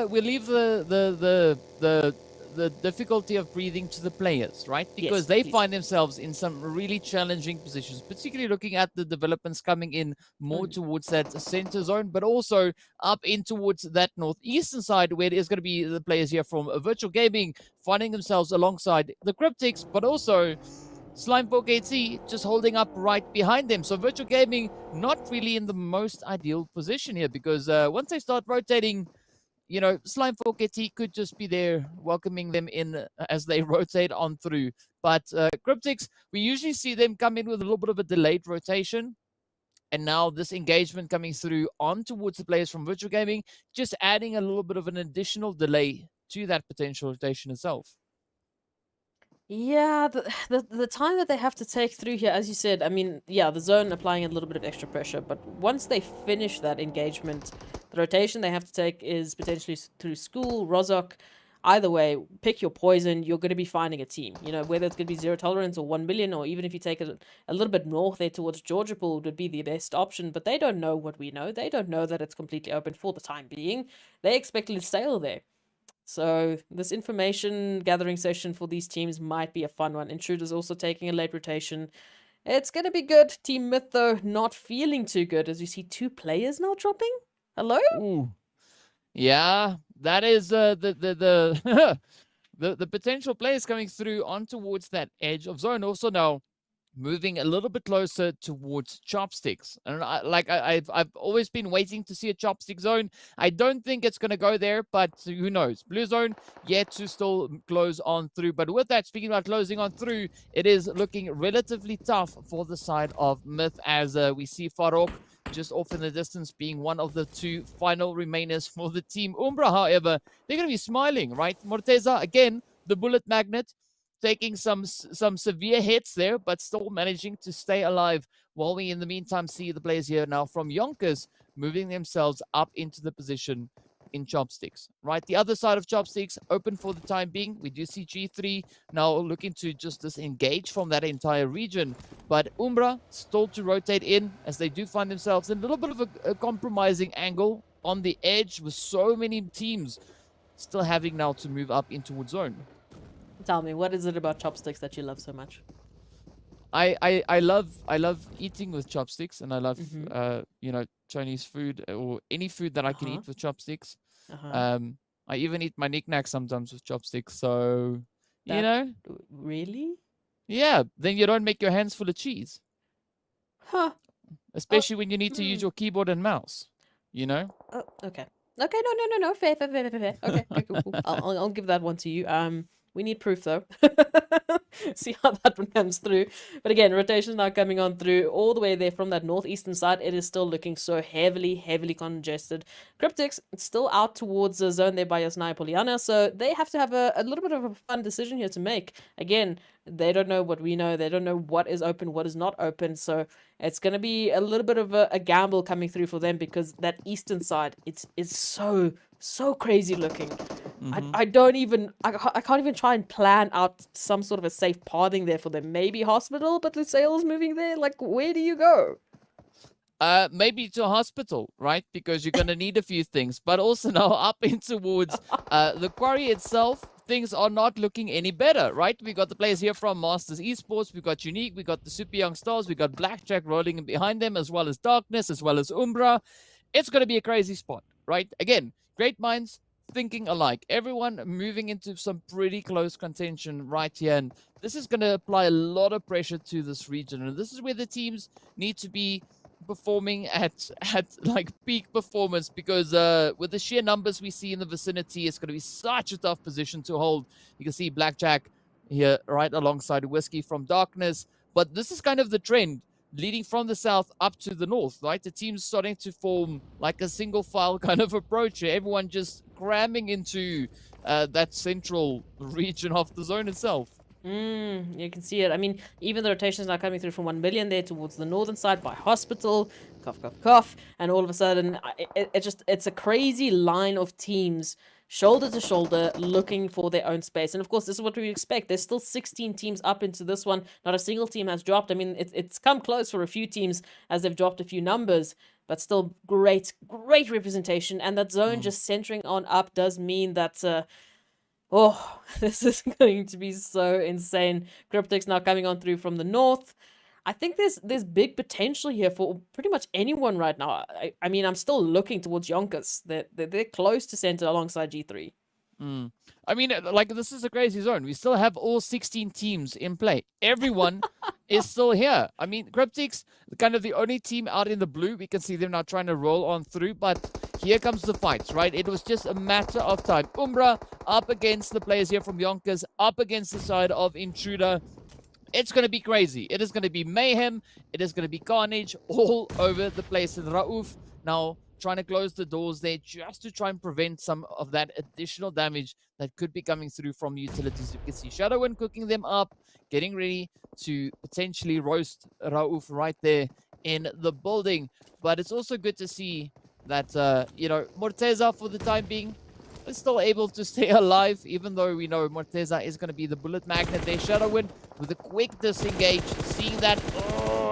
the difficulty of breathing to the players, right? Because they find themselves in some really challenging positions, particularly looking at the developments coming in more towards that center zone, but also up in towards that northeastern side, where there's going to be the players here from Virtual Gaming finding themselves alongside the Cryptics, but also Slime 4KT just holding up right behind them. So Virtual Gaming not really in the most ideal position here, because once they start rotating, Slime 4KT could just be there welcoming them in as they rotate on through. But Cryptics, we usually see them come in with a little bit of a delayed rotation. And now this engagement coming through on towards the players from Virtual Gaming, just adding a little bit of an additional delay to that potential rotation itself. Yeah, the time that they have to take through here, as you said, I mean, yeah, the zone applying a little bit of extra pressure, but once they finish that engagement, the rotation they have to take is potentially through School, Rozok. Either way, pick your poison, you're going to be finding a team. You know, whether it's going to be 0 tolerance or 1 million, or even if you take it a little bit north there towards Georgia Pool would be the best option, but they don't know what we know. They don't know that it's completely open for the time being. They expect Lusail there. So this information gathering session for these teams might be a fun one. Intruder's also taking a late rotation. It's going to be good. Team Myth, though, not feeling too good as we see 2 players now dropping. Hello? Ooh. Yeah, that is the the potential players coming through on towards that edge of zone. Also now moving a little bit closer towards Chopsticks. And I've always been waiting to see a Chopstick zone. I don't think it's going to go there, but who knows? Blue zone yet to still close on through. But with that, speaking about closing on through, it is looking relatively tough for the side of Myth as we see Farok just off in the distance being one of the 2 final remainers for the team. Umbra, however, they're going to be smiling, right? Morteza, again, the bullet magnet, taking some severe hits there, but still managing to stay alive while we, in the meantime, see the players here now from YONKOUS moving themselves up into the position in Chopsticks, right? The other side of Chopsticks open for the time being. We do see G3 now looking to just disengage from that entire region, but Umbra still to rotate in as they do find themselves in a little bit of a compromising angle on the edge with so many teams still having now to move up into wood zone. Tell me, what is it about Chopsticks that you love so much? I love eating with chopsticks, and I love Mhm. you know, Chinese food or any food that I can eat with chopsticks. Uh-huh. I even eat my knickknacks sometimes with chopsticks. So you That know, really? yeah. Then you don't make your hands full of cheese, Huh. especially when you need to use your keyboard and mouse. You know. Oh, okay. Okay, no. Fair. Okay, cool. I'll give that one to you. We need proof though. See how that one comes through. But again, rotation's now coming on through all the way there from that northeastern side. It is still looking so heavily congested. Cryptics, it's still out towards the zone there by Yasnaya Poliana, so they have to have a little bit of a fun decision here to make. Again, they don't know what we know. They don't know what is open, what is not open. So it's going to be a little bit of a gamble coming through for them because that eastern side, it's so crazy looking. I can't even try and plan out some sort of a safe pathing there for them. Maybe hospital, but Lusail's moving there. Like, where do you go? Maybe to a hospital, right? Because you're gonna need a few things. But also now up in towards the quarry itself, things are not looking any better, right? We got the players here from Masters Esports, we got Unique, we got the Super Young Stars, we got Blackjack rolling in behind them, as well as Darkness, as well as Umbra. It's gonna be a crazy spot, right? Again, great minds thinking alike. Everyone moving into some pretty close contention right here, and this is gonna apply a lot of pressure to this region, and this is where the teams need to be performing at like peak performance, because with the sheer numbers we see in the vicinity, it's going to be such a tough position to hold. You can see Blackjack here right alongside Whiskey from Darkness, but this is kind of the trend leading from the south up to the north, right? The team's starting to form like a single file kind of approach here, everyone just cramming into that central region of the zone itself. You can see it. I mean, even the rotations now coming through from 1 billion there towards the northern side by hospital, cough, and all of a sudden, it's a crazy line of teams, shoulder to shoulder, looking for their own space. And of course, this is what we expect. There's still 16 teams up into this one. Not a single team has dropped. I mean, it's come close for a few teams as they've dropped a few numbers, but still great representation. And that zone just centering on up does mean that oh, this is going to be so insane. Cryptics now coming on through from the north. I think there's big potential here for pretty much anyone right now. I mean, I'm still looking towards YONKOUS. They're close to center alongside G3. I mean, like, this is a crazy zone. We still have all 16 teams in play. Everyone is still here. I mean, Cryptics, kind of the only team out in the blue. We can see them now trying to roll on through, but here comes the fights, right? It was just a matter of time. Umbra up against the players here from YONKOUS, up against the side of Intruder. it's going to be crazy. It is going to be mayhem. It is going to be carnage all over the place. And Rauf now trying to close the doors there just to try and prevent some of that additional damage that could be coming through from utilities. You can see Shadowin cooking them up, getting ready to potentially roast Rauf right there in the building. But it's also good to see that, Morteza for the time being is still able to stay alive, even though we know Morteza is going to be the bullet magnet there. Shadowin with a quick disengage, seeing that,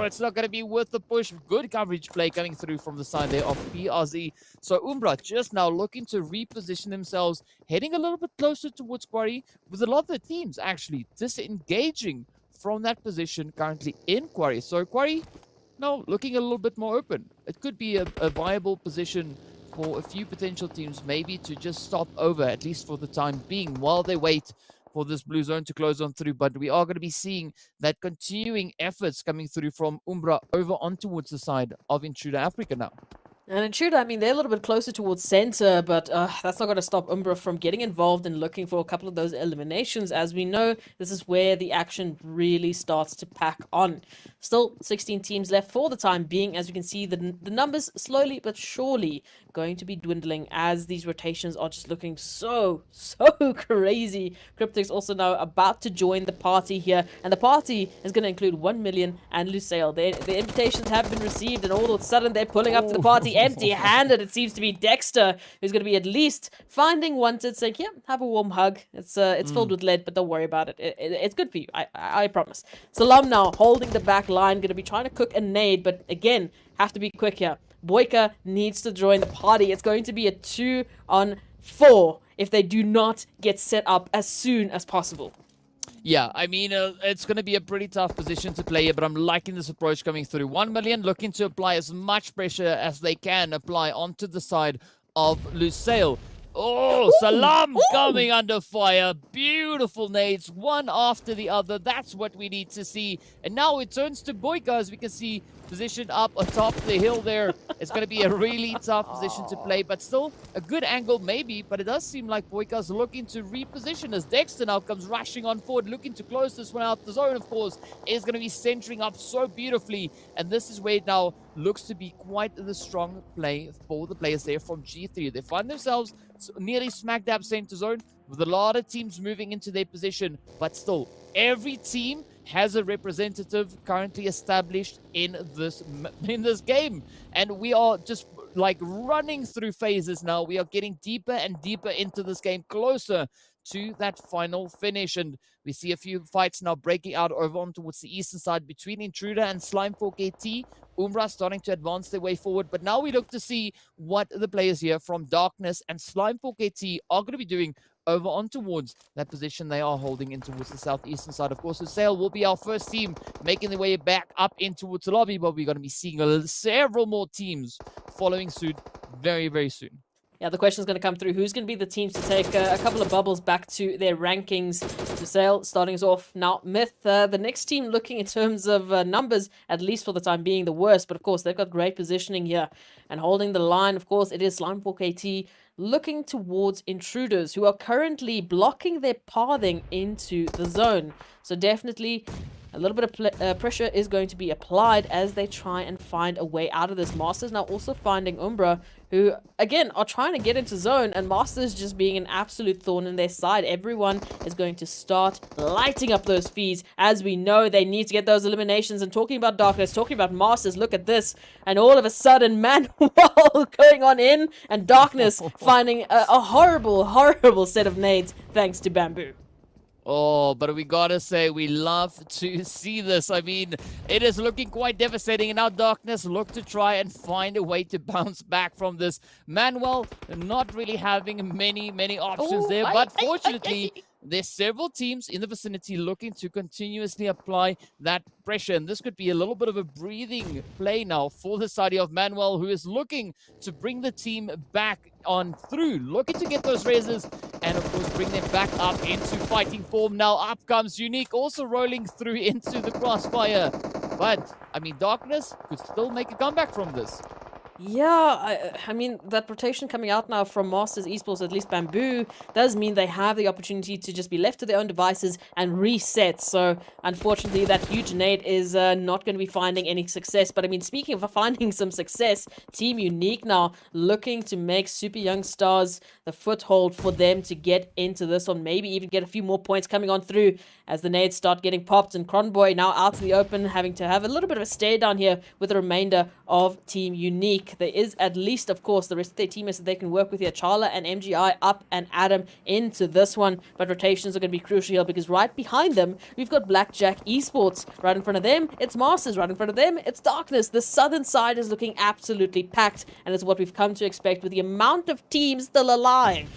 it's not going to be worth the push. Good coverage play coming through from the side there of PRZ. So Umbra just now looking to reposition themselves, heading a little bit closer towards Quarry, with a lot of the teams actually disengaging from that position currently in Quarry. So Quarry now looking a little bit more open. It could be a viable position for a few potential teams maybe to just stop over, at least for the time being, while they wait for this blue zone to close on through. But we are going to be seeing that continuing efforts coming through from Umbra over on towards the side of Intruder Africa now. And Intruder, I mean, they're a little bit closer towards center, but that's not going to stop Umbra from getting involved and looking for a couple of those eliminations. As we know, this is where the action really starts to pack on. Still, 16 teams left for the time being. As you can see, the numbers slowly but surely going to be dwindling as these rotations are just looking so crazy. Cryptics also now about to join the party here, and the party is going to include 1 million and Lusail. The invitations have been received, and all of a sudden they're pulling up to the party empty-handed. It seems to be Dexter who's going to be at least finding Wanted, saying, yeah, have a warm hug. It's filled with lead, but don't worry about it. It's good for you, I promise. Salam now holding the back line, going to be trying to cook a nade, but again, have to be quick here. Boyka needs to join the party. It's going to be a 2-on-4 if they do not get set up as soon as possible. Yeah, I mean, it's going to be a pretty tough position to play here, but I'm liking this approach coming through. 1 million looking to apply as much pressure as they can apply onto the side of Lusail. Oh, Salam coming under fire. Beautiful nades, one after the other. That's what we need to see. And now it turns to Boyka, as we can see, positioned up atop the hill there. It's going to be a really tough position to play, but still a good angle maybe. But it does seem like Boyka's looking to reposition as Dexter now comes rushing on forward, looking to close this one out. The zone, of course, is going to be centering up so beautifully. And this is where it now looks to be quite the strong play for the players there from G3. They find themselves nearly smack dab center zone with a lot of teams moving into their position, but still every team has a representative currently established in this game, and we are just like running through phases now. We are getting deeper and deeper into this game, closer to that final finish, and we see a few fights now breaking out over on towards the eastern side between Intruder and Slime4KT. Umbra starting to advance their way forward, but now we look to see what the players here from Darkness and Slime4KT are going to be doing over on towards that position they are holding in towards the southeastern side. Of course, Lusail will be our first team making their way back up in towards the lobby, but we're going to be seeing several more teams following suit very, very soon. Yeah, the question is going to come through. Who's going to be the teams to take a couple of bubbles back to their rankings? Lusail starting us off now. Myth, the next team looking in terms of numbers, at least for the time being, the worst. But of course, they've got great positioning here. And holding the line, of course, it is Slime4KT looking towards Intruders, who are currently blocking their pathing into the zone. So definitely a little bit of pressure is going to be applied as they try and find a way out of this. Masters now also finding Umbra, who, again, are trying to get into zone, and Masters just being an absolute thorn in their side. Everyone is going to start lighting up those feeds, as we know they need to get those eliminations. And talking about Darkness, talking about Masters, look at this. And all of a sudden, Manuel going on in, and Darkness finding a horrible set of nades thanks to Bamboo. Oh, but we gotta say, we love to see this. I mean, it is looking quite devastating, and now Darkness look to try and find a way to bounce back from this. Manuel not really having many options there, but fortunately, there's several teams in the vicinity looking to continuously apply that pressure, and this could be a little bit of a breathing play now for the side of Manuel, who is looking to bring the team back on through, looking to get those raises, and of course bring them back up into fighting form. Now up comes Unique, also rolling through into the crossfire, but I mean, Darkness could still make a comeback from this. Yeah, I mean, that rotation coming out now from Masters Esports, at least Bamboo, does mean they have the opportunity to just be left to their own devices and reset. So, unfortunately, that huge nade is not going to be finding any success. But, I mean, speaking of finding some success, Team Unique now looking to make Super Young Stars the foothold for them to get into this one, maybe even get a few more points coming on through as the nades start getting popped. And Cronboy now out in the open, having to have a little bit of a stare down here with the remainder of Team Unique. There is at least, of course, the rest of their teammates that they can work with here. Charla and MGI up and Adam into this one. But rotations are going to be crucial here because right behind them, we've got Blackjack Esports. Right in front of them, it's Masters. Right in front of them, it's Darkness. The southern side is looking absolutely packed. And it's what we've come to expect with the amount of teams still alive.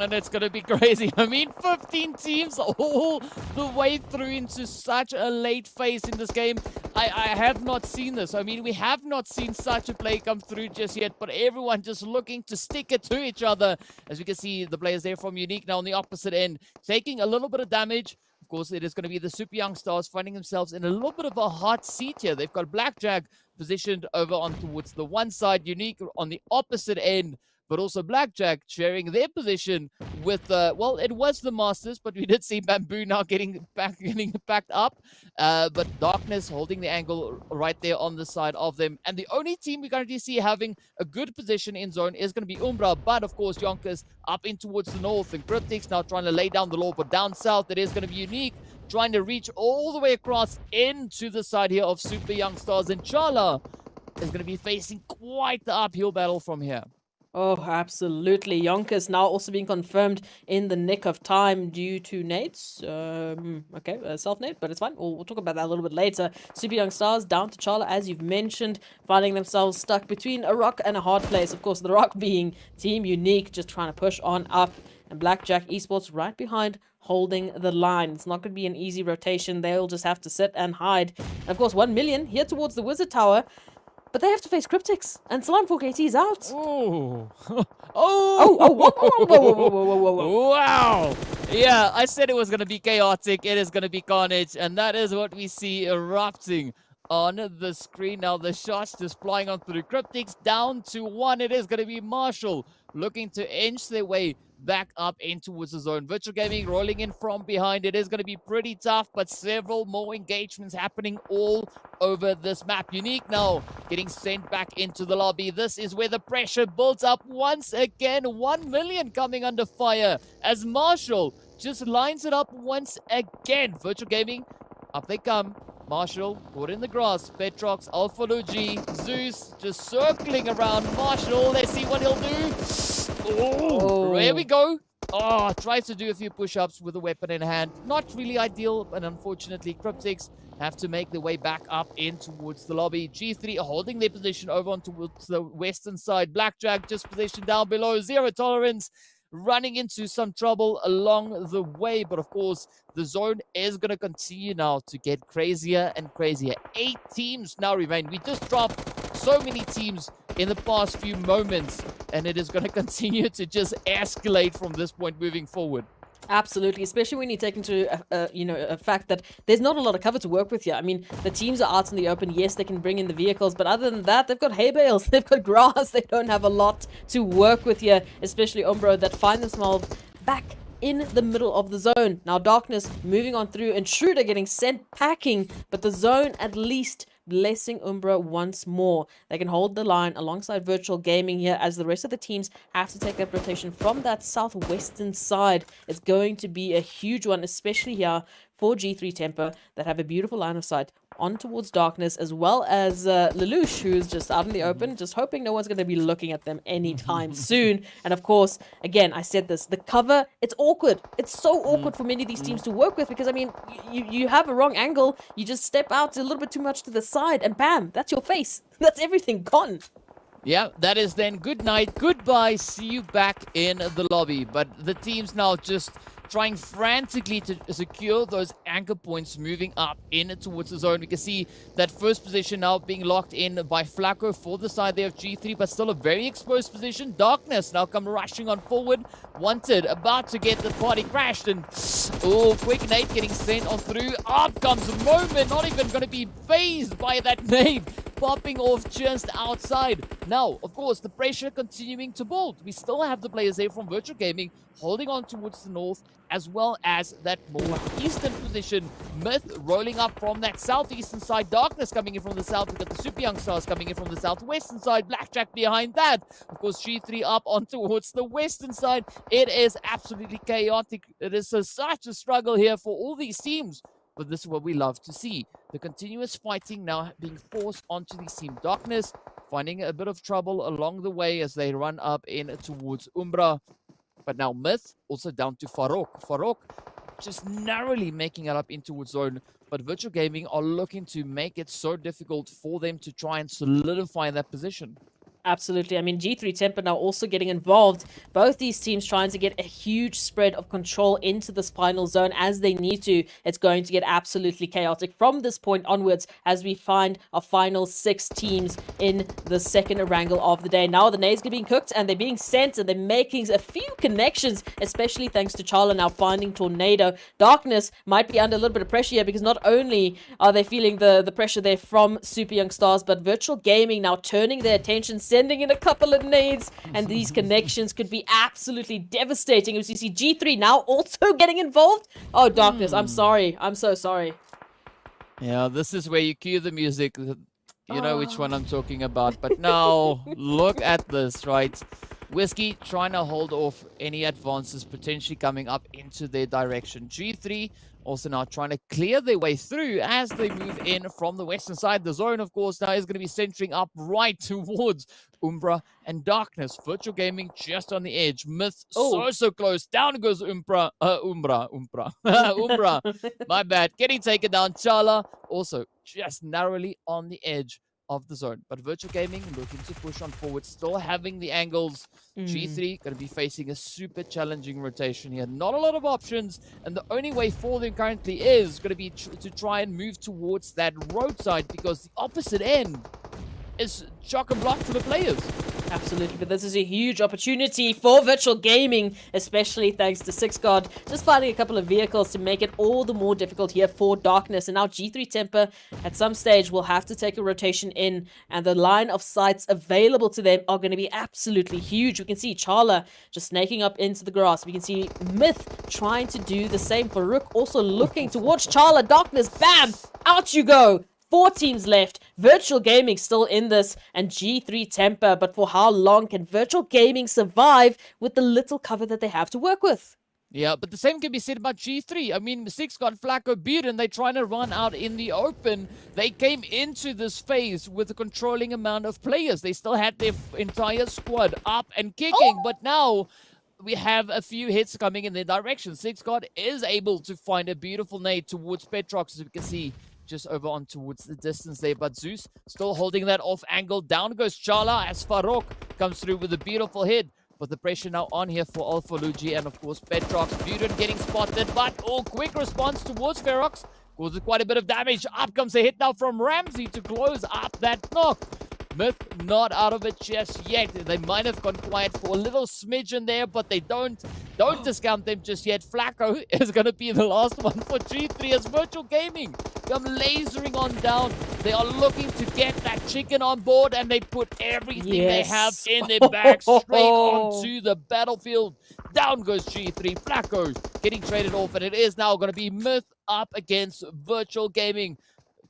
And it's going to be crazy. I mean, 15 teams all the way through into such a late phase in this game. I have not seen this. I mean, we have not seen such a play come through just yet, but everyone just looking to stick it to each other. As we can see, the players there from Unique now on the opposite end, taking a little bit of damage. Of course, it is going to be the Super Young Stars finding themselves in a little bit of a hot seat here. They've got Blackjack positioned over on towards the one side, Unique on the opposite end. But also Blackjack sharing their position with, well, it was the Masters, but we did see Bamboo now getting backed up. But Darkness holding the angle right there on the side of them. And the only team we currently see having a good position in zone is going to be Umbra. But, of course, YONKOUS up in towards the north. And Cryptics now trying to lay down the law. But down south, it is going to be Unique, trying to reach all the way across into the side here of Super Young Stars. And Charla is going to be facing quite the uphill battle from here. Oh, absolutely. YONKOUS now also being confirmed in the nick of time due to nades. Okay, self-nade, but it's fine. We'll talk about that a little bit later. Super Young Stars down to Charla, as you've mentioned, finding themselves stuck between a rock and a hard place. Of course, the rock being Team Unique, just trying to push on up. And Blackjack Esports right behind, holding the line. It's not going to be an easy rotation. They'll just have to sit and hide. And of course, 1 million here towards the Wizard Tower. But they have to face Cryptics, and Slime 4KT is out. Oh. Whoa. Wow. Yeah, I said it was going to be chaotic. It is going to be carnage. And that is what we see erupting on the screen. Now the shots just flying on through. Cryptics down to 1. It is going to be Marshall looking to inch their way back up in towards the zone. Virtual Gaming rolling in from behind. It is going to be pretty tough, but several more engagements happening all over this map. Unique now getting sent back into the lobby. This is where the pressure builds up once again. 1 million coming under fire as Marshall just lines it up once again. Virtual Gaming, up they come. Marshall caught in the grass. Petrox, Alpha Luigi, Zeus just circling around Marshall. Let's see what he'll do. Oh, here we go. Oh, tries to do a few push-ups with a weapon in hand. Not really ideal, but unfortunately, Cryptics have to make their way back up in towards the lobby. G3 holding their position over on towards the western side. Blackjack just positioned down below. Zero tolerance. Running into some trouble along the way. But of course, the zone is going to continue now to get crazier and crazier. 8 teams now remain. We just dropped so many teams in the past few moments, and it is going to continue to just escalate from this point moving forward. Absolutely, especially when you take into a fact that there's not a lot of cover to work with here. I mean, the teams are out in the open. Yes, they can bring in the vehicles, but other than that, they've got hay bales, they've got grass. They don't have a lot to work with here, especially Umbra that find themselves back in the middle of the zone. Now, Darkness moving on through, INTRUDER getting sent packing, but the zone at least blessing Umbra once more. They can hold the line alongside Virtual Gaming here as the rest of the teams have to take that rotation from that southwestern side. It's going to be a huge one, especially here for G3 Temper that have a beautiful line of sight on towards Darkness, as well as Lelouch, who's just out in the open, just hoping no one's going to be looking at them anytime soon. And of course, again, I said this, the cover, it's awkward. It's so awkward for many of these teams to work with because, I mean, you have a wrong angle, you just step out a little bit too much to the side, and bam, that's your face. That's everything gone. Yeah, that is then good night, goodbye, see you back in the lobby. But the teams now just trying frantically to secure those anchor points moving up in towards the zone. We can see that first position now being locked in by Flacco for the side there of G3, but still a very exposed position. Darkness now come rushing on forward. Wanted, about to get the party crashed, and quick nade getting sent on through. Up comes Moment, not even going to be phased by that nade. popping off just outside. Now, of course, the pressure continuing to build. We still have the players there from Virtual Gaming holding on towards the north, as well as that more eastern position. Myth rolling up from that southeastern side. Darkness coming in from the south. We've got the Super Young Stars coming in from the southwestern side. Blackjack behind that. Of course, G3 up on towards the western side. It is absolutely chaotic. It is such a struggle here for all these teams. But this is what we love to see. The continuous fighting now being forced onto these team. Darkness finding a bit of trouble along the way as they run up in towards Umbra. But now Myth also down to Farok. Farok just narrowly making it up in towards zone. But Virtual Gaming are looking to make it so difficult for them to try and solidify that position. Absolutely. I mean, G3 Temper now also getting involved. Both these teams trying to get a huge spread of control into this final zone as they need to. It's going to get absolutely chaotic from this point onwards as we find our final 6 teams in the second Erangel of the day. Now the nades are being cooked and they're being sent and they're making a few connections, especially thanks to Charla now finding Tornado. Darkness might be under a little bit of pressure here because not only are they feeling the pressure there from Super Young Stars, but Virtual Gaming now turning their attention, sending in a couple of nades, and these connections could be absolutely devastating. As you see G3 now also getting involved. Oh, Darkness, I'm sorry. I'm so sorry. Yeah, this is where you cue the music. You know which one I'm talking about. But now, look at this, right? Whiskey trying to hold off any advances potentially coming up into their direction. G3 also now trying to clear their way through as they move in from the western side. The zone, of course, now is going to be centering up right towards Umbra and Darkness. Virtual Gaming just on the edge. Myth so close. Down goes Umbra. Umbra. My bad. Getting taken down. Chala also just narrowly on the edge of the zone. But Virtual Gaming looking to push on forward, still having the angles. G3 going to be facing a super challenging rotation here. Not a lot of options, and the only way for them currently is going to be to try and move towards that roadside, because the opposite end is chock and block for the players. Absolutely, but this is a huge opportunity for Virtual Gaming, especially thanks to SixGod just finding a couple of vehicles to make it all the more difficult here for Darkness. And now G3 Temper at some stage will have to take a rotation in, and the line of sights available to them are going to be absolutely huge. We can see Charla just snaking up into the grass. We can see Myth trying to do the same. Farouk also looking towards Charla. Darkness, bam, out you go. 4 teams left. Virtual Gaming still in this, and G3 Temper. But for how long can Virtual Gaming survive with the little cover that they have to work with? Yeah, but the same can be said about G3. I mean, Six got Flacco beat and they're trying to run out in the open. They came into this phase with a controlling amount of players. They still had their entire squad up and kicking, but now we have a few hits coming in their direction. Six God is able to find a beautiful nade towards Petrox, as we can see just over on towards the distance there. But Zeus still holding that off angle. Down goes Charla as Farok comes through with a beautiful hit. But the pressure now on here for Alpha Luigi and of course Petrox. Buren getting spotted, but quick response towards Ferox causes quite a bit of damage. Up comes a hit now from Ramsey to close up that knock. Myth not out of it just yet. They might have gone quiet for a little smidgen there, but they don't discount them just yet. Flacco is going to be the last one for G3 as Virtual Gaming come lasering on down. They are looking to get that chicken on board, and they put everything they have in their bag straight onto the battlefield. Down goes G3. Flacco's getting traded off, and it is now going to be Myth up against Virtual Gaming.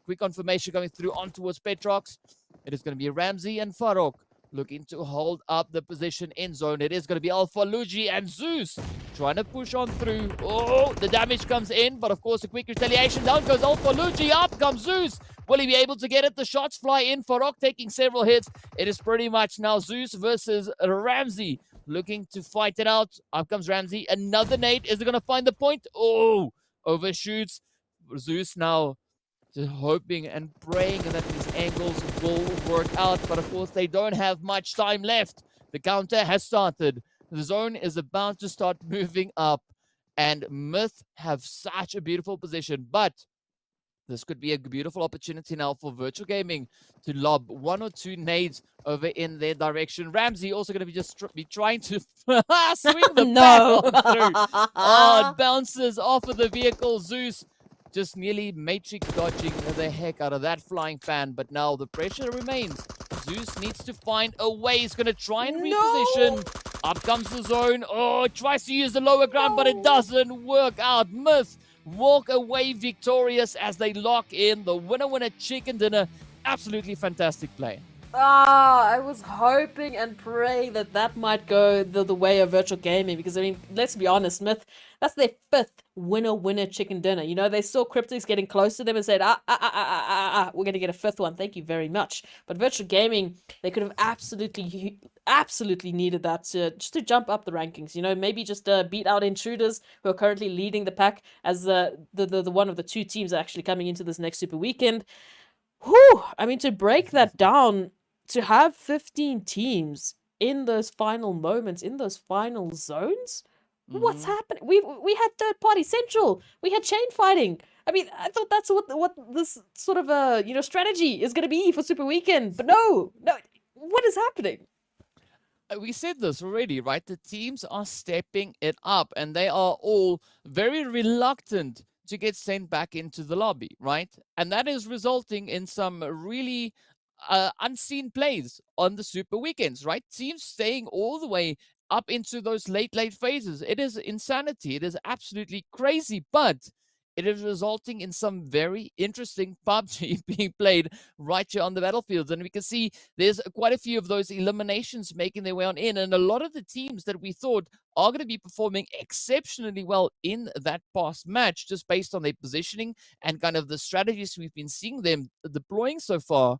Quick confirmation coming through on towards Petrox. It is going to be Ramsey and Farok looking to hold up the position in zone. It is going to be Alpha Luigi and Zeus trying to push on through. The damage comes in, but of course a quick retaliation. Down goes Alpha Luigi. Up comes Zeus. Will he be able to get it? The shots fly in. Farok taking several hits. It is pretty much now Zeus versus Ramsey looking to fight it out. Up comes Ramsey. Another nade. Is it going to find the point? Overshoots. Zeus now just hoping and praying that these angles will work out. But of course, they don't have much time left. The counter has started. The zone is about to start moving up. And Myth have such a beautiful position. But this could be a beautiful opportunity now for Virtual Gaming to lob 1 or 2 nades over in their direction. Ramsey also going to be just be trying to swing the bat through. It bounces off of the vehicle. Zeus just nearly matrix dodging the heck out of that flying fan. But now the pressure remains. Zeus needs to find a way. He's going to try and reposition. Up comes the zone. Oh, tries to use the lower ground, but it doesn't work out. Myth walk away victorious as they lock in the winner chicken dinner. Absolutely fantastic play. I was hoping and praying that that might go the way of virtual gaming, because I mean, let's be honest, Myth, that's their 5th winner chicken dinner. You know, they saw Cryptics getting close to them and said, we're going to get a 5th one. Thank you very much. But virtual gaming, they could have absolutely needed that just to jump up the rankings. You know, maybe just beat out Intruders, who are currently leading the pack as the one of the 2 teams actually coming into this next Super Weekend. Whew! I mean, to break that down, to have 15 teams in those final moments, in those final zones, what's happening? We had third party central, we had chain fighting. I mean, I thought that's what this sort of strategy is going to be for Super Weekend, but no, what is happening? We said this already, right? The teams are stepping it up, and they are all very reluctant to get sent back into the lobby, right? And that is resulting in some really unseen plays on the Super Weekends, right? Teams staying all the way up into those late phases. It is insanity. It is absolutely crazy, but it is resulting in some very interesting PUBG being played right here on the battlefields. And we can see there's quite a few of those eliminations making their way on in. And a lot of the teams that we thought are going to be performing exceptionally well in that past match, just based on their positioning and kind of the strategies we've been seeing them deploying so far,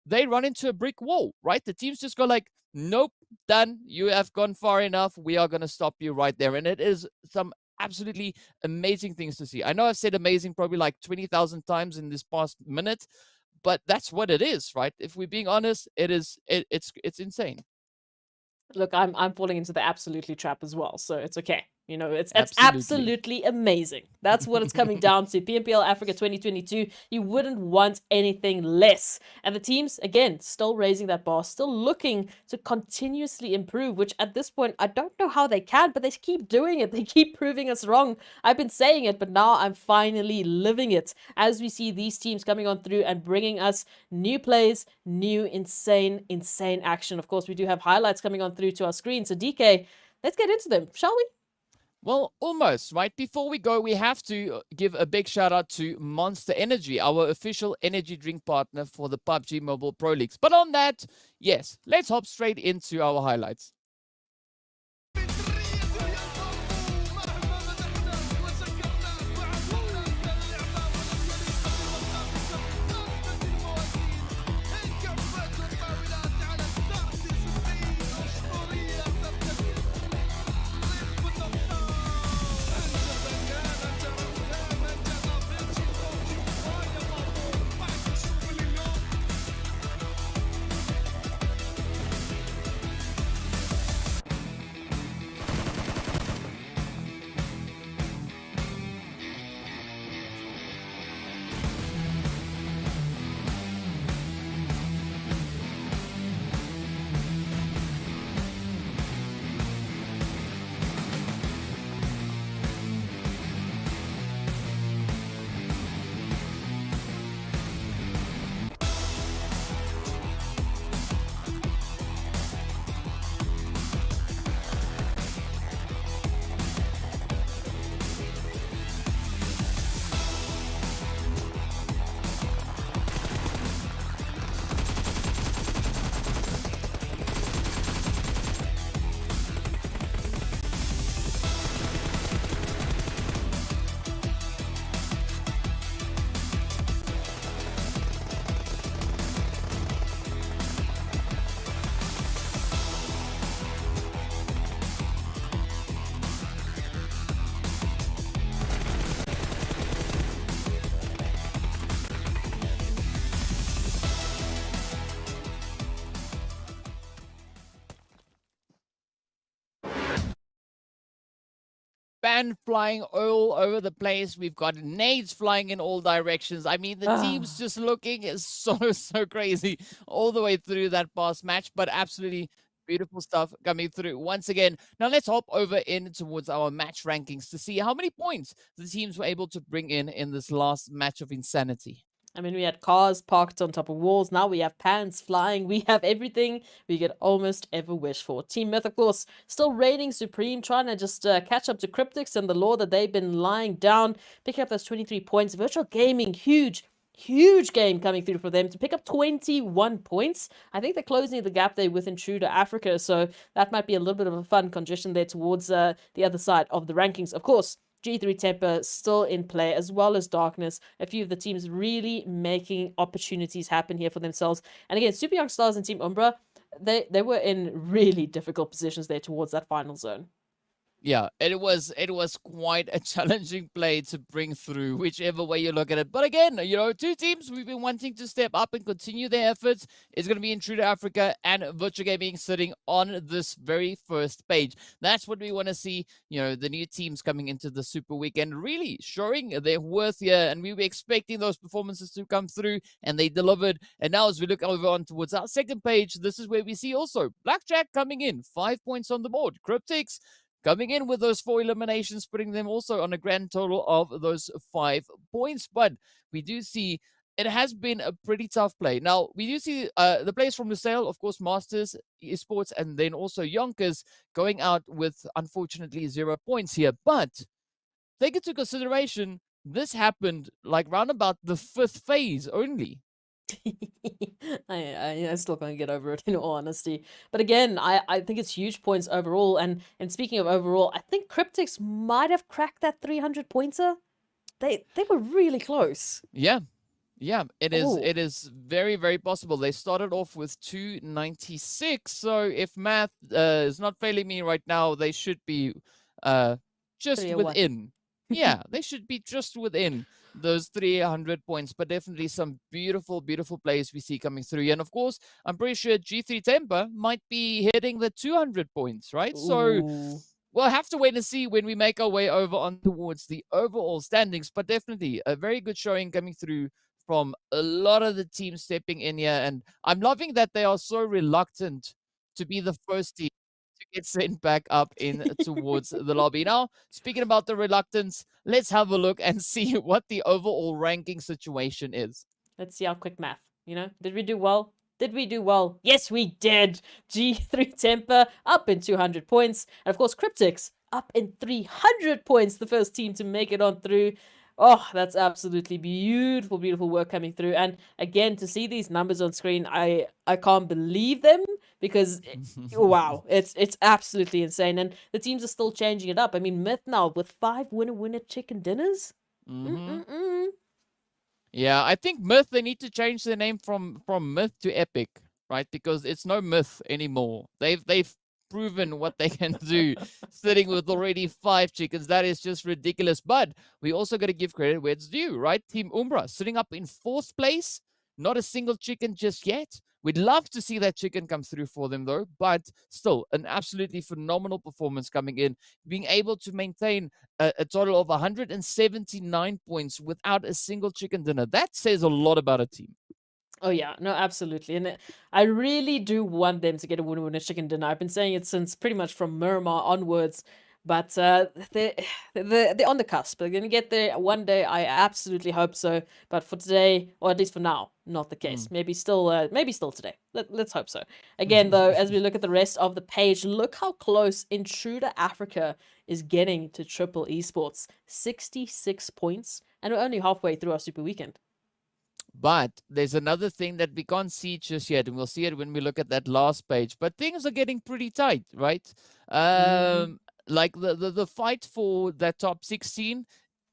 they run into a brick wall, right? The teams just go like, nope, done. You have gone far enough. We are going to stop you right there. And it is some absolutely amazing things to see. I know I've said amazing probably like 20,000 times in this past minute, but that's what it is, right? If we're being honest, it's insane. Look, I'm falling into the absolutely trap as well, so it's okay. You know, it's Absolutely. absolutely amazing. That's what it's coming down to. PMPL Africa 2022, you wouldn't want anything less. And the teams, again, still raising that bar, still looking to continuously improve, which at this point, I don't know how they can, but they keep doing it. They keep proving us wrong. I've been saying it, but now I'm finally living it as we see these teams coming on through and bringing us new plays, new insane action. Of course, we do have highlights coming on through to our screen. So DK, let's get into them, shall we? Well, almost, right? Before we go, we have to give a big shout out to Monster Energy, our official energy drink partner for the PUBG Mobile Pro Leagues. But on that, yes, let's hop straight into our highlights. Fan flying all over the place. We've got nades flying in all directions. I mean, the team's just looking so crazy all the way through that past match, but absolutely Beautiful stuff coming through once again. Now let's hop over in towards our match rankings to see how many points the teams were able to bring in this last match of insanity. I mean, we had cars parked on top of walls. Now we have pants flying. We have everything we could almost ever wish for. Team Myth, of course, still reigning supreme, trying to just catch up to Cryptics and the lore that they've been lying down, picking up those 23 points. Virtual Gaming, huge game coming through for them to pick up 21 points. I think they're closing the gap there with Intruder Africa, so that might be a little bit of a fun condition there towards the other side of the rankings. Of course, G3 Temper still in play, as well as Darkness. A few of the teams really making opportunities happen here for themselves. And again, Super Young Stars and Team Umbra, they were in really difficult positions there towards that final zone. Yeah, it was quite a challenging play to bring through, whichever way you look at it. But again, two teams we've been wanting to step up and continue their efforts. It's going to be Intruder Africa and Virtual Gaming sitting on this very first page. That's what we want to see, the new teams coming into the Super Weekend, really showing their worth here. And we were expecting those performances to come through, and they delivered. And now as we look over on towards our second page, this is where we see also Blackjack coming in, 5 points on the board. Cryptics coming in with those 4 eliminations, putting them also on a grand total of those 5 points. But we do see it has been a pretty tough play. Now, we do see the players from Lusail, of course, Masters, Esports, and then also YONKOUS going out with, unfortunately, 0 points here. But take into consideration, this happened like round about the 5th phase only. I still can't get over it, in all honesty. But again, I think it's huge points overall. And speaking of overall, I think Cryptics might have cracked that 300 pointer. They were really close. Yeah, it is. Ooh. It is very, very possible. They started off with 296. So if math is not failing me right now, they should be just 301. within. Yeah, they should be just within those 300 points, but definitely some beautiful, beautiful plays we see coming through. And of course, I'm pretty sure G3 Temper might be hitting the 200 points, right? Ooh. So we'll have to wait and see when we make our way over on towards the overall standings, but definitely a very good showing coming through from a lot of the teams stepping in here. And I'm loving that they are so reluctant to be the first team to get sent back up in towards the lobby. Now, speaking about the reluctance, let's have a look and see what the overall ranking situation is. Let's see our quick math. Did we do well? Did we do well? Yes, we did. G3 Temper up in 200 points. And of course, Cryptics up in 300 points. The first team to make it on through. Oh, that's absolutely beautiful, beautiful work coming through. And again, to see these numbers on screen, I can't believe them because, wow, it's absolutely insane. And the teams are still changing it up. I mean, Myth now with 5 winner chicken dinners. Yeah, I think Myth, they need to change their name from Myth to Epic, right? Because it's no Myth anymore. They've proven what they can do sitting with already 5 chickens. That is just ridiculous. But we also got to give credit where it's due, right? Team Umbra sitting up in 4th place. Not a single chicken just yet. We'd love to see that chicken come through for them, though. But still, an absolutely phenomenal performance coming in. Being able to maintain a total of 179 points without a single chicken dinner. That says a lot about a team. Oh, yeah. No, absolutely. And I really do want them to get a winner chicken dinner. I've been saying it since pretty much from Miramar onwards. But they're on the cusp. They're going to get there one day. I absolutely hope so. But for today, or at least for now, not the case. Maybe still today. Let's hope so. Again, though, as we look at the rest of the page, look how close Intruder Africa is getting to Triple Esports. 66 points. And we're only halfway through our Super Weekend. But there's another thing that we can't see just yet, and we'll see it when we look at that last page. But things are getting pretty tight, right? Like the fight for that top 16,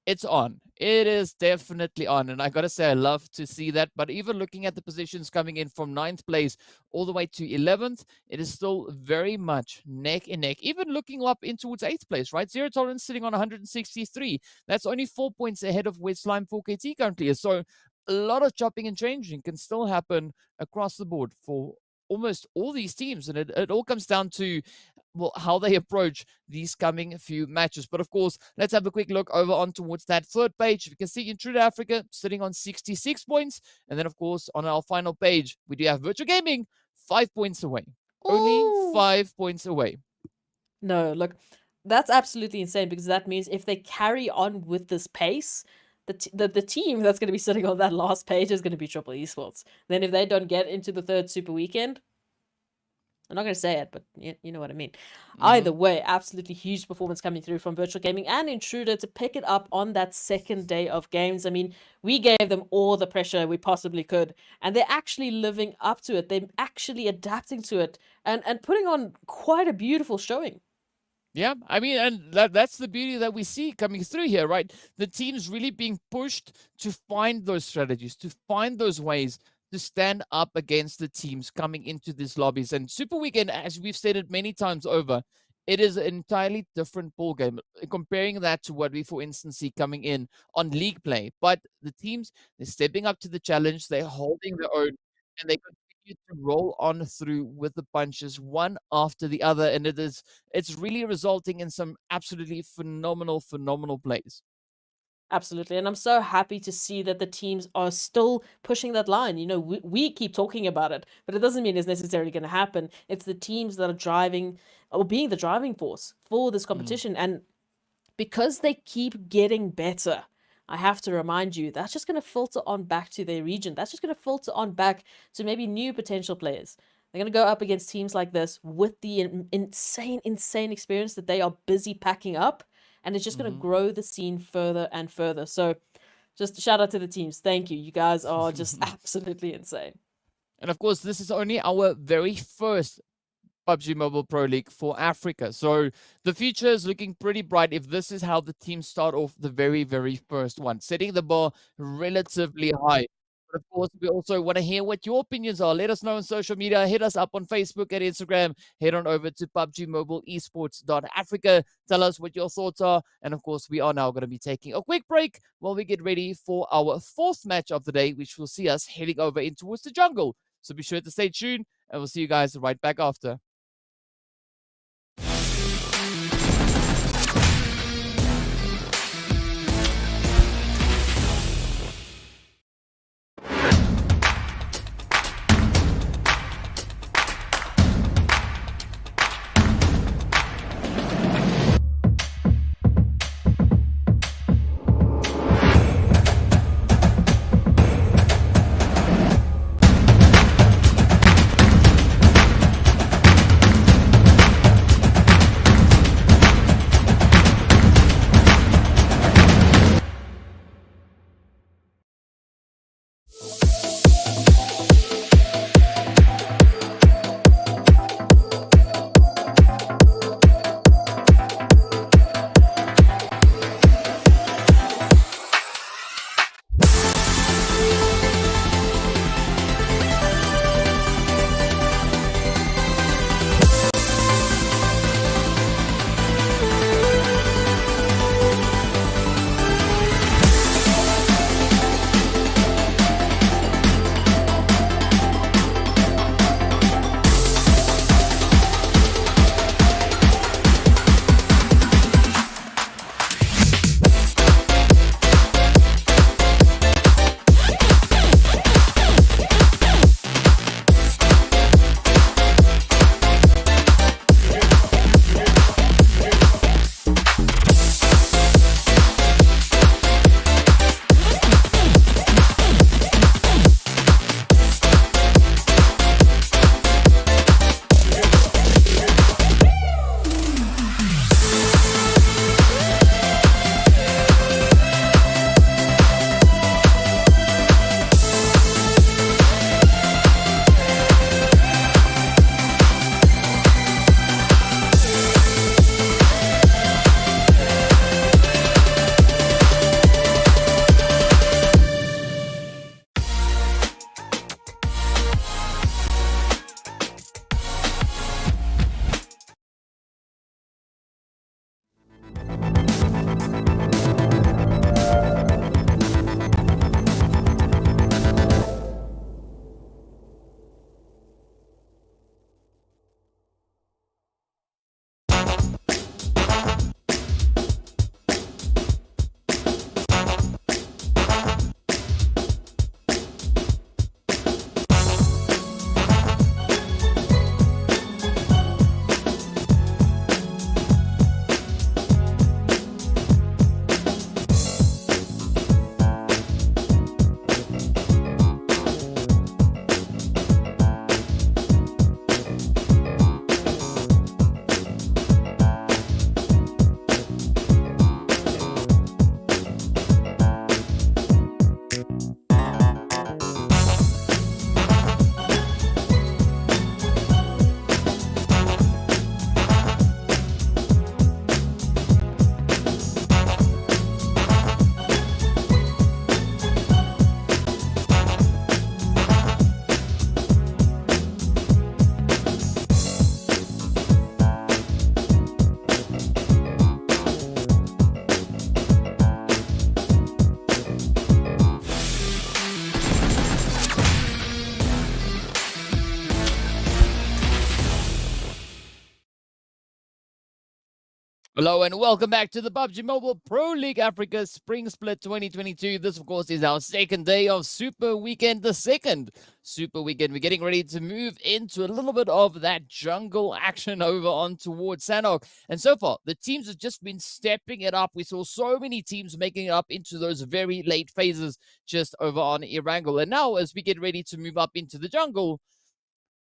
it's on. It is definitely on. And I got to say, I love to see that. But even looking at the positions coming in from 9th place all the way to 11th, it is still very much neck and neck. Even looking up in towards 8th place, right? Zero Tolerance sitting on 163. That's only 4 points ahead of where Slime 4KT currently is. So a lot of chopping and changing can still happen across the board for almost all these teams. And it all comes down to, well, how they approach these coming few matches. But of course, let's have a quick look over on towards that 3rd page. You can see Intruder Africa sitting on 66 points. And then, of course, on our final page, we do have Virtual Gaming 5 points away. Only Ooh. 5 points away. No, look, that's absolutely insane because that means if they carry on with this pace, the team that's going to be sitting on that last page is going to be Triple Esports. Then if they don't get into the third Super Weekend, I'm not going to say it, but you know what I mean. Either way, absolutely huge performance coming through from Virtual Gaming and Intruder to pick it up on that second day of games. I mean, we gave them all the pressure we possibly could, and they're actually living up to it. They're actually adapting to it and putting on quite a beautiful showing. Yeah, I mean, and that's the beauty that we see coming through here, right? The team's really being pushed to find those strategies, to find those ways to stand up against the teams coming into these lobbies. And Super Weekend, as we've stated many times over, it is an entirely different ballgame. Comparing that to what we, for instance, see coming in on league play. But the teams, they're stepping up to the challenge, they're holding their own, and they continue to roll on through with the punches one after the other. And it's really resulting in some absolutely phenomenal plays. Absolutely. And I'm so happy to see that the teams are still pushing that line. You know, we keep talking about it, but it doesn't mean it's necessarily going to happen. It's the teams that are driving or being the driving force for this competition. And because they keep getting better, I have to remind you, that's just going to filter on back to their region. That's just going to filter on back to maybe new potential players. They're going to go up against teams like this with the insane experience that they are busy packing up. And it's just going to grow the scene further and further. So just shout out to the teams. Thank you. You guys are just absolutely insane. And of course, this is only our very first PUBG Mobile Pro League for Africa. So the future is looking pretty bright if this is how the teams start off the very first one, setting the bar relatively high. But of course, we also want to hear what your opinions are. Let us know on social media. Hit us up on Facebook and Instagram. Head on over to PUBG Mobile Esports.Africa. Tell us what your thoughts are. And of course, we are now going to be taking a quick break while we get ready for our fourth match of the day, which will see us heading over in towards the jungle. So be sure to stay tuned, and we'll see you guys right back after. Hello and welcome back to the PUBG Mobile Pro League Africa Spring Split 2022. This, of course, is our second day of Super Weekend, the second Super Weekend. We're getting ready to move into a little bit of that jungle action over on towards Sanhok. And so far, the teams have just been stepping it up. We saw so many teams making it up into those very late phases just over on Erangel. And now, as we get ready to move up into the jungle,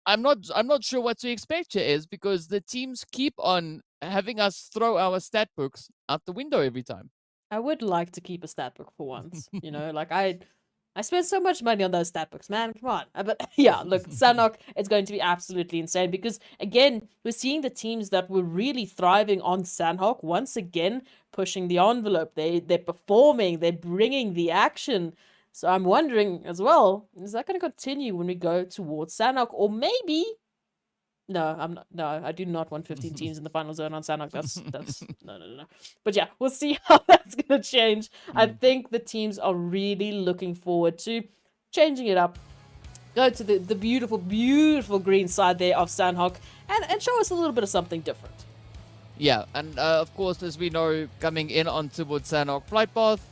I'm not sure what to expect here is because the teams keep on having us throw our stat books out the window every time. I would like to keep a stat book for once. Like I spent so much money on those stat books, man. Come on. But yeah, look, Sanhok is going to be absolutely insane because again, we're seeing the teams that were really thriving on Sanhok once again pushing the envelope. They're performing. They're bringing the action. So I'm wondering as well, is that going to continue when we go towards Sanhok? Or maybe... No, I'm not. No, I do not want 15 teams in the final zone on Sanhok. That's no. But yeah, we'll see how that's going to change. I think the teams are really looking forward to changing it up. Go to the beautiful, beautiful green side there of Sanhok and show us a little bit of something different. Yeah, and of course, as we know, coming in on towards Sanhok, flight path,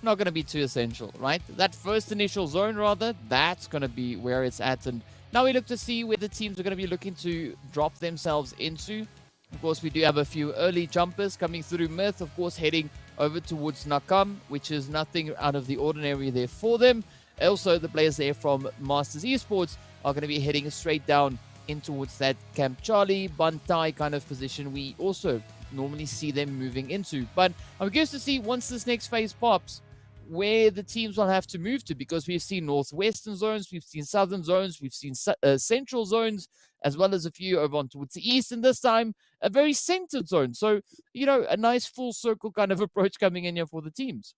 not going to be too essential, right? That first initial zone, rather, that's going to be where it's at. And now we look to see where the teams are going to be looking to drop themselves into. Of course, we do have a few early jumpers coming through Myth, of course, heading over towards Nakam, which is nothing out of the ordinary there for them. Also, the players there from Masters Esports are going to be heading straight down in towards that Camp Charlie, Bantai kind of position we also normally see them moving into. But I'm curious to see once this next phase pops, where the teams will have to move to, because we've seen northwestern zones, we've seen southern zones, we've seen central zones, as well as a few over on towards the east, and this time a very centered zone. So, a nice full circle kind of approach coming in here for the teams.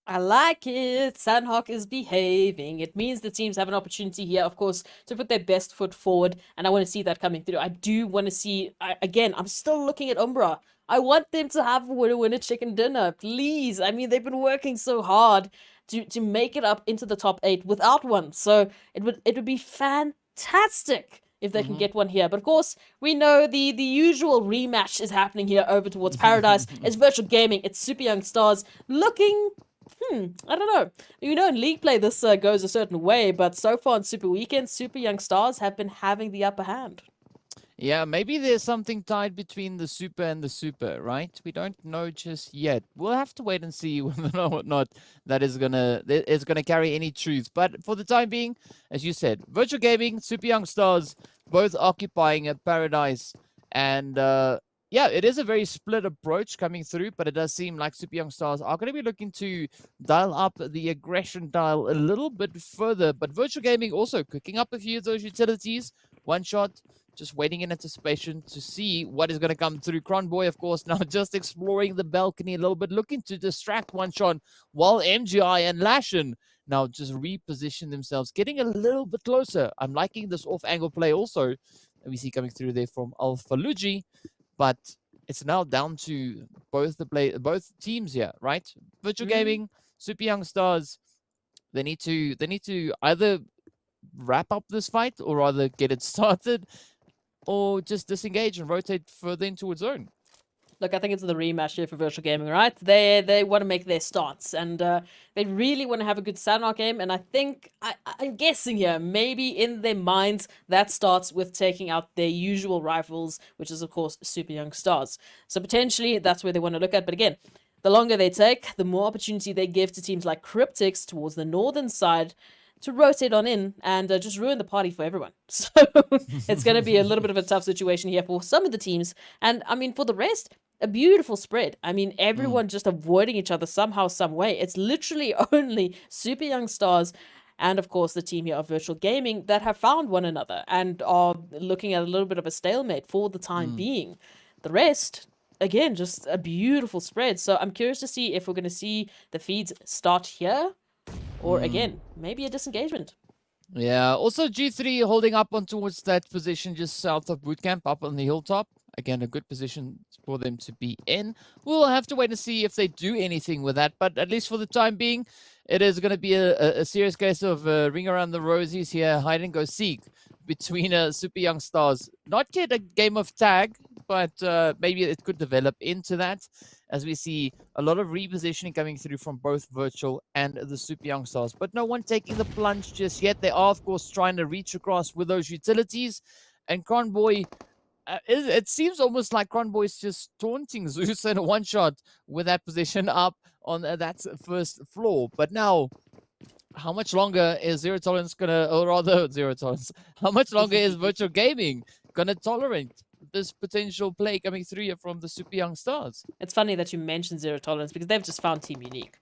I like it. Sanhok is behaving. It means the teams have an opportunity here, of course, to put their best foot forward, and I want to see that coming through. I do want to see, again, I'm still looking at Umbra. I want them to have winner chicken dinner, please. I mean, they've been working so hard to make it up into the top 8 without one, so it would be fantastic if they can get one here. But of course, we know the usual rematch is happening here over towards Paradise. It's virtual gaming. It's Super Young Stars looking... I don't know. In League play, this goes a certain way, but so far in Super Weekend, Super Young Stars have been having the upper hand. Yeah, maybe there's something tied between the Super and the Super, right? We don't know just yet. We'll have to wait and see whether or not that is gonna carry any truth. But for the time being, as you said, virtual gaming, Super Young Stars, both occupying a Paradise, and yeah, it is a very split approach coming through, but it does seem like Super Young Stars are going to be looking to dial up the aggression dial a little bit further. But Virtual Gaming also cooking up a few of those utilities. One shot, just waiting in anticipation to see what is going to come through. Cronboy, of course, now just exploring the balcony a little bit, looking to distract One Shot, while MGI and Lashin now just reposition themselves, getting a little bit closer. I'm liking this off-angle play also that we see coming through there from Alpha Luigi. But it's now down to both teams here, right? Virtual Gaming, Super Young Stars. They need to either wrap up this fight or rather get it started, or just disengage and rotate further into its zone. Look, I think it's the rematch here for Virtual Gaming, right? They want to make their starts, and they really want to have a good Sanhok game, and I think, I'm guessing here, maybe in their minds, that starts with taking out their usual rifles, which is, of course, Super Young Stars. So potentially, that's where they want to look at, but again, the longer they take, the more opportunity they give to teams like Cryptics towards the northern side to rotate on in and just ruin the party for everyone. So it's going to be a little bit of a tough situation here for some of the teams, and I mean, for the rest, a beautiful spread. I mean, everyone just avoiding each other somehow, some way. It's literally only Super Young Stars and, of course, the team here of Virtual Gaming that have found one another and are looking at a little bit of a stalemate for the time being. The rest, again, just a beautiful spread. So I'm curious to see if we're going to see the feeds start here or, again, maybe a disengagement. Yeah, also G3 holding up on towards that position just south of Bootcamp, up on the hilltop. Again, a good position for them to be in. We'll have to wait and see if they do anything with that, but at least for the time being, it is going to be a serious case of ring around the rosies here, hide and go seek between Super Young Stars. Not yet a game of tag, but maybe it could develop into that, as we see a lot of repositioning coming through from both Virtual and the Super Young Stars. But no one taking the plunge just yet. They are, of course, trying to reach across with those utilities. And Conboy, it seems almost like Conboy's just taunting Zeus in a one-shot with that position up on that first floor. But now, how much longer is Zero Tolerance gonna, or rather Zero Tolerance, how much longer is Virtual Gaming gonna tolerate this potential play coming through here from the Super Young Stars? It's funny that you mentioned Zero Tolerance because they've just found Team Unique.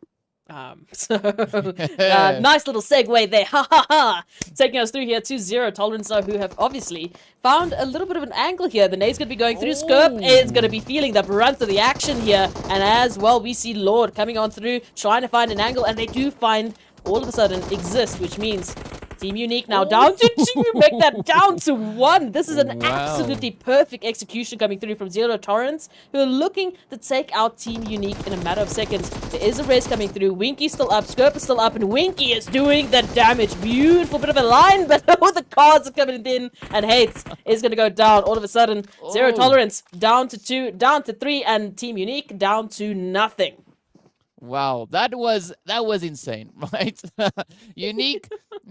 Nice little segue there. Ha ha ha! Taking us through here to Zero Tolerance, who have obviously found a little bit of an angle here. The nade's going to be going through. Skirp is going to be feeling the brunt of the action here. And as well, we see Lord coming on through, trying to find an angle. And they do find, all of a sudden, exist, which means Team Unique now down to 2, make that down to 1. This is an absolutely perfect execution coming through from Zero Tolerance, who are looking to take out Team Unique in a matter of seconds. There is a race coming through. Winky's still up, Skirp is still up, and Winky is doing the damage. Beautiful bit of a line, but all the cards are coming in, and Hates is going to go down. All of a sudden, Zero Tolerance down to 2, down to 3, and Team Unique down to nothing. Wow, that was insane, right? Unique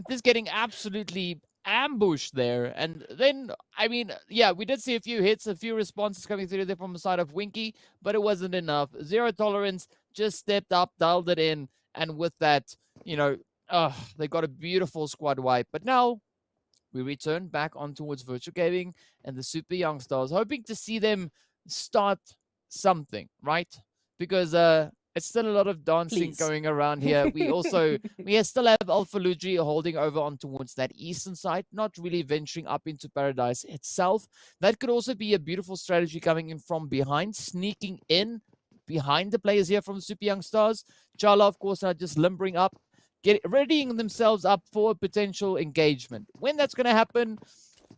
just getting absolutely ambushed there. And then, I mean, yeah, we did see a few hits, a few responses coming through there from the side of Winky, but it wasn't enough. Zero Tolerance just stepped up, dialed it in, and with that, you know, they got a beautiful squad wipe. But now we return back on towards Virtual Gaming and the Super Young Stars, hoping to see them start something, right? Because it's still a lot of dancing going around here. We still have Alpha Luigi holding over on towards that eastern side, not really venturing up into Paradise itself. That could also be a beautiful strategy coming in from behind, sneaking in behind the players here from the Super Young Stars. Chala, of course, now just limbering up, readying themselves up for a potential engagement. When that's going to happen,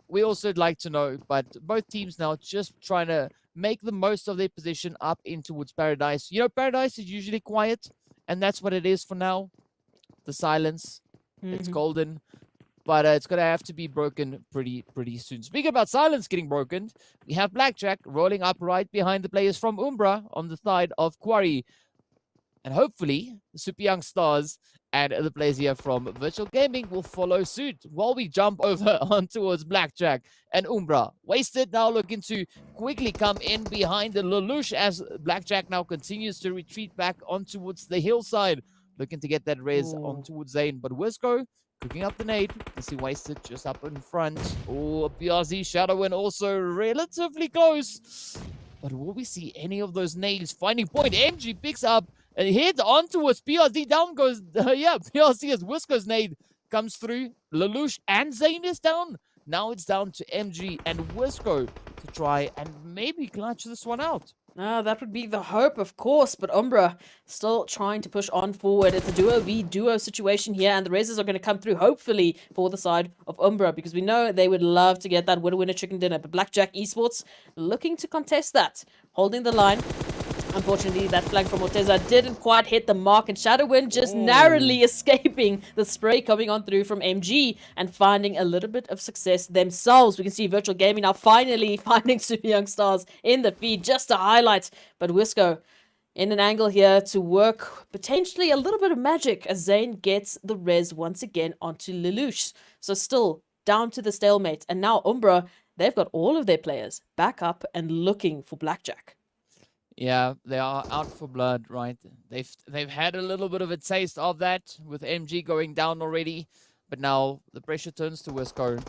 we also would like to know, but both teams now just trying to make the most of their position up in towards Paradise. You know, Paradise is usually quiet, and that's what it is for now. The silence, it's golden, but it's going to have to be broken pretty soon. Speaking about silence getting broken, we have Blackjack rolling up right behind the players from Umbra on the side of Quarry. And hopefully, the Super Young Stars and the players here from Virtual Gaming will follow suit while we jump over on towards Blackjack and Umbra. Wasted now looking to quickly come in behind the Lelouch as Blackjack now continues to retreat back on towards the hillside, looking to get that res on towards Zane. But Wisco cooking up the nade. You see Wasted just up in front. Oh, PRZ Shadowin also relatively close. But will we see any of those nades finding point? MG picks up and heads on towards PRZ. Down goes, PRZ as Wisco's nade comes through. Lelouch and Zane is down. Now it's down to MG and Wisco to try and maybe clutch this one out. That would be the hope, of course, but Umbra still trying to push on forward. It's a duo v duo situation here, and the races are going to come through, hopefully, for the side of Umbra, because we know they would love to get that winner chicken dinner. But Blackjack Esports looking to contest that, holding the line. Unfortunately, that flank from Morteza didn't quite hit the mark, and Shadowwind just narrowly escaping the spray coming on through from MG and finding a little bit of success themselves. We can see Virtual Gaming now finally finding Super Young Stars in the feed just to highlight. But Wisco in an angle here to work potentially a little bit of magic as Zane gets the res once again onto Lelouch. So still down to the stalemate. And now Umbra, they've got all of their players back up and looking for Blackjack. Yeah, they are out for blood, right? They've had a little bit of a taste of that with MG going down already, but now the pressure turns to Wisco.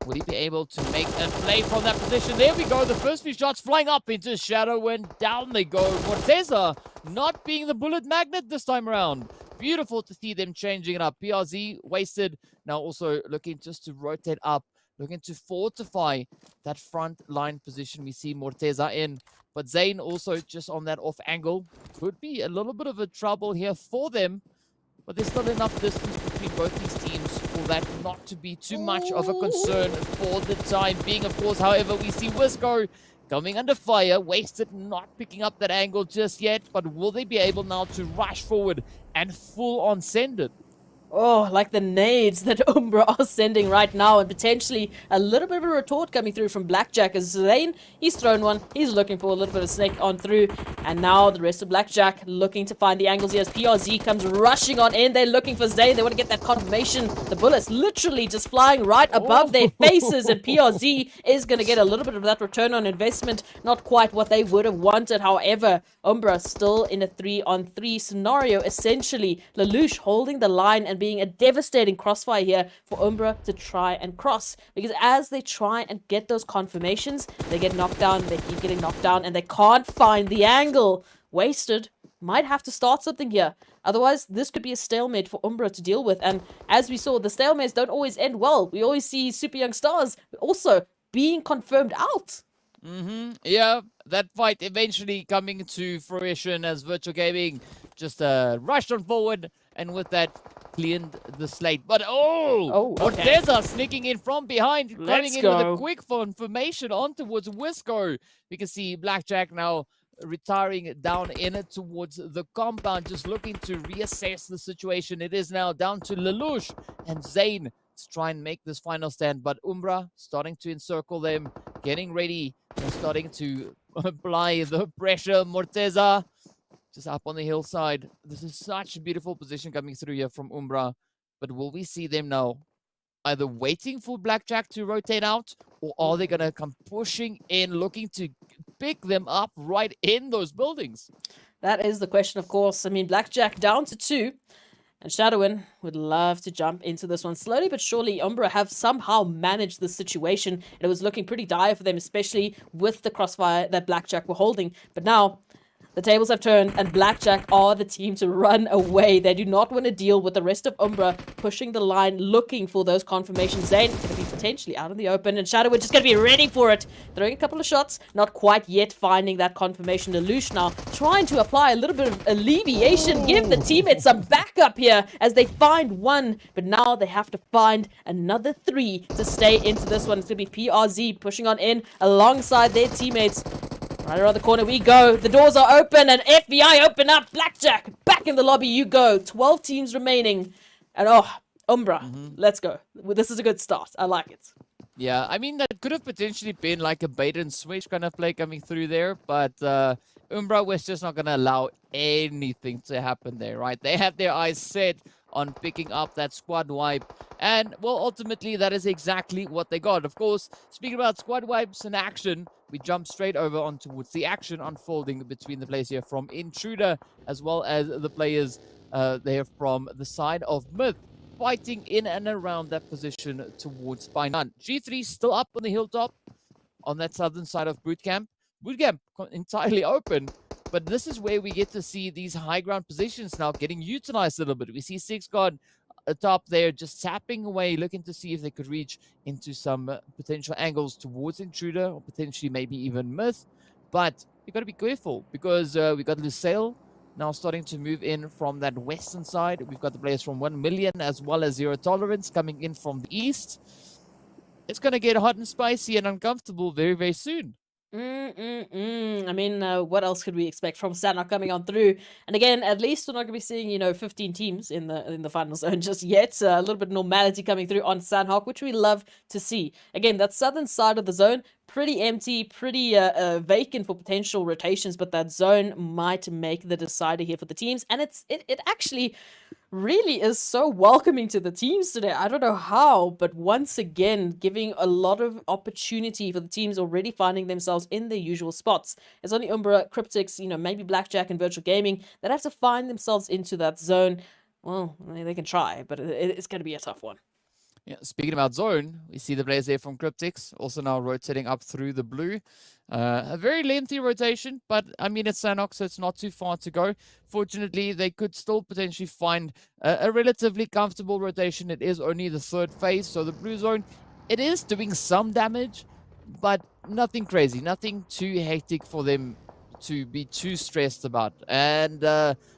Will he be able to make a play from that position? There we go. The first few shots flying up into Shadow when down they go. Morteza not being the bullet magnet this time around. Beautiful to see them changing it up. PRZ wasted. Now also looking just to rotate up, looking to fortify that front line position we see Morteza in. But Zane also just on that off angle could be a little bit of a trouble here for them. But there's still enough distance between both these teams for that not to be too much of a concern for the time being. Of course, however, we see Wisco coming under fire. Wasted not picking up that angle just yet. But will they be able now to rush forward and full on send it? Oh, like the nades that Umbra are sending right now, and potentially a little bit of a retort coming through from Blackjack as Zane, he's thrown one, he's looking for a little bit of snake on through, and now the rest of Blackjack looking to find the angles here as PRZ comes rushing on in. They're looking for Zane, they want to get that confirmation. The bullets literally just flying right above their faces, and PRZ is going to get a little bit of that return on investment. Not quite what they would have wanted, however, Umbra still in a 3-on-3 scenario, essentially. Lelouch holding the line and being a devastating crossfire here for Umbra to try and cross. Because as they try and get those confirmations, they get knocked down, they keep getting knocked down, and they can't find the angle. Wasted. Might have to start something here. Otherwise, this could be a stalemate for Umbra to deal with. And as we saw, the stalemates don't always end well. We always see super young stars also being confirmed out. Yeah, that fight eventually coming to fruition as Virtual Gaming just rushed on forward, and with that cleaned the slate. But okay. Morteza sneaking in from behind, coming Let's in go. with a quick confirmation on towards Wisco. We can see Blackjack now retiring down in towards the compound, just looking to reassess the situation. It is now down to Lelouch and Zane to try and make this final stand, but Umbra starting to encircle them, getting ready, and starting to apply the pressure. Morteza just up on the hillside. This is such a beautiful position coming through here from Umbra, but will we see them now either waiting for Blackjack to rotate out, or are they going to come pushing in, looking to pick them up right in those buildings? That is the question, of course. I mean, Blackjack down to 2. And Shadowin would love to jump into this one. Slowly but surely, Umbra have somehow managed the situation. And it was looking pretty dire for them, especially with the crossfire that Blackjack were holding. But now, the tables have turned, and Blackjack are the team to run away. They do not want to deal with the rest of Umbra pushing the line, looking for those confirmations. Zane going to be potentially out in the open, and Shadow just going to be ready for it. Throwing a couple of shots, not quite yet finding that confirmation. Lelouch now trying to apply a little bit of alleviation, give the teammates some backup here as they find one, but now they have to find another 3 to stay into this one. It's going to be PRZ pushing on in alongside their teammates. Right around the corner we go. The doors are open, and FBI open up. Blackjack, back in the lobby you go. 12 teams remaining. And Umbra, let's go. Well, this is a good start. I like it. Yeah, I mean, that could have potentially been like a bait and switch kind of play coming through there, but Umbra was just not going to allow anything to happen there, right? They had their eyes set on picking up that squad wipe, and, well, ultimately, that is exactly what they got. Of course, speaking about squad wipes in action, we jump straight over on towards the action unfolding between the players here from Intruder, as well as the players there from the side of Myth, fighting in and around that position towards by none. G3 still up on the hilltop on that southern side of Bootcamp. Bootcamp entirely open, but this is where we get to see these high ground positions now getting utilized a little bit. We see Six God atop there just tapping away, looking to see if they could reach into some potential angles towards Intruder, or potentially maybe even Myth. But you got to be careful, because we got Lusail now starting to move in from that western side. We've got the players from 1 million as well as Zero Tolerance coming in from the east. It's going to get hot and spicy and uncomfortable very, very soon. I mean, what else could we expect from Sanhok coming on through? And again, at least we're not going to be seeing, 15 teams in the final zone just yet. A little bit of normality coming through on Sanhok, which we love to see. Again, that southern side of the zone, pretty empty, pretty vacant for potential rotations, but that zone might make the decider here for the teams. And it actually really is so welcoming to the teams today. I don't know how, but once again, giving a lot of opportunity for the teams already finding themselves in their usual spots. It's only Umbra, Cryptics, maybe Blackjack and Virtual Gaming that have to find themselves into that zone. Well, they can try, but it's going to be a tough one. Yeah, speaking about zone, we see the players there from Cryptics also now rotating up through the blue. A very lengthy rotation, but I mean, it's Sanhok, so it's not too far to go. Fortunately, they could still potentially find a relatively comfortable rotation. It is only the third phase, so the blue zone, it is doing some damage, but nothing crazy, nothing too hectic for them to be too stressed about. And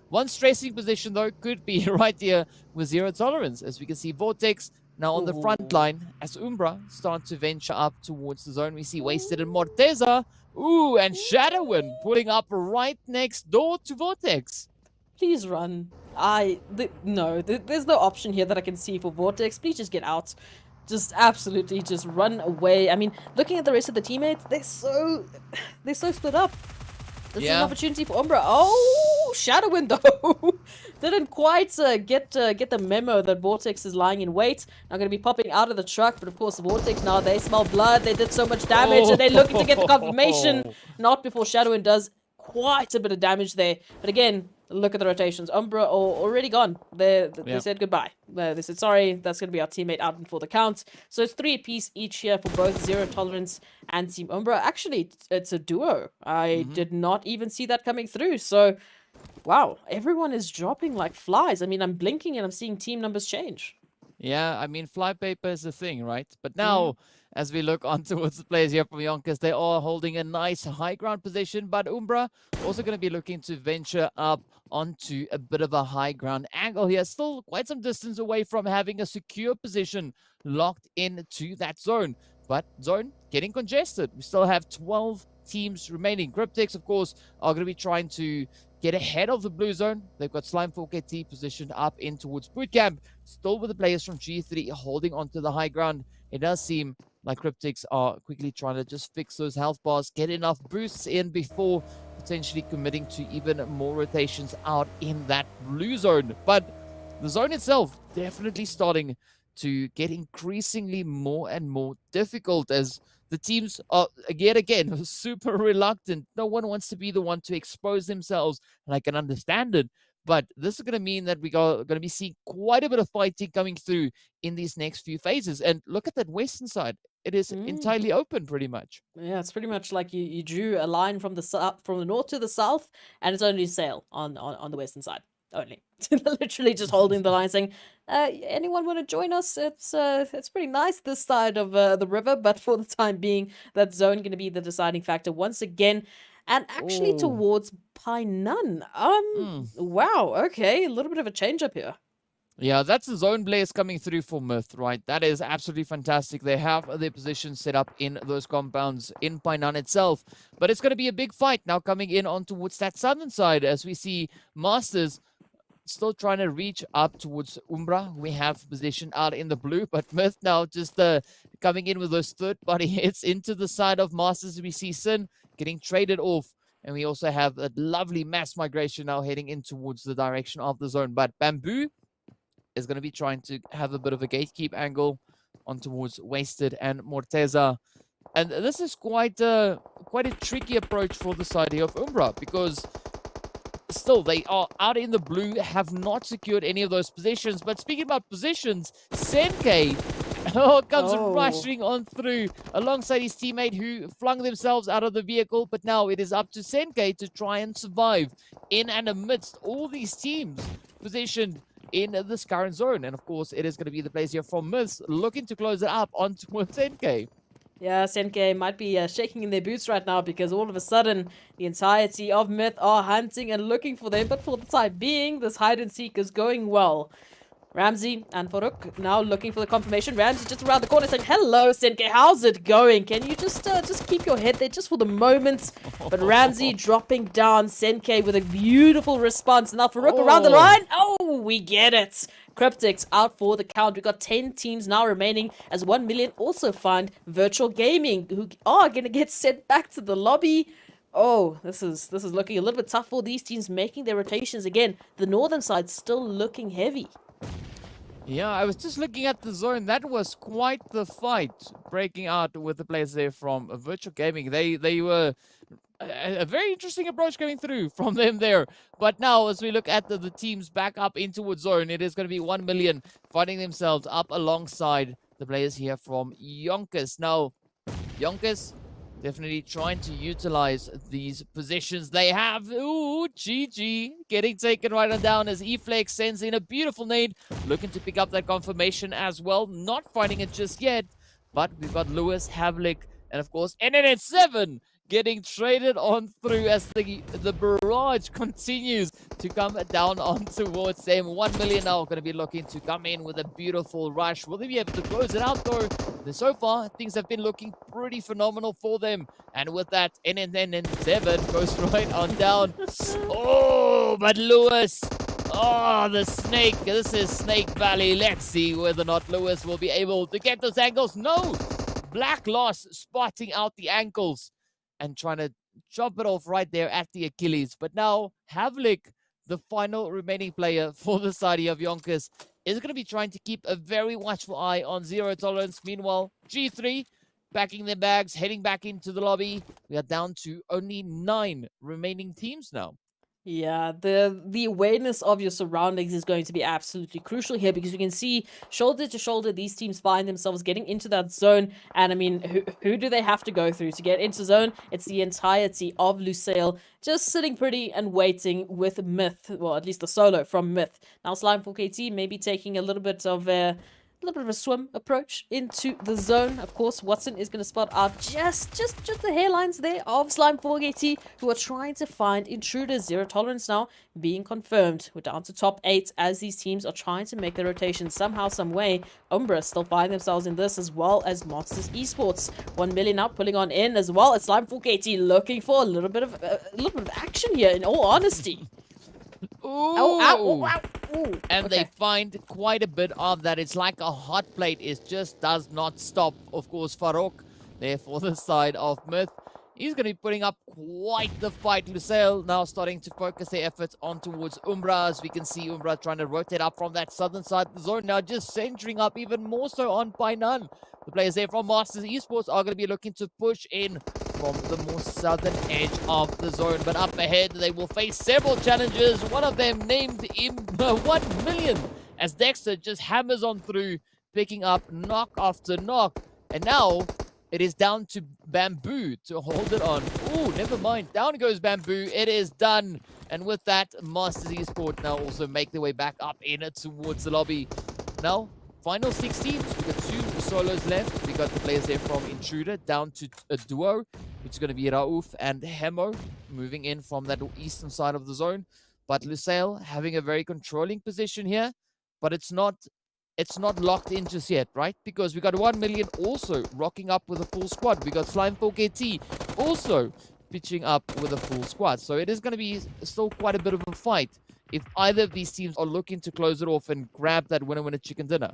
one stressing position, though, could be right here with Zero Tolerance, as we can see Vortex now on the front line as Umbra start to venture up towards the zone. We see Wasted and Morteza. And Shadowin pulling up right next door to Vortex. Please run. No, there's no option here that I can see for Vortex. Please just get out. Just absolutely just run away. I mean, looking at the rest of the teammates, they're so split up. This is an opportunity for Umbra. Oh, Shadow Window didn't quite get the memo that Vortex is lying in wait. Now going to be popping out of the truck, but of course Vortex now they smell blood. They did so much damage, and they're looking to get the confirmation. Not before Shadow Wind does quite a bit of damage there. But again, look at the rotations. Umbra are already gone. They said goodbye. They said, sorry, that's going to be our teammate out for the count. So it's 3 apiece each here for both Zero Tolerance and Team Umbra. Actually, it's a duo. I did not even see that coming through. So, wow, everyone is dropping like flies. I mean, I'm blinking and I'm seeing team numbers change. Yeah, I mean, flypaper is the thing, right? But now, as we look on towards the players here from YONKOUS, they are holding a nice high ground position, but Umbra also going to be looking to venture up onto a bit of a high ground angle here. Still quite some distance away from having a secure position locked into that zone. But zone getting congested. We still have 12 teams remaining. Cryptics, of course, are going to be trying to get ahead of the blue zone. They've got Slime 4KT positioned up in towards bootcamp. Still with the players from G3 holding onto the high ground. It does seem like Cryptics are quickly trying to just fix those health bars, get enough boosts in before potentially committing to even more rotations out in that blue zone. But the zone itself definitely starting to get increasingly more and more difficult as the teams are, again, super reluctant. No one wants to be the one to expose themselves, and I can understand it. But this is going to mean that we are going to be seeing quite a bit of fighting coming through in these next few phases. And look at that western side. It is entirely open pretty much. Yeah, it's pretty much like you drew a line from the from the north to the south, and it's only sail on the western side. Only. Literally just holding the line saying, anyone want to join us? It's pretty nice this side of the river, but for the time being, that zone going to be the deciding factor once again. And actually towards Painan. Wow, okay, a little bit of a change up here. Yeah, that's the zone blaze coming through for Myth, right? That is absolutely fantastic. They have their position set up in those compounds in Painan itself. But it's going to be a big fight now coming in on towards that southern side as we see Masters still trying to reach up towards Umbra. We have position out in the blue, but Myth now just coming in with those third-party hits into the side of Masters. We see Sin getting traded off, and we also have a lovely mass migration now heading in towards the direction of the zone. But Bamboo is going to be trying to have a bit of a gatekeep angle on towards Wasted and Morteza. And this is quite a tricky approach for the side here of Umbra, because still, they are out in the blue, have not secured any of those positions. But speaking about positions, Senke comes rushing on through alongside his teammate who flung themselves out of the vehicle. But now it is up to Senke to try and survive in and amidst all these teams positioned in this current zone. And of course, it is going to be the players here from Myths looking to close it up onto Senke. Yeah, Senke might be shaking in their boots right now because all of a sudden the entirety of Myth are hunting and looking for them. But for the time being, this hide and seek is going well. Ramsey and Farouk now looking for the confirmation. Ramsey just around the corner saying, hello, Senke, how's it going? Can you just keep your head there just for the moment? But Ramsey dropping down, Senke with a beautiful response. Now Farouk around the line. Oh, we get it. Cryptics out for the count. We've got 10 teams now remaining as 1 million also find Virtual Gaming, who are going to get sent back to the lobby. Oh, this is looking a little bit tough for these teams making their rotations again. The northern side still looking heavy. Yeah, I was just looking at the zone. That was quite the fight breaking out with the players there from Virtual Gaming. They were a very interesting approach coming through from them there. But now, as we look at the teams back up in towards zone, it is going to be 1 million fighting themselves up alongside the players here from YONKOUS. Now, YONKOUS definitely trying to utilize these positions they have. Ooh, GG. Getting taken right on down as eFlex sends in a beautiful nade. Looking to pick up that confirmation as well. Not finding it just yet. But we've got Lewis, Havlik, and of course, NNN7 getting traded on through as the barrage continues to come down on towards them. 1 million now going to be looking to come in with a beautiful rush. Will they be able to close it out though? So far, things have been looking pretty phenomenal for them. And with that, NNN7 goes right on down. Oh, but Lewis Oh, the snake. This is Snake Valley. Let's see whether or not Lewis will be able to get those angles. No! Black Loss spotting out the ankles and trying to chop it off right there at the Achilles. But now, Havlik, the final remaining player for the side of YONKOUS, is going to be trying to keep a very watchful eye on Zero Tolerance. Meanwhile, G3 packing their bags, heading back into the lobby. We are down to only 9 remaining teams now. Yeah, the awareness of your surroundings is going to be absolutely crucial here, because we can see shoulder to shoulder these teams find themselves getting into that zone. And I mean, who do they have to go through to get into zone? It's the entirety of Lusail just sitting pretty and waiting with Myth, well, at least the solo from Myth. Now Slime 4KT maybe taking a little bit of a swim approach into the zone. Of course, Watson is going to spot out just the hairlines there of Slime 4KT, who are trying to find Intruders. Zero Tolerance now being confirmed. We're down to top 8 as these teams are trying to make the rotation somehow, some way. Umbra still find themselves in this, as well as Monsters Esports. 1 million now pulling on in, as well as Slime 4KT looking for a little bit of action here, in all honesty. Ooh. Ooh. And Okay. they find quite a bit of that. It's like a hot plate. It just does not stop. Of course, Farouk there for the side of Myth. He's going to be putting up quite the fight. Lusail now starting to focus their efforts on towards Umbra, as we can see Umbra trying to rotate up from that southern side of the zone. Now just centering up even more so on Painan. The players there from Masters Esports are going to be looking to push in from the more southern edge of the zone. But up ahead, they will face several challenges. One of them named 1 million, as Dexter just hammers on through, picking up knock after knock. And now it is down to Bamboo to hold it on. Ooh, never mind. Down goes Bamboo. It is done. And with that, Masters Esports now also make their way back up in it towards the lobby. Now, final 6 teams. We got 2 solos left. We got the players there from Intruder down to a duo, which is going to be Raouf and Hemo, moving in from that eastern side of the zone. But Lusail having a very controlling position here, but it's not locked in just yet, right? Because we got 1 million also rocking up with a full squad. We got Slime 4KT also pitching up with a full squad. So it is going to be still quite a bit of a fight if either of these teams are looking to close it off and grab that winner chicken dinner.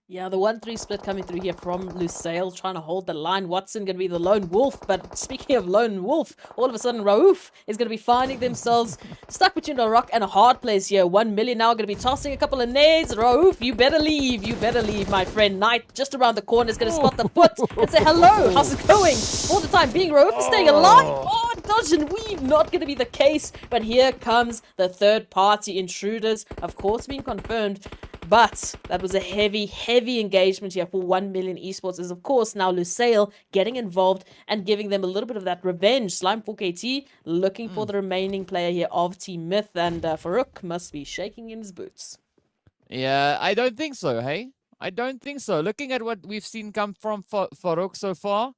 Yeah, the 1-3 split coming through here from Lusail, trying to hold the line. Watson going to be the lone wolf, but speaking of lone wolf, all of a sudden Raouf is going to be finding themselves stuck between a rock and a hard place here. 1 million now going to be tossing a couple of nades. Raouf, you better leave, my friend. Knight just around the corner is going to spot the foot and say hello, how's it going? All the time being Raouf is staying alive. Oh, dodge and weave, not going to be the case, but here comes the third party Intruders, of course being confirmed. But that was a heavy engagement here for 1 million Esports, is of course now Lusail getting involved and giving them a little bit of that revenge. Slime 4KT looking for the remaining player here of Team Myth, and Farouk must be shaking in his boots. Yeah, I don't think so, hey? I don't think so. Looking at what we've seen come from Farouk so far,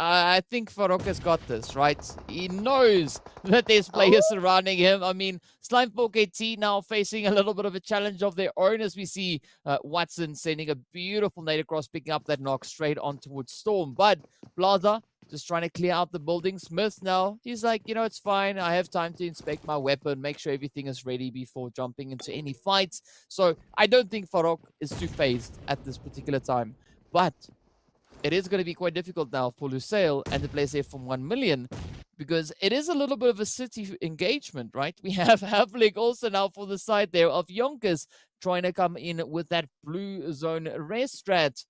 I think Farouk has got this, right? He knows that there's players surrounding him. I mean, Slime 4KT now facing a little bit of a challenge of their own, as we see Watson sending a beautiful nade across, picking up that knock straight on towards Storm. But Blaza just trying to clear out the building. Smith now, he's like, you know, it's fine. I have time to inspect my weapon, make sure everything is ready before jumping into any fights. So I don't think Farouk is too phased at this particular time. But it is going to be quite difficult now for Lusail and the players here from 1 million, because it is a little bit of a city engagement, right? We have Havlik also now for the side there of YONKOUS trying to come in with that blue zone rest strat.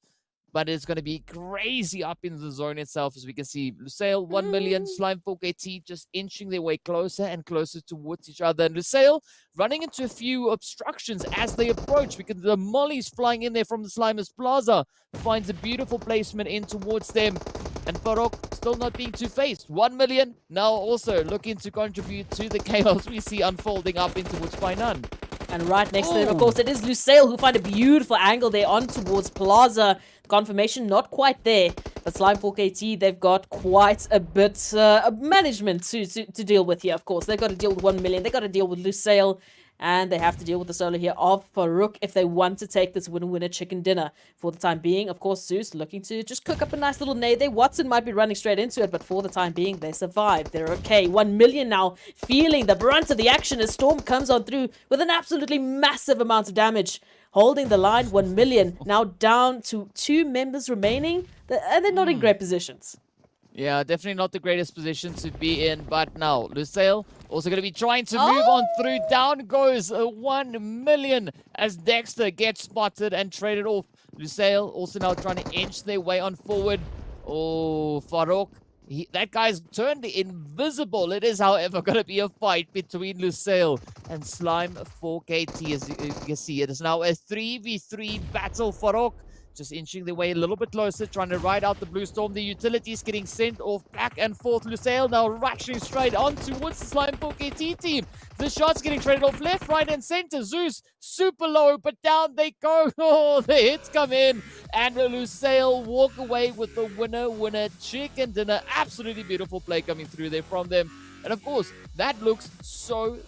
But it's going to be crazy up in the zone itself, as we can see. Lusail, 1 million, Slime 4KT just inching their way closer and closer towards each other. And Lusail running into a few obstructions as they approach, because the mollies flying in there from the Slimers Plaza finds a beautiful placement in towards them. And Farouk still not being too faced. 1 million now also looking to contribute to the chaos we see unfolding up in towards Painan. And right next to them, of course, it is Lusail who find a beautiful angle there on towards Plaza. Confirmation not quite there, but Slime 4KT, they've got quite a bit of management to deal with here, of course. They've got to deal with 1 million. They've got to deal with Lusail. and they have to deal with the solo here of Farouk if they want to take this winner chicken dinner. For the time being, of course, Zeus looking to just cook up a nice little nade there. Watson might be running straight into it, but for the time being, they survived. They're okay. 1 million now, feeling the brunt of the action as Storm comes on through with an absolutely massive amount of damage. Holding the line, 1 million, now down to 2 members remaining, and they're not in great positions. Yeah, definitely not the greatest position to be in, but now Lusail also going to be trying to move on through. Down goes 1 million as Dexter gets spotted and traded off. Lusail also now trying to inch their way on forward. Oh, Farouk. That guy's turned invisible. It is, however, going to be a fight between Lusail and Slime 4KT. As you can see, it is now a 3v3 battle. Farouk just inching their way a little bit closer, trying to ride out the Blue Storm. The utilities getting sent off back and forth. Lusail now rushing straight on towards the Slime 4KT team. The shots getting traded off left, right, and center. Zeus super low, but down they go. Oh, the hits come in, and Lusail walk away with the winner chicken dinner. Absolutely beautiful play coming through there from them. And of course, that looks so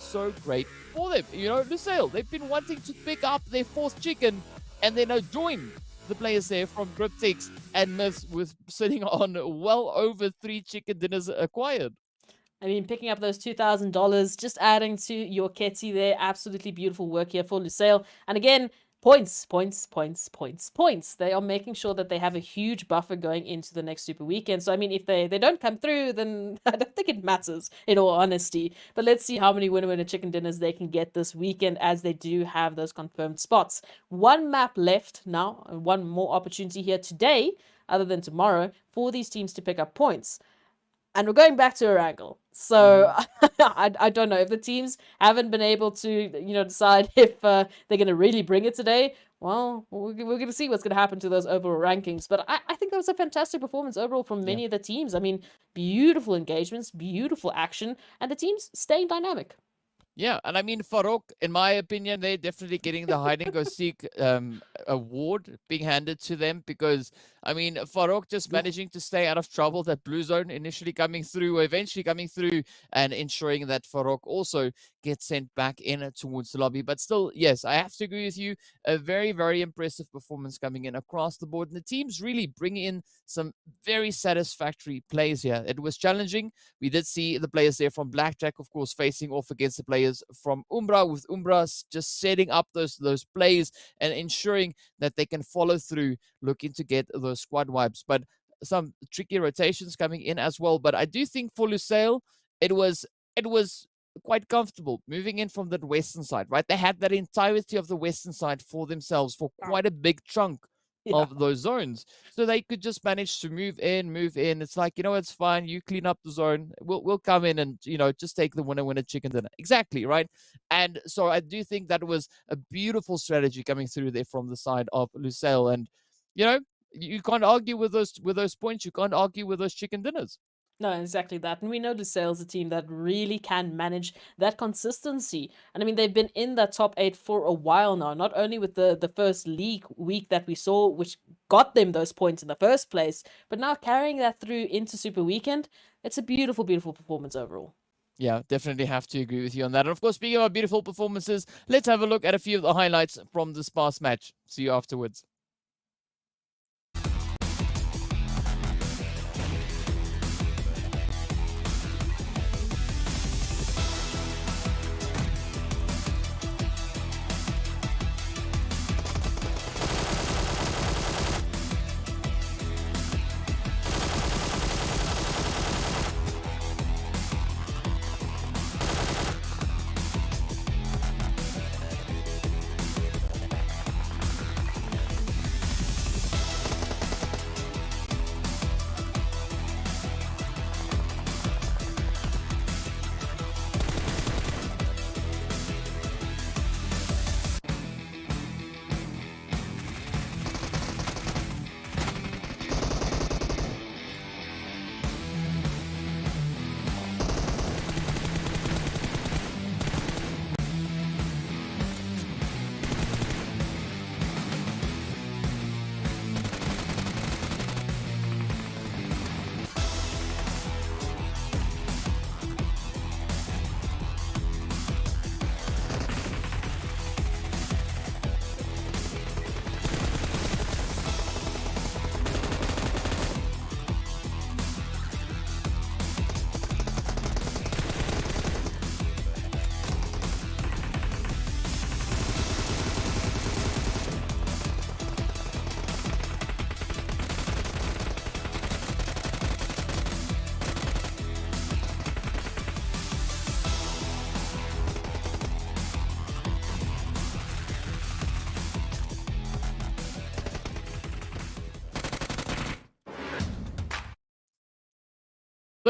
great for them. You know, Lusail, they've been wanting to pick up their 4th chicken, and they now join the players there from Cryptics and Myths with sitting on well over 3 chicken dinners acquired. I mean, picking up those $2,000, just adding to your Ketty there. Absolutely beautiful work here for Lusail. And again, points. They are making sure that they have a huge buffer going into the next Super Weekend. So, I mean, if they don't come through, then I don't think it matters, in all honesty. But let's see how many winner chicken dinners they can get this weekend, as they do have those confirmed spots. 1 map left now, and 1 more opportunity here today, other than tomorrow, for these teams to pick up points. And we're going back to Erangel. So I don't know if the teams haven't been able to, decide if they're going to really bring it today. Well, we're going to see what's going to happen to those overall rankings. But I think that was a fantastic performance overall from many of the teams. I mean, beautiful engagements, beautiful action, and the teams staying dynamic. Yeah, and I mean, Farouk, in my opinion, they're definitely getting the hide and go seek award being handed to them, because, I mean, Farouk just managing to stay out of trouble, that blue zone initially coming through, eventually coming through, and ensuring that Farouk also gets sent back in towards the lobby. But still, yes, I have to agree with you. A very impressive performance coming in across the board. And the teams really bring in some very satisfactory plays here. It was challenging. We did see the players there from Blackjack, of course, facing off against the players from Umbra, with Umbra just setting up those plays and ensuring that they can follow through, looking to get those squad wipes. But some tricky rotations coming in as well. But I do think for Lusail, it was quite comfortable moving in from that western side, right? They had that entirety of the western side for themselves for quite a big chunk of those zones. So they could just manage to move in. It's like, it's fine. You clean up the zone. We'll come in and, just take the winner chicken dinner. Exactly, right? And so I do think that was a beautiful strategy coming through there from the side of Lusail. And, you can't argue with those points. You can't argue with those chicken dinners. No, exactly that. And we know Lusail's a team that really can manage that consistency. And I mean, they've been in that top 8 for a while now, not only with the first league week that we saw, which got them those points in the first place, but now carrying that through into Super Weekend. It's a beautiful performance overall. Yeah, definitely have to agree with you on that. And of course, speaking about beautiful performances, let's have a look at a few of the highlights from this past match. See you afterwards.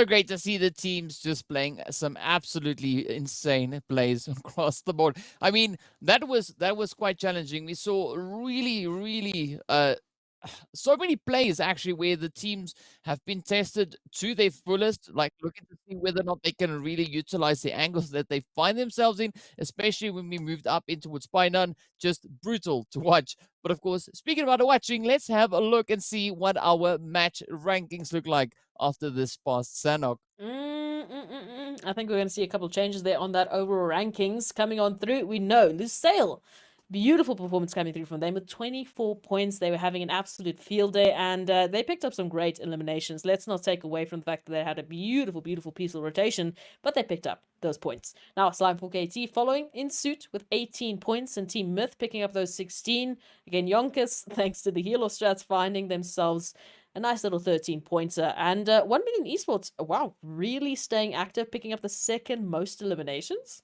So great to see the teams just playing some absolutely insane plays across the board. I mean, that was quite challenging. We saw really so many plays actually where the teams have been tested to their fullest, like looking to see whether or not they can really utilize the angles that they find themselves in, especially when we moved up in towards Painan. Just brutal to watch. But of course, speaking about watching, let's have a look and see what our match rankings look like after this past Sanhok. I think we're going to see a couple of changes there on that overall rankings coming on through. We know Lusail, beautiful performance coming through from them with 24 points. They were having an absolute field day, and they picked up some great eliminations. Let's not take away from the fact that they had a beautiful peaceful rotation, but they picked up those points. Now, Slime4KT following in suit with 18 points, and Team Myth picking up those 16. Again, YONKOUS, thanks to the healer strats, finding themselves a nice little 13-pointer. And 1 Million Esports, wow, really staying active, picking up the second most eliminations.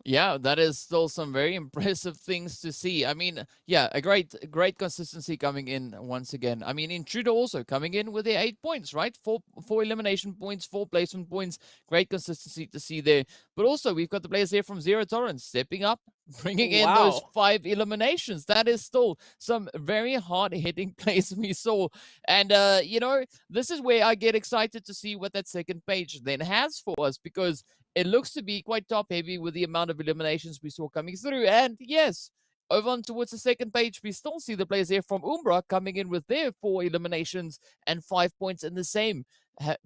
Yeah, that is still some very impressive things to see. I mean, yeah, a great consistency coming in once again. I mean, INTRUDER also coming in with their 8 points, right? Four elimination points, 4 placement points. Great consistency to see there. But also, we've got the players here from Zero Tolerance stepping up, bringing in those 5 eliminations. That is still some very hard-hitting plays we saw. And, you know, this is where I get excited to see what that second page then has for us, because it looks to be quite top-heavy with the amount of eliminations we saw coming through. And yes, over on towards the second page, we still see the players here from Umbra coming in with their 4 eliminations and 5 points in the same,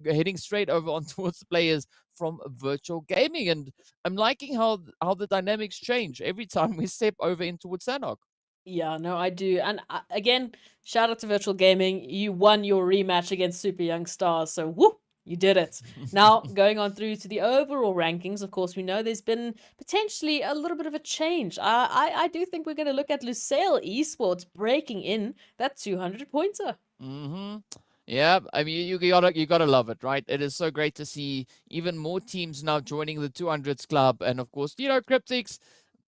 heading straight over on towards the players from Virtual Gaming. And I'm liking how the dynamics change every time we step over in towards Sanhok. Yeah, no, I do. And again, shout out to Virtual Gaming. You won your rematch against Super Young Stars, so whoop! You did it. Now, going on through to the overall rankings, of course, we know there's been potentially a little bit of a change. I do think we're going to look at Lusail Esports breaking in that 200-pointer. Yeah, I mean, you gotta love it, right? It is so great to see even more teams now joining the 200s club. And of course, you know, Cryptics,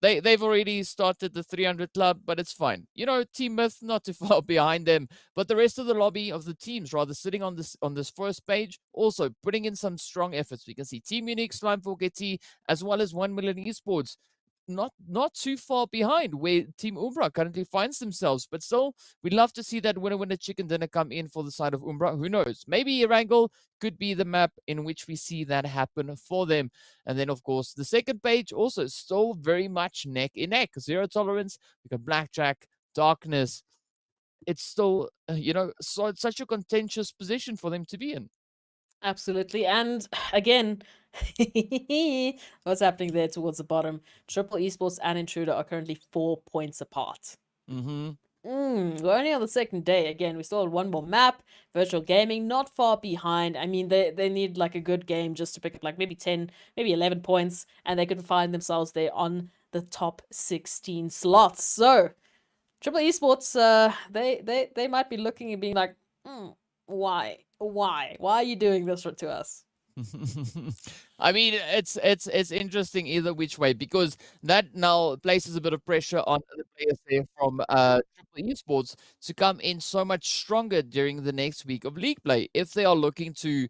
they've already started the 300 club, but it's fine. You know, Team Myth not too far behind them, but the rest of the lobby of the teams, rather, sitting on this first page, also putting in some strong efforts. We can see Team Unique, Slime4KT, as well as 1 Million Esports. Not too far behind where Team Umbra currently finds themselves, but still, we'd love to see that winner chicken dinner come in for the side of Umbra. Who knows? Maybe Erangel could be the map in which we see that happen for them. And then, of course, the second page also still very much neck in neck. Zero Tolerance, we got Blackjack, Darkness. It's still, you know, so it's such a contentious position for them to be in. Absolutely. And again, what's happening there towards the bottom? Triple Esports and INTRUDER are currently 4 points apart. Mm-hmm. We're only on the second day. Again, we still have one more map. Virtual Gaming, not far behind. I mean, they need like a good game just to pick up like maybe 10, maybe 11 points, and they could find themselves there on the top 16 slots. So, Triple Esports, they might be looking and being like, why? Why are you doing this to us? I mean, it's interesting either which way, because that now places a bit of pressure on the players there from Triple Esports to come in so much stronger during the next week of league play if they are looking to,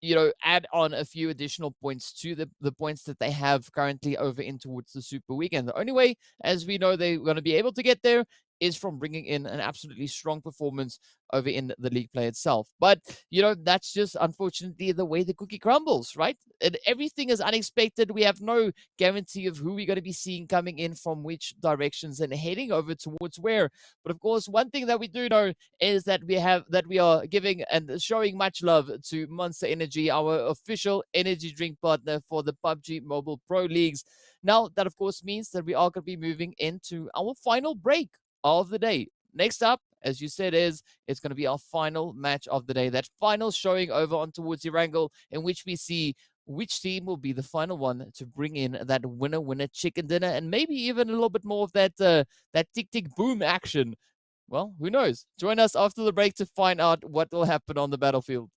you know, add on a few additional points to the points that they have currently over in towards the Super Weekend. The only way, as we know, they're going to be able to get there is from bringing in an absolutely strong performance over in the league play itself. But, you know, that's just unfortunately the way the cookie crumbles, right? And everything is unexpected. We have no guarantee of who we're going to be seeing coming in from which directions and heading over towards where. But of course, one thing that we do know is that we are giving and showing much love to Monster Energy, our official energy drink partner for the PUBG Mobile Pro Leagues. Now, that of course means that we are going to be moving into our final break of the day. Next up, as you said, it's going to be our final match of the day. That final showing over on towards Erangel, in which we see which team will be the final one to bring in that winner chicken dinner, and maybe even a little bit more of that tick tick boom action. Well, who knows? Join us after the break to find out what will happen on the battlefield.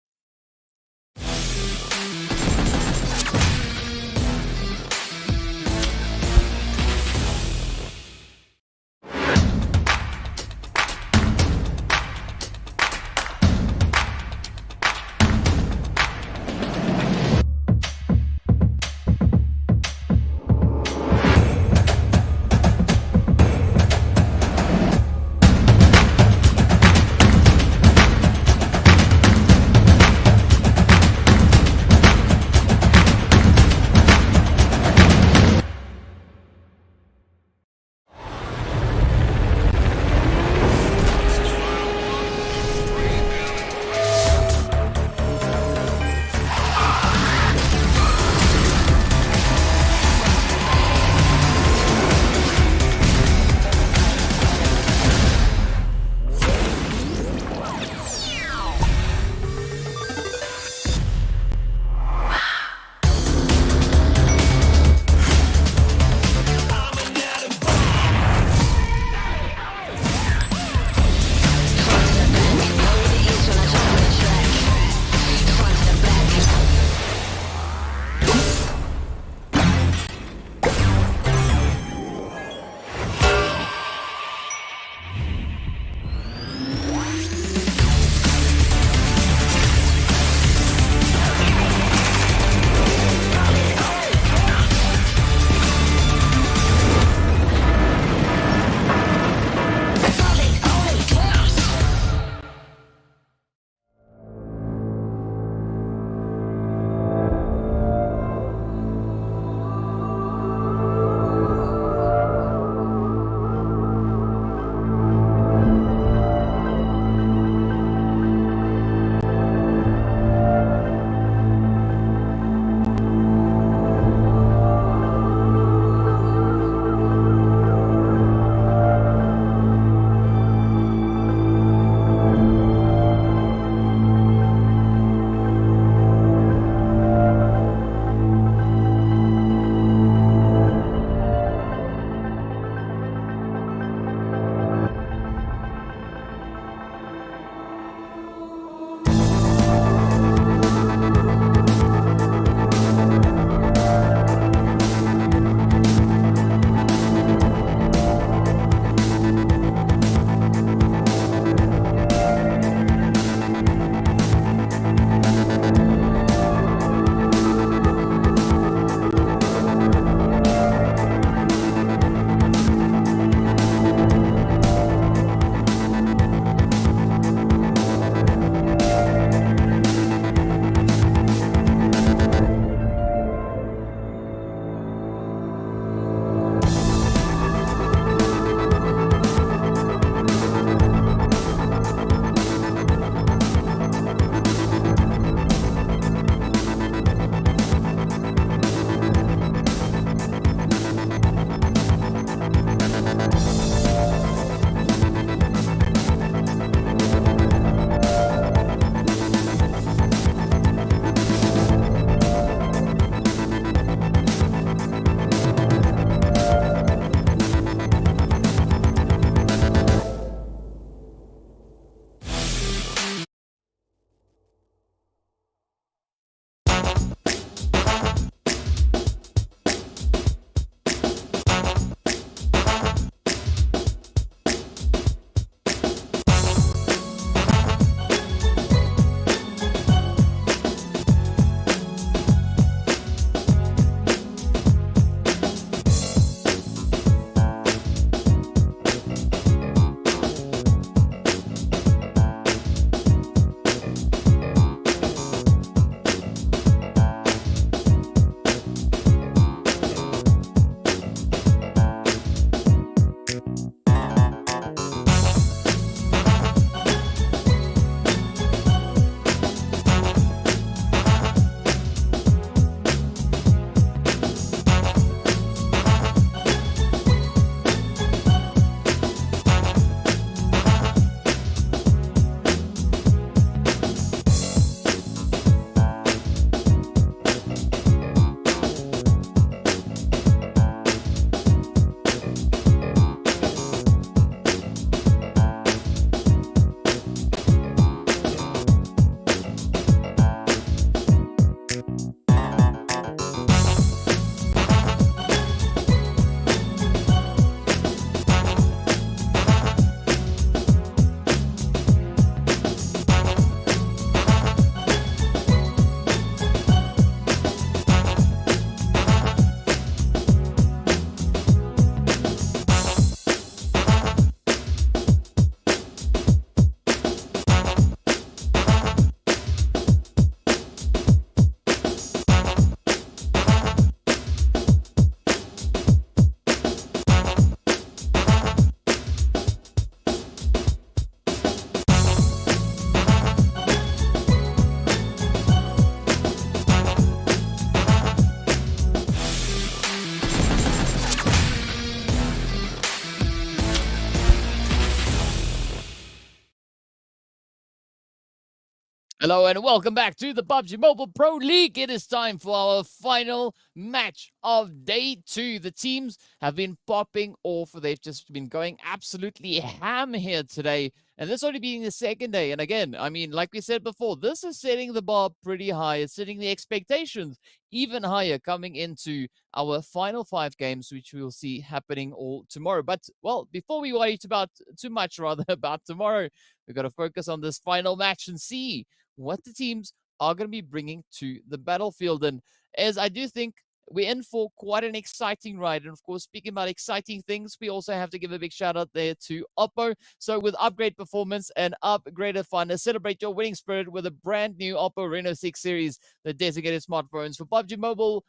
Hello and welcome back to the PUBG Mobile Pro League. It is time for our final match of day 2. The teams have been popping off. They've just been going absolutely ham here today. And this only being the second day. And again, I mean, like we said before, this is setting the bar pretty high. It's setting the expectations even higher coming into our final 5 games, which we'll see happening all tomorrow. But, well, before we worry about too much rather about tomorrow, we've got to focus on this final match and see what the teams are going to be bringing to the battlefield. And as I do think we're in for quite an exciting ride. And of course, speaking about exciting things, we also have to give a big shout out there to Oppo. So with upgrade performance and upgraded fun, celebrate your winning spirit with a brand new Oppo Reno 6 series, the designated smartphones for PUBG Mobile,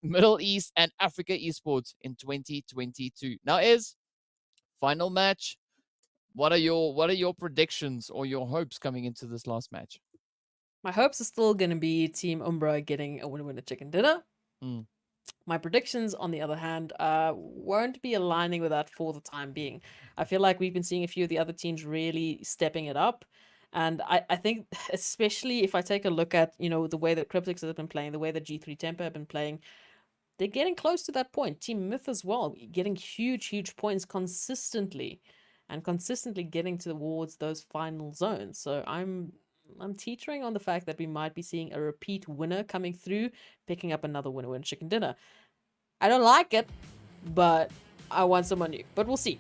Middle East, and Africa Esports in 2022. Now is final match. What are your predictions or your hopes coming into this last match? My hopes are still going to be Team Umbra getting a winner chicken dinner. Mm. My predictions, on the other hand, won't be aligning with that for the time being. I feel like we've been seeing a few of the other teams really stepping it up. And I think, especially if I take a look at, the way that Cryptics have been playing, the way that G3 Temper have been playing, they're getting close to that point. Team Myth as well, getting huge points consistently. And consistently getting towards those final zones. So I'm teetering on the fact that we might be seeing a repeat winner coming through, picking up another winner chicken dinner. I don't like it, but I want someone new. But we'll see.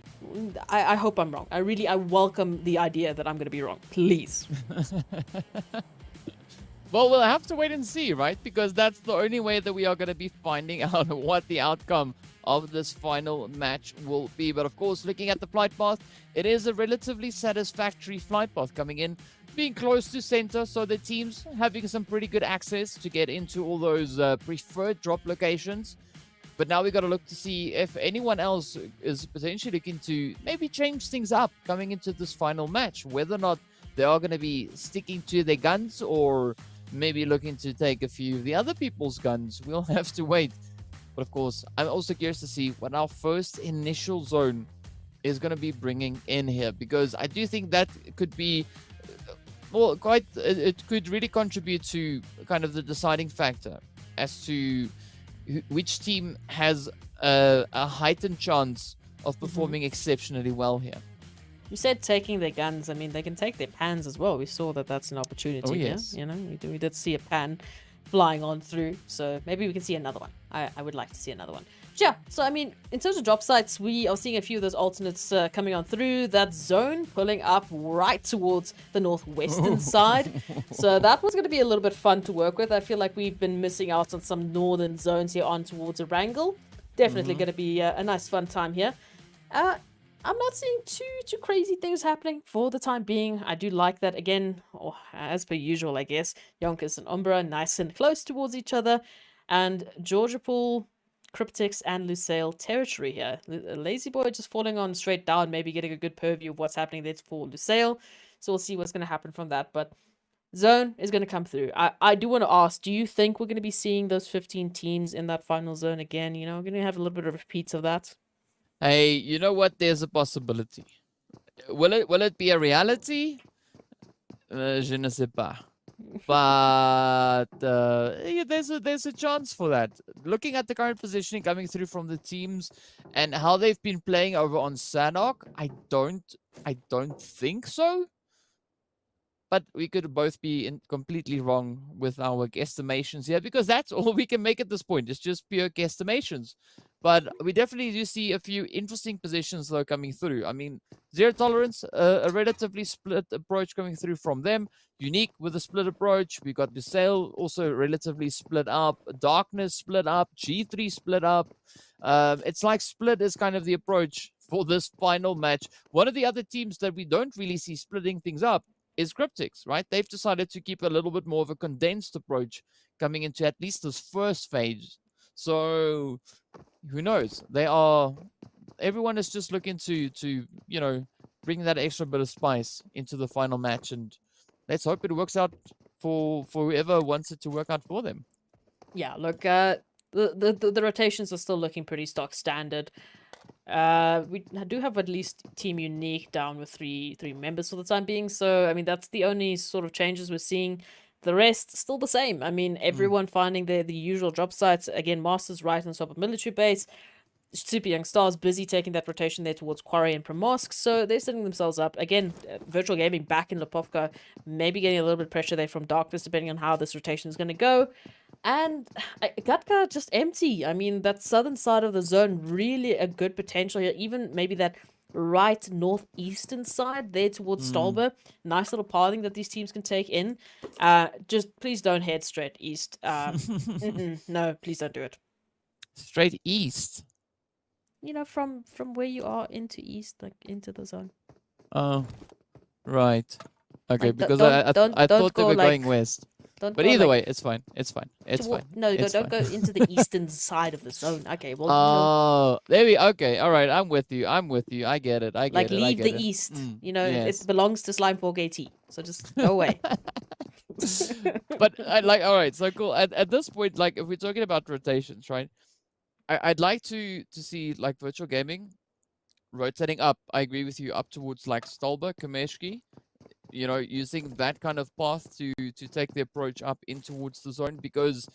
I hope I'm wrong. I welcome the idea that I'm going to be wrong. Please. Well, we'll have to wait and see, right? Because that's the only way that we are going to be finding out what the outcome of this final match will be. But of course, looking at the flight path, it is a relatively satisfactory flight path coming in, being close to center, so the teams having some pretty good access to get into all those preferred drop locations. But now we got to look to see if anyone else is potentially looking to maybe change things up coming into this final match, whether or not they are going to be sticking to their guns or maybe looking to take a few of the other people's guns. We'll have to wait. But of course, I'm also curious to see what our first initial zone is going to be bringing in here, because I do think that could be, well, it could really contribute to kind of the deciding factor as to which team has a heightened chance of performing exceptionally well here. You said taking their guns. I mean, they can take their pans as well. We saw that that's an opportunity. Oh, yes. Here. We did see a pan flying on through. So maybe we can see another one. I would like to see another one. But yeah, so I mean, in terms of drop sites, we are seeing a few of those alternates coming on through. That zone pulling up right towards the northwestern side. So that was going to be a little bit fun to work with. I feel like we've been missing out on some northern zones here on towards Erangel. Definitely going to be a nice fun time here. I'm not seeing too crazy things happening for the time being. I do like that, again, or as per usual, I guess, YONKOUS and Umbra nice and close towards each other, and Georgia Pool, Cryptics, and Lusail territory here. Lazy Boy just falling on straight down, maybe getting a good purview of what's happening there for Lusail, so we'll see what's going to happen from that, but zone is going to come through. I do want to ask, do you think we're going to be seeing those 15 teams in that final zone again? We're going to have a little bit of repeats of that. Hey, you know what? There's a possibility. Will it be a reality? Je ne sais pas. But yeah, there's a chance for that. Looking at the current positioning coming through from the teams and how they've been playing over on Sanhok, I don't think so. But we could both be completely wrong with our guesstimations here, because that's all we can make at this point. It's just pure guesstimations. But we definitely do see a few interesting positions, though, coming through. I mean, Zero Tolerance, a relatively split approach coming through from them. Unique with a split approach. We got Lusail also relatively split up. Darkness split up. G3 split up. It's like split is kind of the approach for this final match. One of the other teams that we don't really see splitting things up is Cryptics, right? They've decided to keep a little bit more of a condensed approach coming into at least this first phase. So who knows? Everyone is just looking to bring that extra bit of spice into the final match, and let's hope it works out for whoever wants it to work out for them. Yeah, look, the rotations are still looking pretty stock standard. We do have at least Team Unique down with three members for the time being. So I mean that's the only sort of changes we're seeing. The rest still the same. I mean everyone finding the usual drop sites. Again, Masters right on top of military base. Super Young Stars busy taking that rotation there towards Quarry and Primorsk, so they're setting themselves up. Again, Virtual Gaming back in Lipovka, maybe getting a little bit of pressure there from Darkness, depending on how this rotation is going to go. And Gatka just empty. I mean, that southern side of the zone, really a good potential here. Even maybe that right northeastern side there towards Stolber. Nice little pathing that these teams can take in. Just please don't head straight east. No, please don't do it. Straight east. You know, from where you are into east, like into the zone. Oh, right. Okay, Like, because I don't thought they go, were like, going west. But But either way, it's fine. It's fine. It's fine. No, It's don't fine. go into the eastern side of the zone. Okay, well, Oh, there we. Okay, all right. I'm with you. I'm with you. I get it. I get like it. I leave get the it. east. Mm, You know, yes. it belongs to Slime4 KT. So just go away. But I like. All right. So cool. At this point, like, if we're talking about rotations, right? I'd like to see like Virtual Gaming rotating up. I agree with you, up towards like Stolber, Kameshki. You know, using that kind of path to take the approach up in towards the zone, because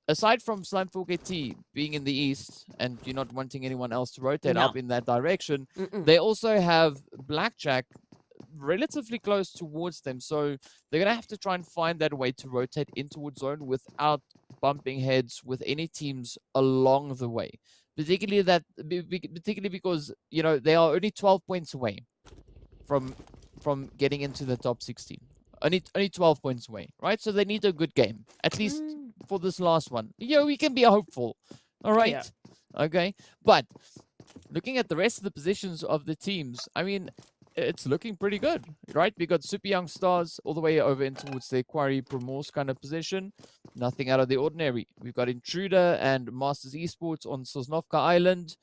aside from Slime4 KT being in the east and you're not wanting anyone else to rotate No. up in that direction, Mm-mm. they also have Blackjack relatively close towards them, so they're gonna have to try and find that way to rotate in towards zone without bumping heads with any teams along the way. Particularly because, you know, they are only 12 points away from getting into the top 16. Only 12 points away, right? So they need a good game, at least for this last one. You know, we can be hopeful. All right. Yeah. Okay. But looking at the rest of the positions of the teams, I mean, it's looking pretty good, right? We got Super Young Stars all the way over in towards the Quarry Primorsk kind of position. Nothing out of the ordinary. We've got Intruder and Masters Esports on Sosnovka Island.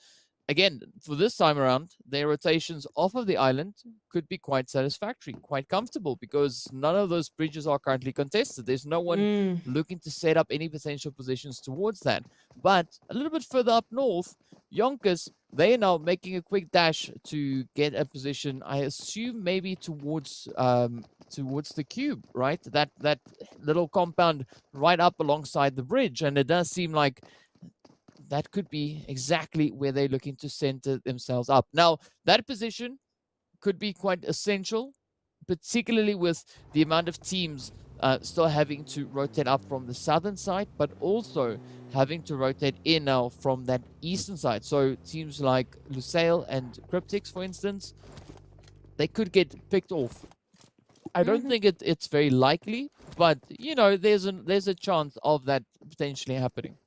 Again, for this time around, their rotations off of the island could be quite satisfactory, quite comfortable, because none of those bridges are currently contested. There's no one looking to set up any potential positions towards that. But a little bit further up north, YONKOUS, they are now making a quick dash to get a position, I assume maybe towards the cube, right? That little compound right up alongside the bridge. And it does seem like that could be exactly where they're looking to center themselves up. Now, that position could be quite essential, particularly with the amount of teams still having to rotate up from the southern side, but also having to rotate in now from that eastern side. So teams like Lusail and Cryptics, for instance, they could get picked off. I don't think it's very likely, but, you know, there's a chance of that potentially happening.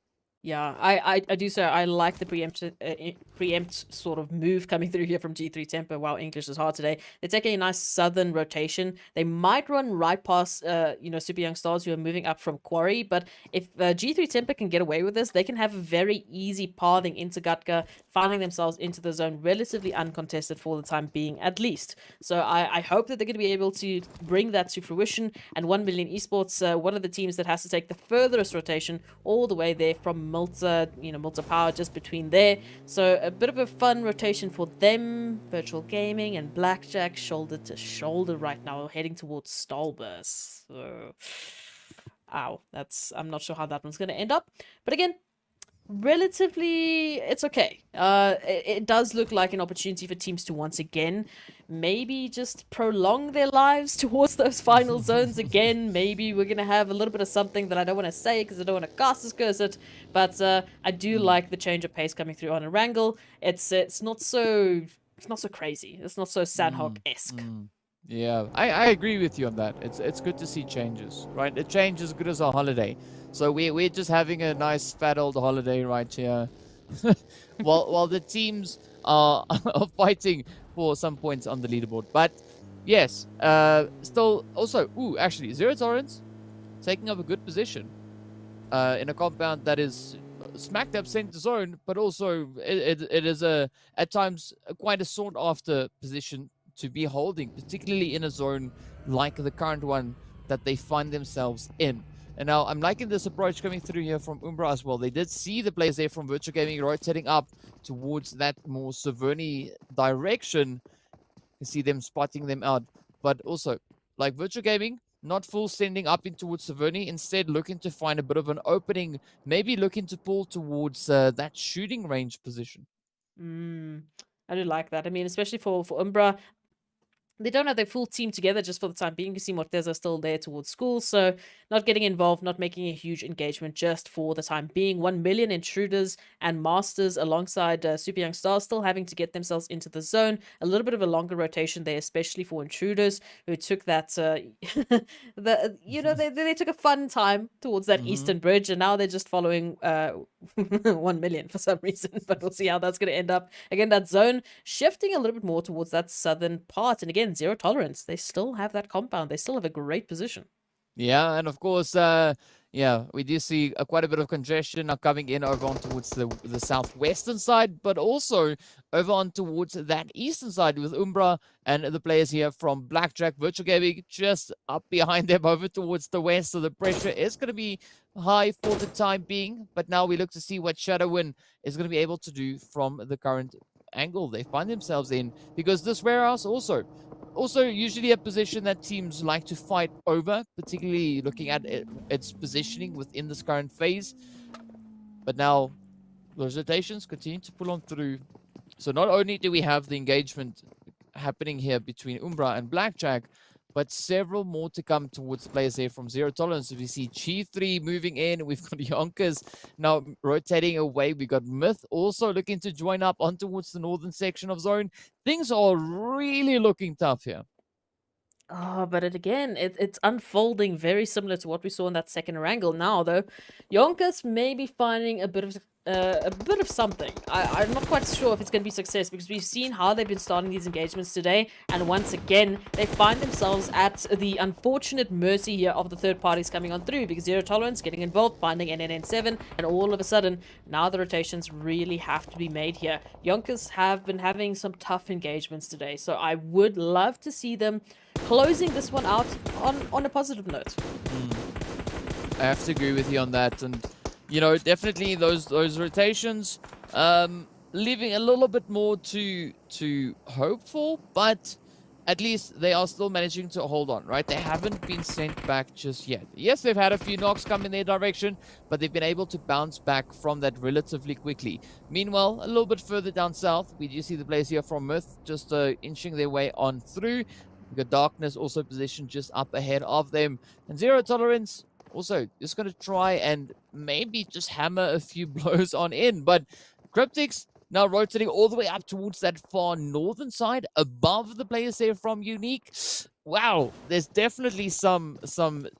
Yeah, I do say I like the preempt sort of move coming through here from G3 Temper. Wow, English is hard today. They're taking a nice southern rotation. They might run right past, you know, Super Young Stars who are moving up from Quarry. But if G3 Temper can get away with this, they can have a very easy pathing into Gatka, finding themselves into the zone relatively uncontested for the time being, at least. So I hope that they're going to be able to bring that to fruition. And 1 Million Esports, one of the teams that has to take the furthest rotation all the way there from Malta, you know, Malta Power just between there. So a bit of a fun rotation for them. Virtual Gaming and Blackjack shoulder to shoulder right now, heading towards Stolber. So, ow, I'm not sure how that one's going to end up. But again, relatively, it's okay. It does look like an opportunity for teams to once again maybe just prolong their lives towards those final zones again. Maybe we're gonna have a little bit of something that I don't want to say because I don't want to cast curse it, but I do like the change of pace coming through on Erangel. It's not so crazy. It's not so Sanhok-esque. Yeah, I agree with you on that. It's good to see changes, right? A change is good as a holiday. So we're just having a nice fat old holiday right here, while the teams are fighting for some points on the leaderboard. But yes, still also actually Zero Torrents taking up a good position in a compound that is smack dab center zone, but also it is at times quite a sought after position to be holding, particularly in a zone like the current one that they find themselves in. And now I'm liking this approach coming through here from Umbra as well. They did see the players there from Virtual Gaming rotating up towards that more Saverni direction. You see them spotting them out. But also, like Virtual Gaming, not full sending up in towards Saverni, instead looking to find a bit of an opening, maybe looking to pull towards that shooting range position. I do like that. I mean, especially for Umbra, they don't have their full team together just for the time being. You see Morteza still there towards school, so not getting involved, not making a huge engagement just for the time being. 1 million intruders and masters alongside Super Young Stars still having to get themselves into the zone. A little bit of a longer rotation there, especially for intruders who took that, they took a fun time towards that eastern bridge, and now they're just following 1 million for some reason. But we'll see how that's going to end up. Again, that zone shifting a little bit more towards that southern part, and again, zero tolerance. They still have that compound. They still have a great position. Yeah, and of course, we do see quite a bit of congestion now coming in over on towards the southwestern side, but also over on towards that eastern side with Umbra and the players here from Blackjack Virtual Gaming just up behind them over towards the west. So the pressure is going to be high for the time being, but now we look to see what Shadowin is going to be able to do from the current angle they find themselves in, because this warehouse also usually a position that teams like to fight over, particularly looking at its positioning within this current phase. But now those rotations continue to pull on through. So not only do we have the engagement happening here between Umbra and Blackjack, but several more to come towards the players there from Zero Tolerance. So we see G3 moving in. We've got YONKOUS now rotating away. We got Myth also looking to join up on towards the northern section of zone. Things are really looking tough here. Oh, but it's unfolding very similar to what we saw in that second Erangel. Now, though, YONKOUS may be finding a bit of something. I'm not quite sure if it's going to be success, because we've seen how they've been starting these engagements today, and once again, they find themselves at the unfortunate mercy here of the third parties coming on through, because Zero Tolerance getting involved, finding NNN7, and all of a sudden, now the rotations really have to be made here. YONKOUS have been having some tough engagements today, so I would love to see them closing this one out on a positive note. I have to agree with you on that, and definitely those rotations leaving a little bit more to hope for, but at least they are still managing to hold on, right? They haven't been sent back just yet. Yes, they've had a few knocks come in their direction, but they've been able to bounce back from that relatively quickly. Meanwhile, a little bit further down south, we do see the players here from Myth just inching their way on through. We've got Darkness also positioned just up ahead of them. And Zero Tolerance also just going to try and maybe just hammer a few blows on in. But Cryptics now rotating all the way up towards that far northern side, above the players there from Unique. Wow, there's definitely some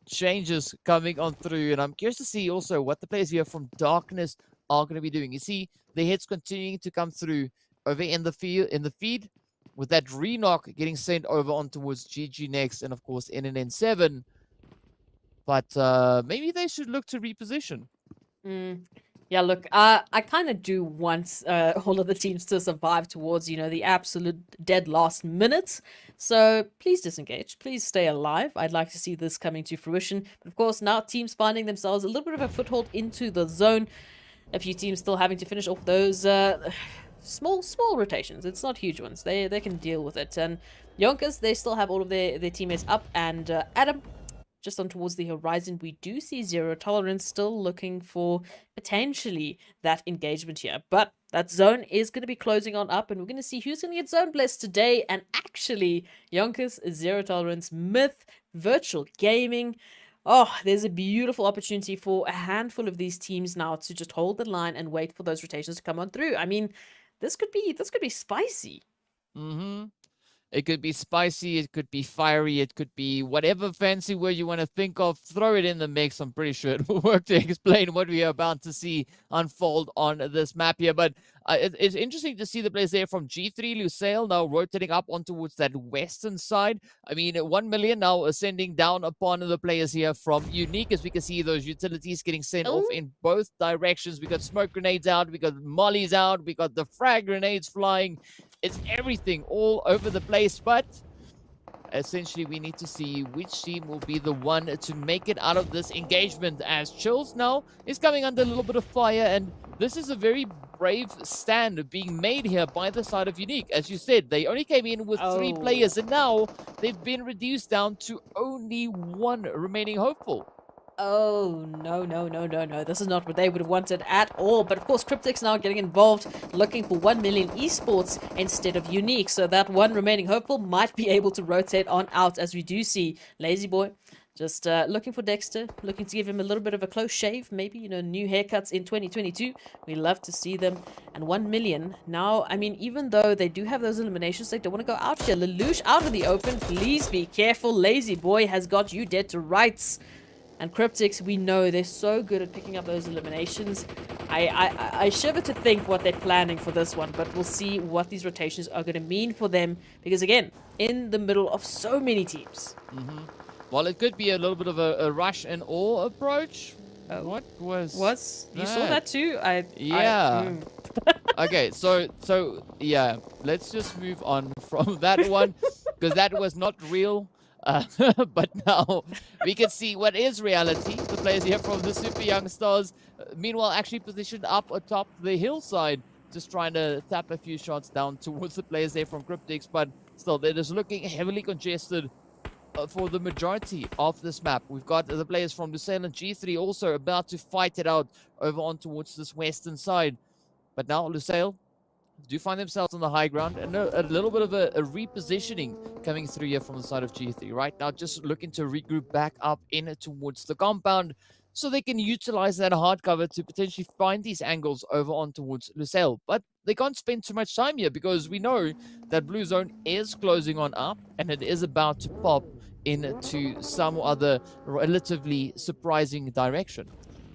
changes coming on through. And I'm curious to see also what the players here from Darkness are going to be doing. You see the hits continuing to come through over in the feed. With that re-knock getting sent over on towards GG next, and of course NNN7. But maybe they should look to reposition. Yeah, look, I kind of do want all of the teams to survive towards, the absolute dead last minutes. So please disengage. Please stay alive. I'd like to see this coming to fruition. But of course, now teams finding themselves a little bit of a foothold into the zone. A few teams still having to finish off those small rotations. It's not huge ones. They can deal with it. And YONKOUS, they still have all of their teammates up. And Adam, just on towards the horizon, we do see Zero Tolerance still looking for potentially that engagement here. But that zone is going to be closing on up, and we're going to see who's going to get zone blessed today. And actually, YONKOUS, Zero Tolerance, Myth, Virtual Gaming. Oh, there's a beautiful opportunity for a handful of these teams now to just hold the line and wait for those rotations to come on through. I mean, this could be spicy. It could be spicy, it could be fiery, it could be whatever fancy word you want to think of. Throw it in the mix. I'm pretty sure it will work to explain what we are about to see unfold on this map here. But it's interesting to see the players there from G3, Lusail, now rotating up on towards that western side. I mean, 1 million now ascending down upon the players here from Unique, as we can see those utilities getting sent off in both directions. We got smoke grenades out, we got mollies out, we got the frag grenades flying. It's everything all over the place, but essentially we need to see which team will be the one to make it out of this engagement, as Chills now is coming under a little bit of fire, and this is a very brave stand being made here by the side of Unique. As you said, they only came in with 3 Oh. players, and now they've been reduced down to only 1 remaining hopeful. Oh, no, no, no, no, no. This is not what they would have wanted at all. But of course, Cryptics now getting involved, looking for 1 million esports instead of Unique. So that 1 remaining hopeful might be able to rotate on out, as we do see Lazy Boy just looking for Dexter, looking to give him a little bit of a close shave, maybe, you know, new haircuts in 2022. We love to see them. And 1 million. Now, I mean, even though they do have those eliminations, they don't want to go out here. Lelouch out in the open. Please be careful. Lazy Boy has got you dead to rights. And Cryptics, we know they're so good at picking up those eliminations. I shiver to think what they're planning for this one, but we'll see what these rotations are going to mean for them. Because again, in the middle of so many teams. Well, it could be a little bit of a rush and awe approach. What was You saw that too? Yeah. Okay, so yeah, let's just move on from that one, because that was not real. But now we can see what is reality. The players here from the Super Young Stars, meanwhile, actually positioned up atop the hillside, just trying to tap a few shots down towards the players there from Cryptics. But still, they're just looking heavily congested for the majority of this map. We've got the players from Lusail and G3 also about to fight it out over on towards this western side. But now Lusail do find themselves on the high ground, and a little bit of a repositioning coming through here from the side of G3. Right now, just looking to regroup back up in towards the compound so they can utilize that hard cover to potentially find these angles over on towards Lusail. But they can't spend too much time here, because we know that blue zone is closing on up, and it is about to pop into some other relatively surprising direction.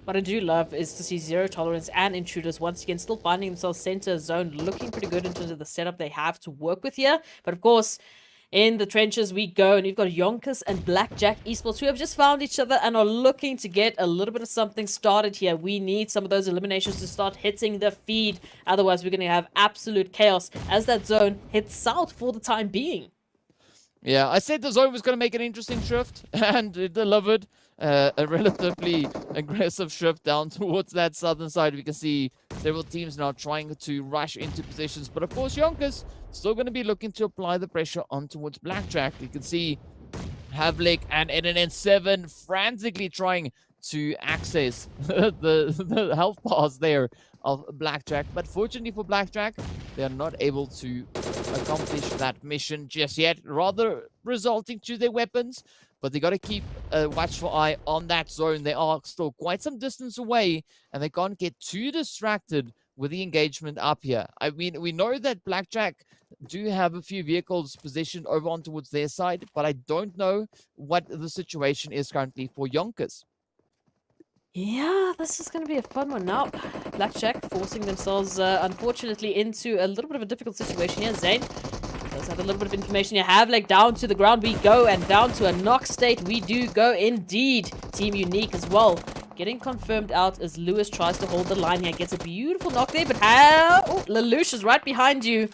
What I do love is to see Zero Tolerance and Intruders once again still finding themselves center zone, looking pretty good in terms of the setup they have to work with here. But of course, in the trenches we go, and you've got YONKOUS and Blackjack Esports who have just found each other and are looking to get a little bit of something started here. We need some of those eliminations to start hitting the feed. Otherwise, we're going to have absolute chaos as that zone hits south for the time being. Yeah, I said the zone was going to make an interesting shift, and it delivered a relatively aggressive shift down towards that southern side. We can see several teams now trying to rush into positions, but of course YONKOUS still going to be looking to apply the pressure on towards Blackjack. You can see Havlik and NNN7 frantically trying to access the health bars there of Blackjack, but fortunately for Blackjack, they are not able to accomplish that mission just yet, rather resulting to their weapons. But they got to keep a watchful eye on that zone. They are still quite some distance away, and they can't get too distracted with the engagement up here. I mean, we know that Blackjack do have a few vehicles positioned over on towards their side, but I don't know what the situation is currently for YONKOUS. Yeah, this is going to be a fun one now. Blackjack forcing themselves, unfortunately, into a little bit of a difficult situation here. Zane does have a little bit of information you have. Like, down to the ground we go, and down to a knock state we do go indeed. Team Unique as well. Getting confirmed out as Lewis tries to hold the line here. Gets a beautiful knock there, but how? Oh, Lelouch is right behind you.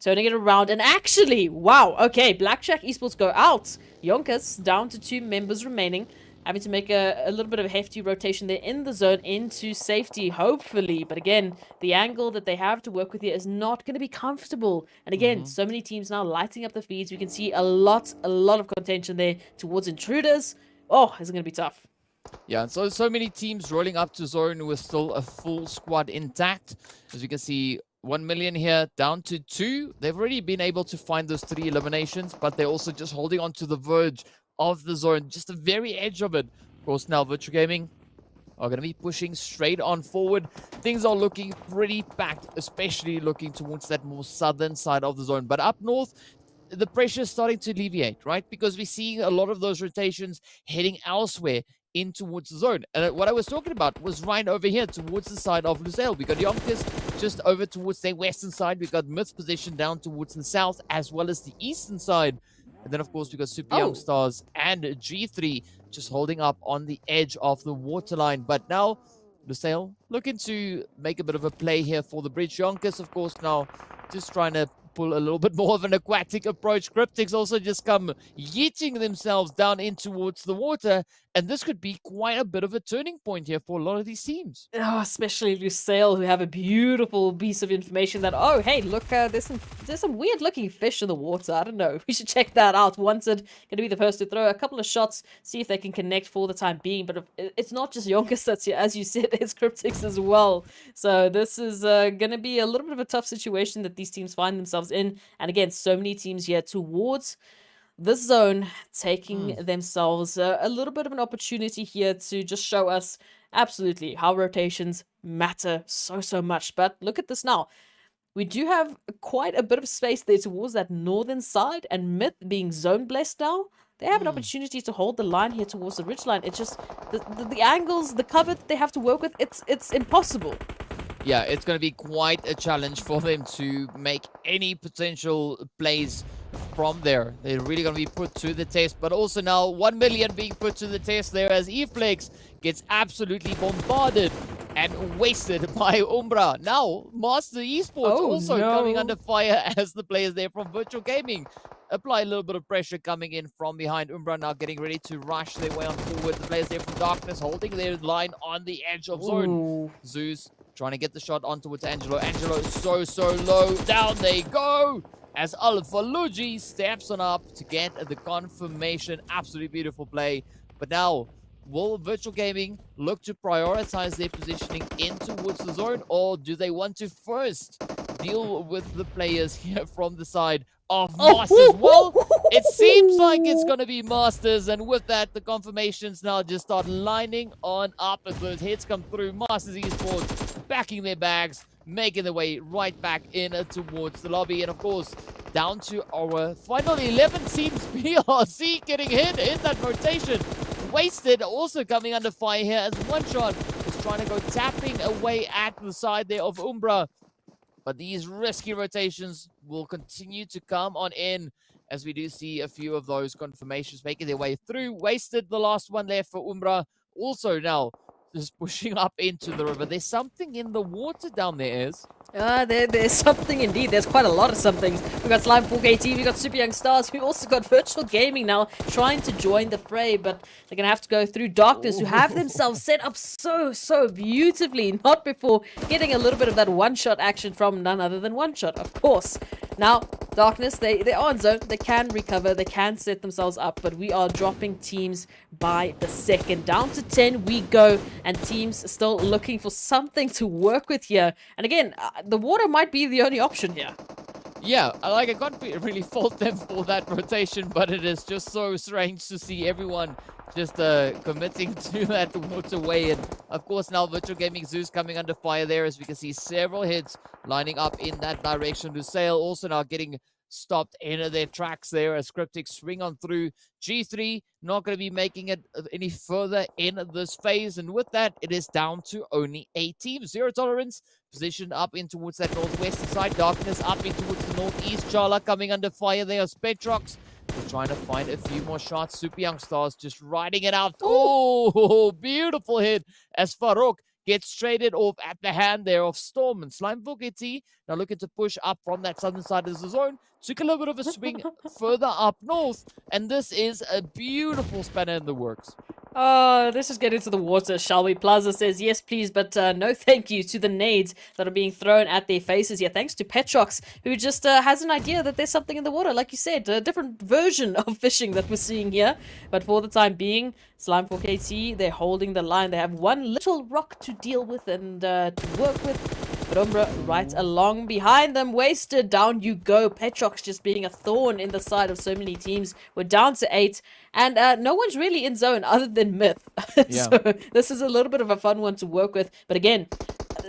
Turning it around, and actually, wow, okay, Blackjack Esports go out. YONKOUS down to 2 members remaining. Having to make a little bit of a hefty rotation there in the zone into safety, hopefully. But again, the angle that they have to work with here is not going to be comfortable. And again, so many teams now lighting up the feeds. We can see a lot of contention there towards Intruders. Oh, it's going to be tough. Yeah, and so many teams rolling up to zone with still a full squad intact. As you can see, 1 million here down to 2. They've already been able to find those 3 eliminations, but they're also just holding on to the verge of the zone, just the very edge of it. Of course, now Virtual Gaming are going to be pushing straight on forward. Things are looking pretty packed, especially looking towards that more southern side of the zone. But up north, the pressure is starting to alleviate, right? Because we're seeing a lot of those rotations heading elsewhere in towards the zone. And what I was talking about was right over here towards the side of Lusail. We got YONKOUS just over towards their western side. We got Myth's position down towards the south, as well as the eastern side. And then, of course, we got Super Young Stars and G3 just holding up on the edge of the waterline. But now, Lusail looking to make a bit of a play here for the bridge. YONKOUS, of course, now just trying to pull a little bit more of an aquatic approach. Cryptics also just come yeeting themselves down in towards the water, and this could be quite a bit of a turning point here for a lot of these teams. Oh, especially Lusail, who have a beautiful piece of information that, oh, hey, look, there's some weird-looking fish in the water. I don't know. We should check that out. Wanted, going to be the first to throw a couple of shots, see if they can connect for the time being. But it's not just YONKOUS that's here. As you said, it's Cryptics as well. So this is going to be a little bit of a tough situation that these teams find themselves in. And again, so many teams here towards this zone, taking themselves a little bit of an opportunity here to just show us absolutely how rotations matter so much. But look at this now. We do have quite a bit of space there towards that northern side, and Myth being zone blessed now, they have an opportunity to hold the line here towards the ridge line. It's just the angles, the cover that they have to work with, it's impossible. Yeah, it's going to be quite a challenge for them to make any potential plays from there. They're really going to be put to the test, but also now 1 million being put to the test there as eFlex gets absolutely bombarded and wasted by Umbra. Now, Master Esports coming under fire as the players there from Virtual Gaming apply a little bit of pressure coming in from behind. Umbra now getting ready to rush their way on forward. The players there from Darkness holding their line on the edge of zone. Zeus trying to get the shot on towards Angelo. Angelo is so low. Down they go as Alphalugi steps on up to get the confirmation. Absolutely beautiful play. But now, will Virtual Gaming look to prioritize their positioning in towards the zone, or do they want to first deal with the players here from the side of Masters? Well, it seems like it's going to be Masters, and with that, the confirmations now just start lining on up as those hits come through. Masters Esports backing their bags, making their way right back in towards the lobby, and of course, down to our final 11 teams. PRC getting hit in that rotation. Wasted also coming under fire here as One Shot is trying to go tapping away at the side there of Umbra. But these risky rotations will continue to come on in as we do see a few of those confirmations making their way through. Wasted the last one there for Umbra. Also now just pushing up into the river. There's something in the water down there, Is. There's something indeed. There's quite a lot of somethings. We got Slime 4KT, we got Super Young Stars, we also got Virtual Gaming now trying to join the fray, but they're gonna have to go through Darkness, who have themselves set up so beautifully, not before getting a little bit of that one-shot action from none other than One Shot, of course. Now, Darkness, they are on zone, they can recover, they can set themselves up, but we are dropping teams by the second. Down to 10 we go, and teams still looking for something to work with here. And again, the water might be the only option here. Yeah, I can't really fault them for that rotation, but it is just so strange to see everyone just committing to that waterway. And of course now Virtual Gaming Zeus coming under fire there, as we can see several hits lining up in that direction. Lusail also now getting stopped in their tracks there as Cryptics swing on through. G3 not going to be making it any further in this phase, and with that it is down to only 8 teams. Zero Tolerance positioned up in towards that northwestern side. Darkness up in towards the northeast. Charla coming under fire there as Petrox is trying to find a few more shots. Super Young Stars just riding it out. Oh, beautiful hit as Farouk gets traded off at the hand there of Storm. And Slime Vogeti now looking to push up from that southern side of the zone. Took a little bit of a swing further up north, and this is a beautiful spanner in the works. Let's just get into the water, shall we? Plaza says, yes, please, but no thank you to the nades that are being thrown at their faces here. Thanks to Petrox, who just has an idea that there's something in the water. Like you said, a different version of fishing that we're seeing here. But for the time being, Slime 4KT, they're holding the line. They have one little rock to deal with and to work with. But Umbra right along behind them. Wasted. Down you go. Petrox just being a thorn in the side of so many teams. We're down to 8. And no one's really in zone other than Myth. Yeah. So this is a little bit of a fun one to work with. But again,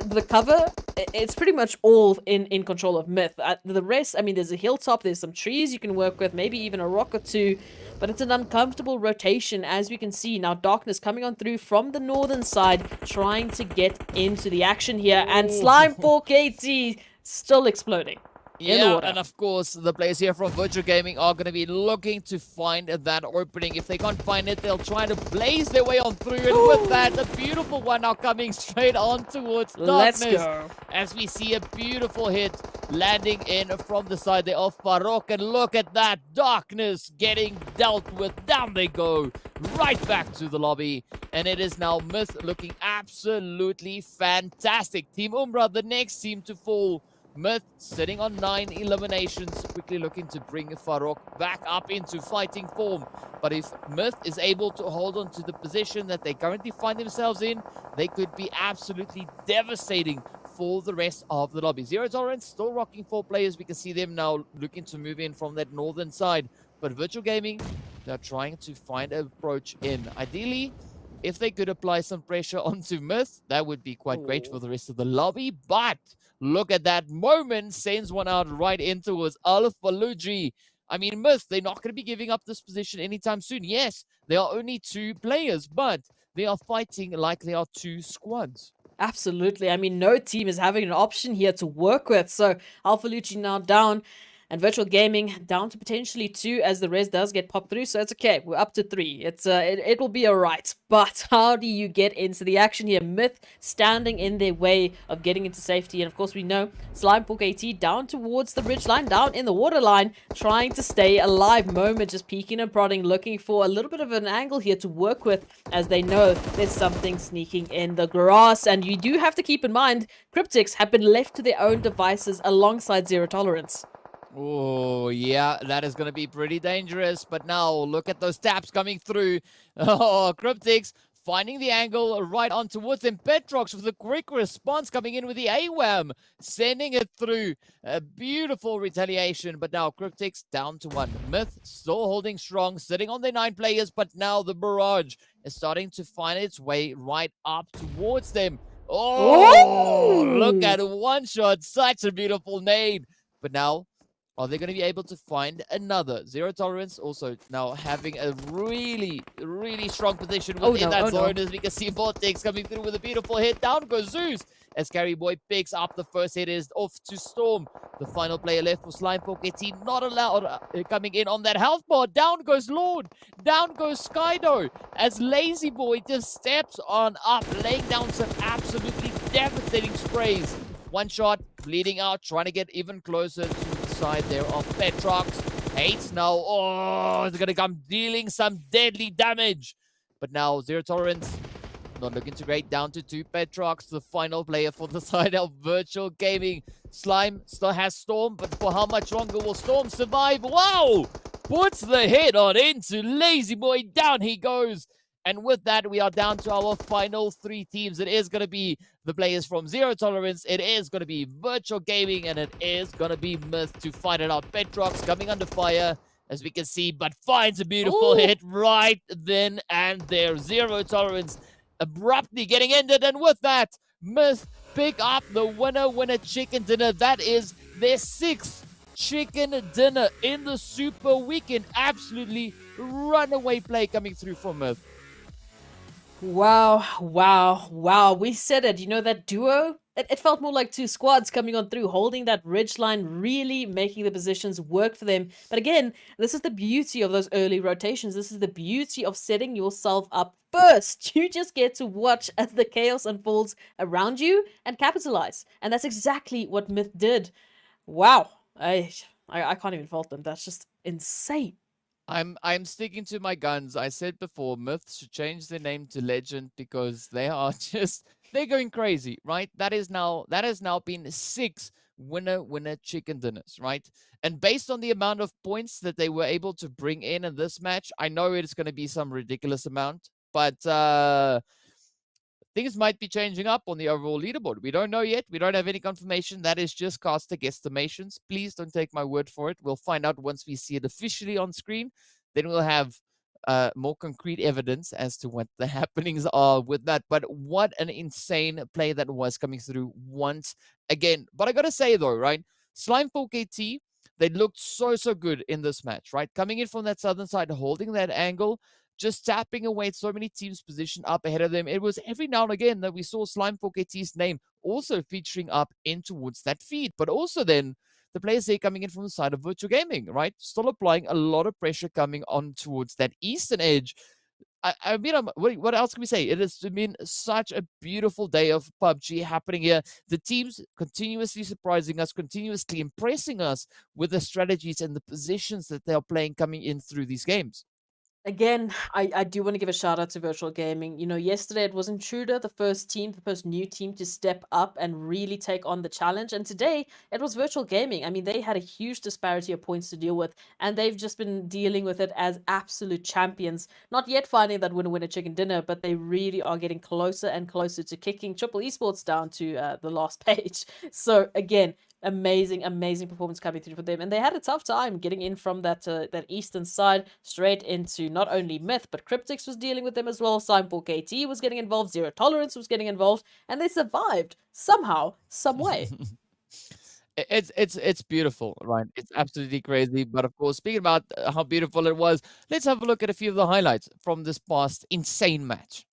the cover, it's pretty much all in control of Myth. The rest, I mean, there's a hilltop, there's some trees you can work with, maybe even a rock or two. But it's an uncomfortable rotation, as we can see. Now, Darkness coming on through from the northern side, trying to get into the action here. And Slime 4KT still exploding. in the Yeah, water. and of course, the players here from Virtual Gaming are going to be looking to find that opening. If they can't find it, they'll try to blaze their way on through. And with that, a beautiful one now coming straight on towards Let's Darkness. go. As we see a beautiful hit landing in from the side there of Farok. And look at that, Darkness getting dealt with. Down they go, right back to the lobby. And it is now Myth looking absolutely fantastic. Team Umbra, the next team to fall. Myth sitting on 9 eliminations, quickly looking to bring Farok back up into fighting form. But if Myth is able to hold on to the position that they currently find themselves in, they could be absolutely devastating for the rest of the lobby. Zero Tolerance still rocking 4 players. We can see them now looking to move in from that northern side. But Virtual Gaming, they're trying to find an approach in. Ideally, if they could apply some pressure onto Myth, that would be quite great for the rest of the lobby. But look at that moment, sends one out right into his Alphalugi. I mean, Myth, they're not going to be giving up this position anytime soon. Yes, they are only 2 players, but they are fighting like they are 2 squads. Absolutely. I mean, no team is having an option here to work with. So Alpha Lucci now down. And Virtual Gaming down to potentially 2 as the res does get popped through. So it's okay. We're up to 3. It will be alright. But how do you get into the action here? Myth standing in their way of getting into safety. And of course we know Slimefork AT down towards the ridge line, down in the water line, trying to stay alive. Moment just peeking and prodding, looking for a little bit of an angle here to work with, as they know there's something sneaking in the grass. And you do have to keep in mind, Cryptics have been left to their own devices alongside Zero Tolerance. Oh, yeah, that is going to be pretty dangerous. But now, look at those taps coming through. Oh, Cryptics finding the angle right on towards them. Petrox with a quick response coming in with the AWAM, sending it through. A beautiful retaliation. But now, Cryptics down to 1. Myth still holding strong, sitting on their 9 players. But now the barrage is starting to find its way right up towards them. Oh, look at one shot. Such a beautiful nade. But now, are they going to be able to find another? Zero Tolerance also now having a really, really strong position within that zone. As we can see Vortex coming through with a beautiful hit. Down goes Zeus as Carry Boy picks up the first hit. Is off to Storm. The final player left for Slimefork AT. Not allowed coming in on that health bar. Down goes Lord. Down goes Skydo as Lazy Boy just steps on up, laying down some absolutely devastating sprays. One shot, bleeding out, trying to get even closer to side there of Petrox. Hates now. Oh, it's going to come dealing some deadly damage. But now Zero Tolerance not looking too great. Down to 2. Petrox, the final player for the side of Virtual Gaming. Slime still has Storm, but for how much longer will Storm survive? Wow! Puts the hit on into Lazy Boy. Down he goes. And with that, we are down to our final 3 teams. It is going to be the players from Zero Tolerance. It is going to be Virtual Gaming. And it is going to be Myth to fight it out. Petrox coming under fire, as we can see, but finds a beautiful hit right then and there. Zero Tolerance abruptly getting ended. And with that, Myth pick up the winner chicken dinner. That is their 6th chicken dinner in the Super Weekend. Absolutely runaway play coming through from Myth. Wow, wow, wow. We said it. You know, that duo? It felt more like 2 squads coming on through, holding that ridge line, really making the positions work for them. But again, this is the beauty of those early rotations. This is the beauty of setting yourself up first. You just get to watch as the chaos unfolds around you and capitalize. And that's exactly what Myth did. Wow. I can't even fault them. That's just insane. I'm sticking to my guns. I said before, Myths should change their name to Legend because they are just, they're going crazy, right? That has now been 6 winner chicken dinners, right? And based on the amount of points that they were able to bring in this match, I know it's going to be some ridiculous amount, but things might be changing up on the overall leaderboard. We don't know yet. We don't have any confirmation. That is just caster guesstimations. Please don't take my word for it. We'll find out once we see it officially on screen. Then we'll have more concrete evidence as to what the happenings are with that. But what an insane play that was coming through once again. But I got to say, though, right? Slimefork AT, they looked so good in this match, right? Coming in from that southern side, holding that angle, just tapping away at so many teams positioned up ahead of them. It was every now and again that we saw Slimefork AT's name also featuring up in towards that feed. But also then, the players there coming in from the side of Virtual Gaming, right? Still applying a lot of pressure coming on towards that eastern edge. I mean, what else can we say? It has been such a beautiful day of PUBG happening here. The teams continuously surprising us, continuously impressing us with the strategies and the positions that they are playing coming in through these games. Again, I do want to give a shout out to Virtual Gaming. You know, yesterday it was Intruder, the first new team to step up and really take on the challenge. And today it was Virtual Gaming. I mean, they had a huge disparity of points to deal with, and they've just been dealing with it as absolute champions. Not yet finding that winner chicken dinner, but they really are getting closer and closer to kicking Triple Esports down to the last page. So again, amazing performance coming through for them, and they had a tough time getting in from that eastern side straight into not only Myth, but Cryptics was dealing with them as well. Sign4 KT was getting involved, Zero Tolerance was getting involved, and they survived somehow, some way. It's beautiful, right? It's absolutely crazy. But of course, speaking about how beautiful it was, let's have a look at a few of the highlights from this past insane match.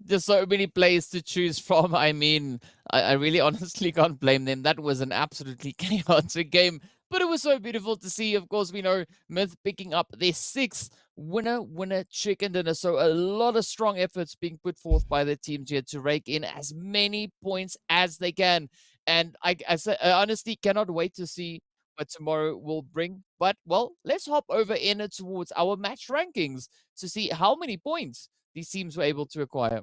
Just so many plays to choose from. I mean, I really honestly can't blame them. That was an absolutely chaotic game, but it was so beautiful to see. Of course, we know Myth picking up their 6th winner chicken dinner. So a lot of strong efforts being put forth by the teams here to rake in as many points as they can. And I honestly cannot wait to see what tomorrow will bring. But, well, let's hop over in towards our match rankings to see how many points these teams were able to acquire.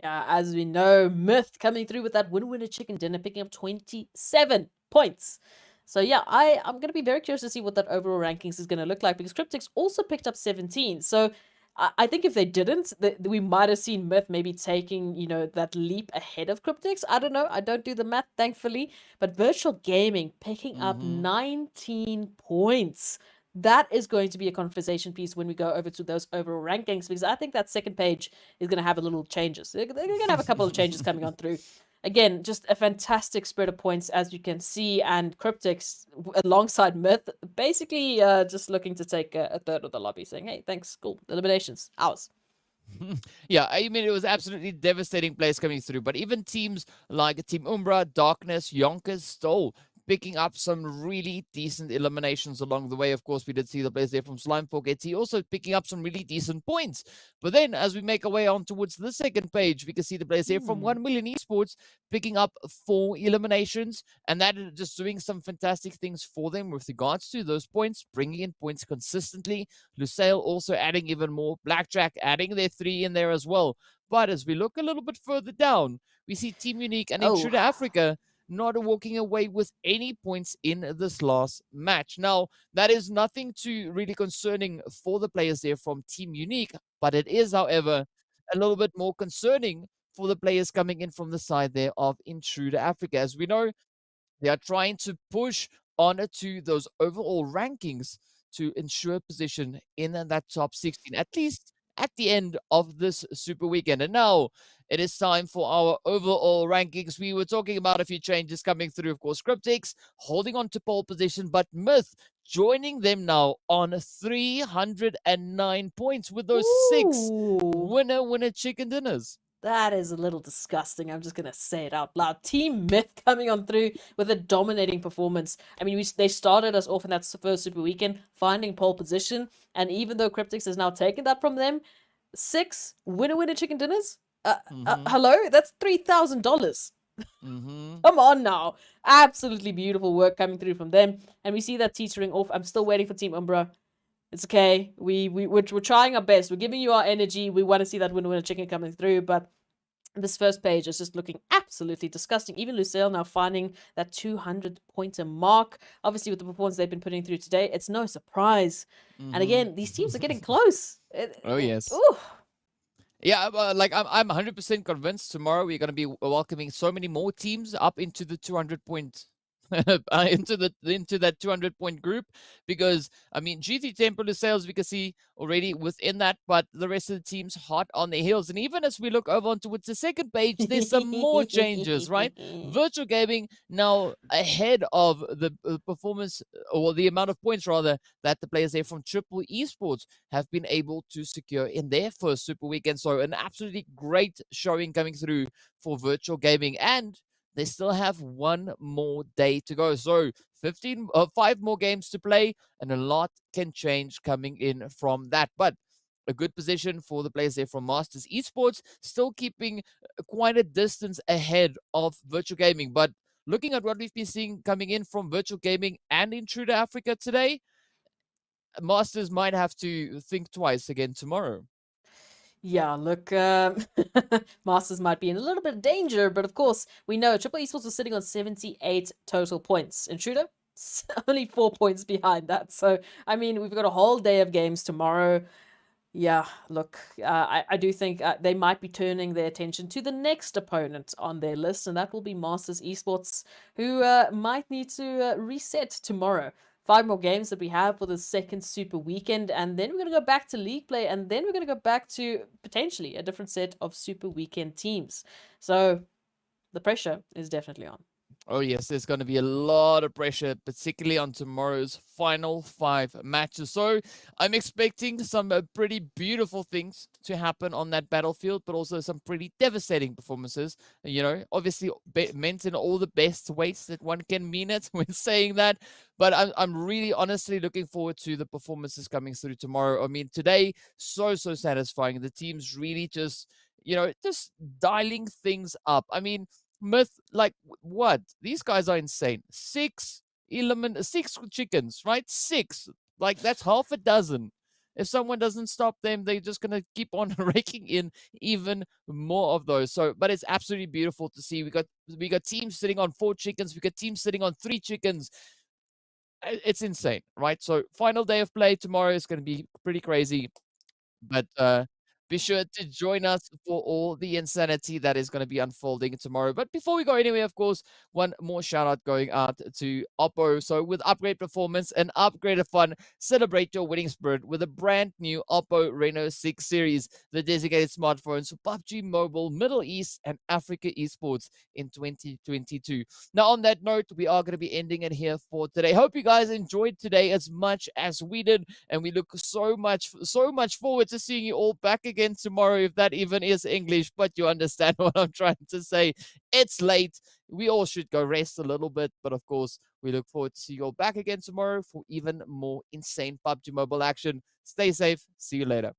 Yeah, as we know, Myth coming through with that winner chicken dinner, picking up 27 points. So yeah, I'm going to be very curious to see what that overall rankings is going to look like, because Cryptics also picked up 17. So I think if they didn't, we might have seen Myth maybe taking, you know, that leap ahead of Cryptics. I don't know. I don't do the math, thankfully. But Virtual Gaming picking up 19 points. That is going to be a conversation piece when we go over to those overall rankings, because I think that second page is going to have a little changes. They're going to have a couple of changes coming on through. Again, just a fantastic spread of points, as you can see, and Cryptics alongside Myth basically just looking to take a third of the lobby, saying, hey, thanks, cool, eliminations, ours. Yeah, I mean, it was absolutely devastating plays coming through, but even teams like Team Umbra, Darkness, YONKOUS stole, picking up some really decent eliminations along the way. Of course, we did see the players there from Sign4 KT also picking up some really decent points. But then, as we make our way on towards the second page, we can see the players here from 1 Million Esports picking up 4 eliminations, and that is just doing some fantastic things for them with regards to those points, bringing in points consistently. Lusail also adding even more. Blackjack adding their 3 in there as well. But as we look a little bit further down, we see Team Unique and Intruder Africa not walking away with any points in this last match. Now, that is nothing too really concerning for the players there from Team Unique, but it is, however, a little bit more concerning for the players coming in from the side there of Intruder Africa. As we know, they are trying to push on to those overall rankings to ensure position in that top 16, at least at the end of this super weekend. And now it is time for our overall rankings. We were talking about a few changes coming through. Of course, Cryptics holding on to pole position, but Myth joining them now on 309 points with those 6 winner chicken dinners. That is a little disgusting. I'm just going to say it out loud. Team Myth coming on through with a dominating performance. I mean, they started us off in that first super weekend, finding pole position. And even though Cryptics has now taken that from them, 6 winner chicken dinners? Hello? That's $3,000. Come on now. Absolutely beautiful work coming through from them. And we see that teetering off. I'm still waiting for Team Umbra. It's okay. We're trying our best. We're giving you our energy. We want to see that winner chicken coming through, but this first page is just looking absolutely disgusting. Even Lusail now finding that 200-pointer mark. Obviously, with the performance they've been putting through today, it's no surprise. And again, these teams are getting close. Oh, yes. Ooh. Yeah, like I'm 100% convinced tomorrow we're going to be welcoming so many more teams up into the 200-point into that 200-point group, because I mean GT Temple Lusail, we can see already within that, but the rest of the team's hot on their heels. And even as we look over on towards the second page, there's some more changes, right? Virtual Gaming now ahead of the performance, or the amount of points rather, that the players there from Triple Esports have been able to secure in their first Super Weekend. So an absolutely great showing coming through for Virtual Gaming, and they still have one more day to go. So 5 more games to play, and a lot can change coming in from that. But a good position for the players there from Masters Esports, still keeping quite a distance ahead of Virtual Gaming. But looking at what we've been seeing coming in from Virtual Gaming and Intruder Africa today, Masters might have to think twice again tomorrow. Yeah, look, Masters might be in a little bit of danger, but of course, we know Triple Esports was sitting on 78 total points. Intruder, only 4 points behind that. So, I mean, we've got a whole day of games tomorrow. Yeah, look, I do think they might be turning their attention to the next opponent on their list, and that will be Masters Esports, who might need to reset tomorrow. 5 more games that we have for the second Super Weekend, and then we're going to go back to League play, and then we're going to go back to potentially a different set of Super Weekend teams. So the pressure is definitely on. Oh yes, there's going to be a lot of pressure, particularly on tomorrow's final 5 matches. So I'm expecting some pretty beautiful things to happen on that battlefield, but also some pretty devastating performances. You know, obviously meant in all the best ways that one can mean it when saying that. But I'm really honestly looking forward to the performances coming through tomorrow. I mean, today, so satisfying. The team's really just, you know, just dialing things up. I mean, Myth, like what? These guys are insane. 6 chickens, right? 6. Like that's half a dozen. If someone doesn't stop them, they're just gonna keep on raking in even more of those. So, but it's absolutely beautiful to see. We got teams sitting on 4 chickens. We got teams sitting on 3 chickens. It's insane, right? So, final day of play tomorrow is gonna be pretty crazy. But be sure to join us for all the insanity that is going to be unfolding tomorrow. But before we go anywhere, of course, one more shout out going out to Oppo. So with upgrade performance and upgrade of fun, celebrate your winning spirit with a brand new Oppo Reno 6 series, the designated smartphones for PUBG Mobile, Middle East, and Africa esports in 2022. Now, on that note, we are going to be ending it here for today. Hope you guys enjoyed today as much as we did, and we look so much forward to seeing you all back again tomorrow, if that even is English, but you understand what I'm trying to say. It's late. We all should go rest a little bit, but of course, we look forward to see you all back again tomorrow for even more insane PUBG Mobile action. Stay safe. See you later.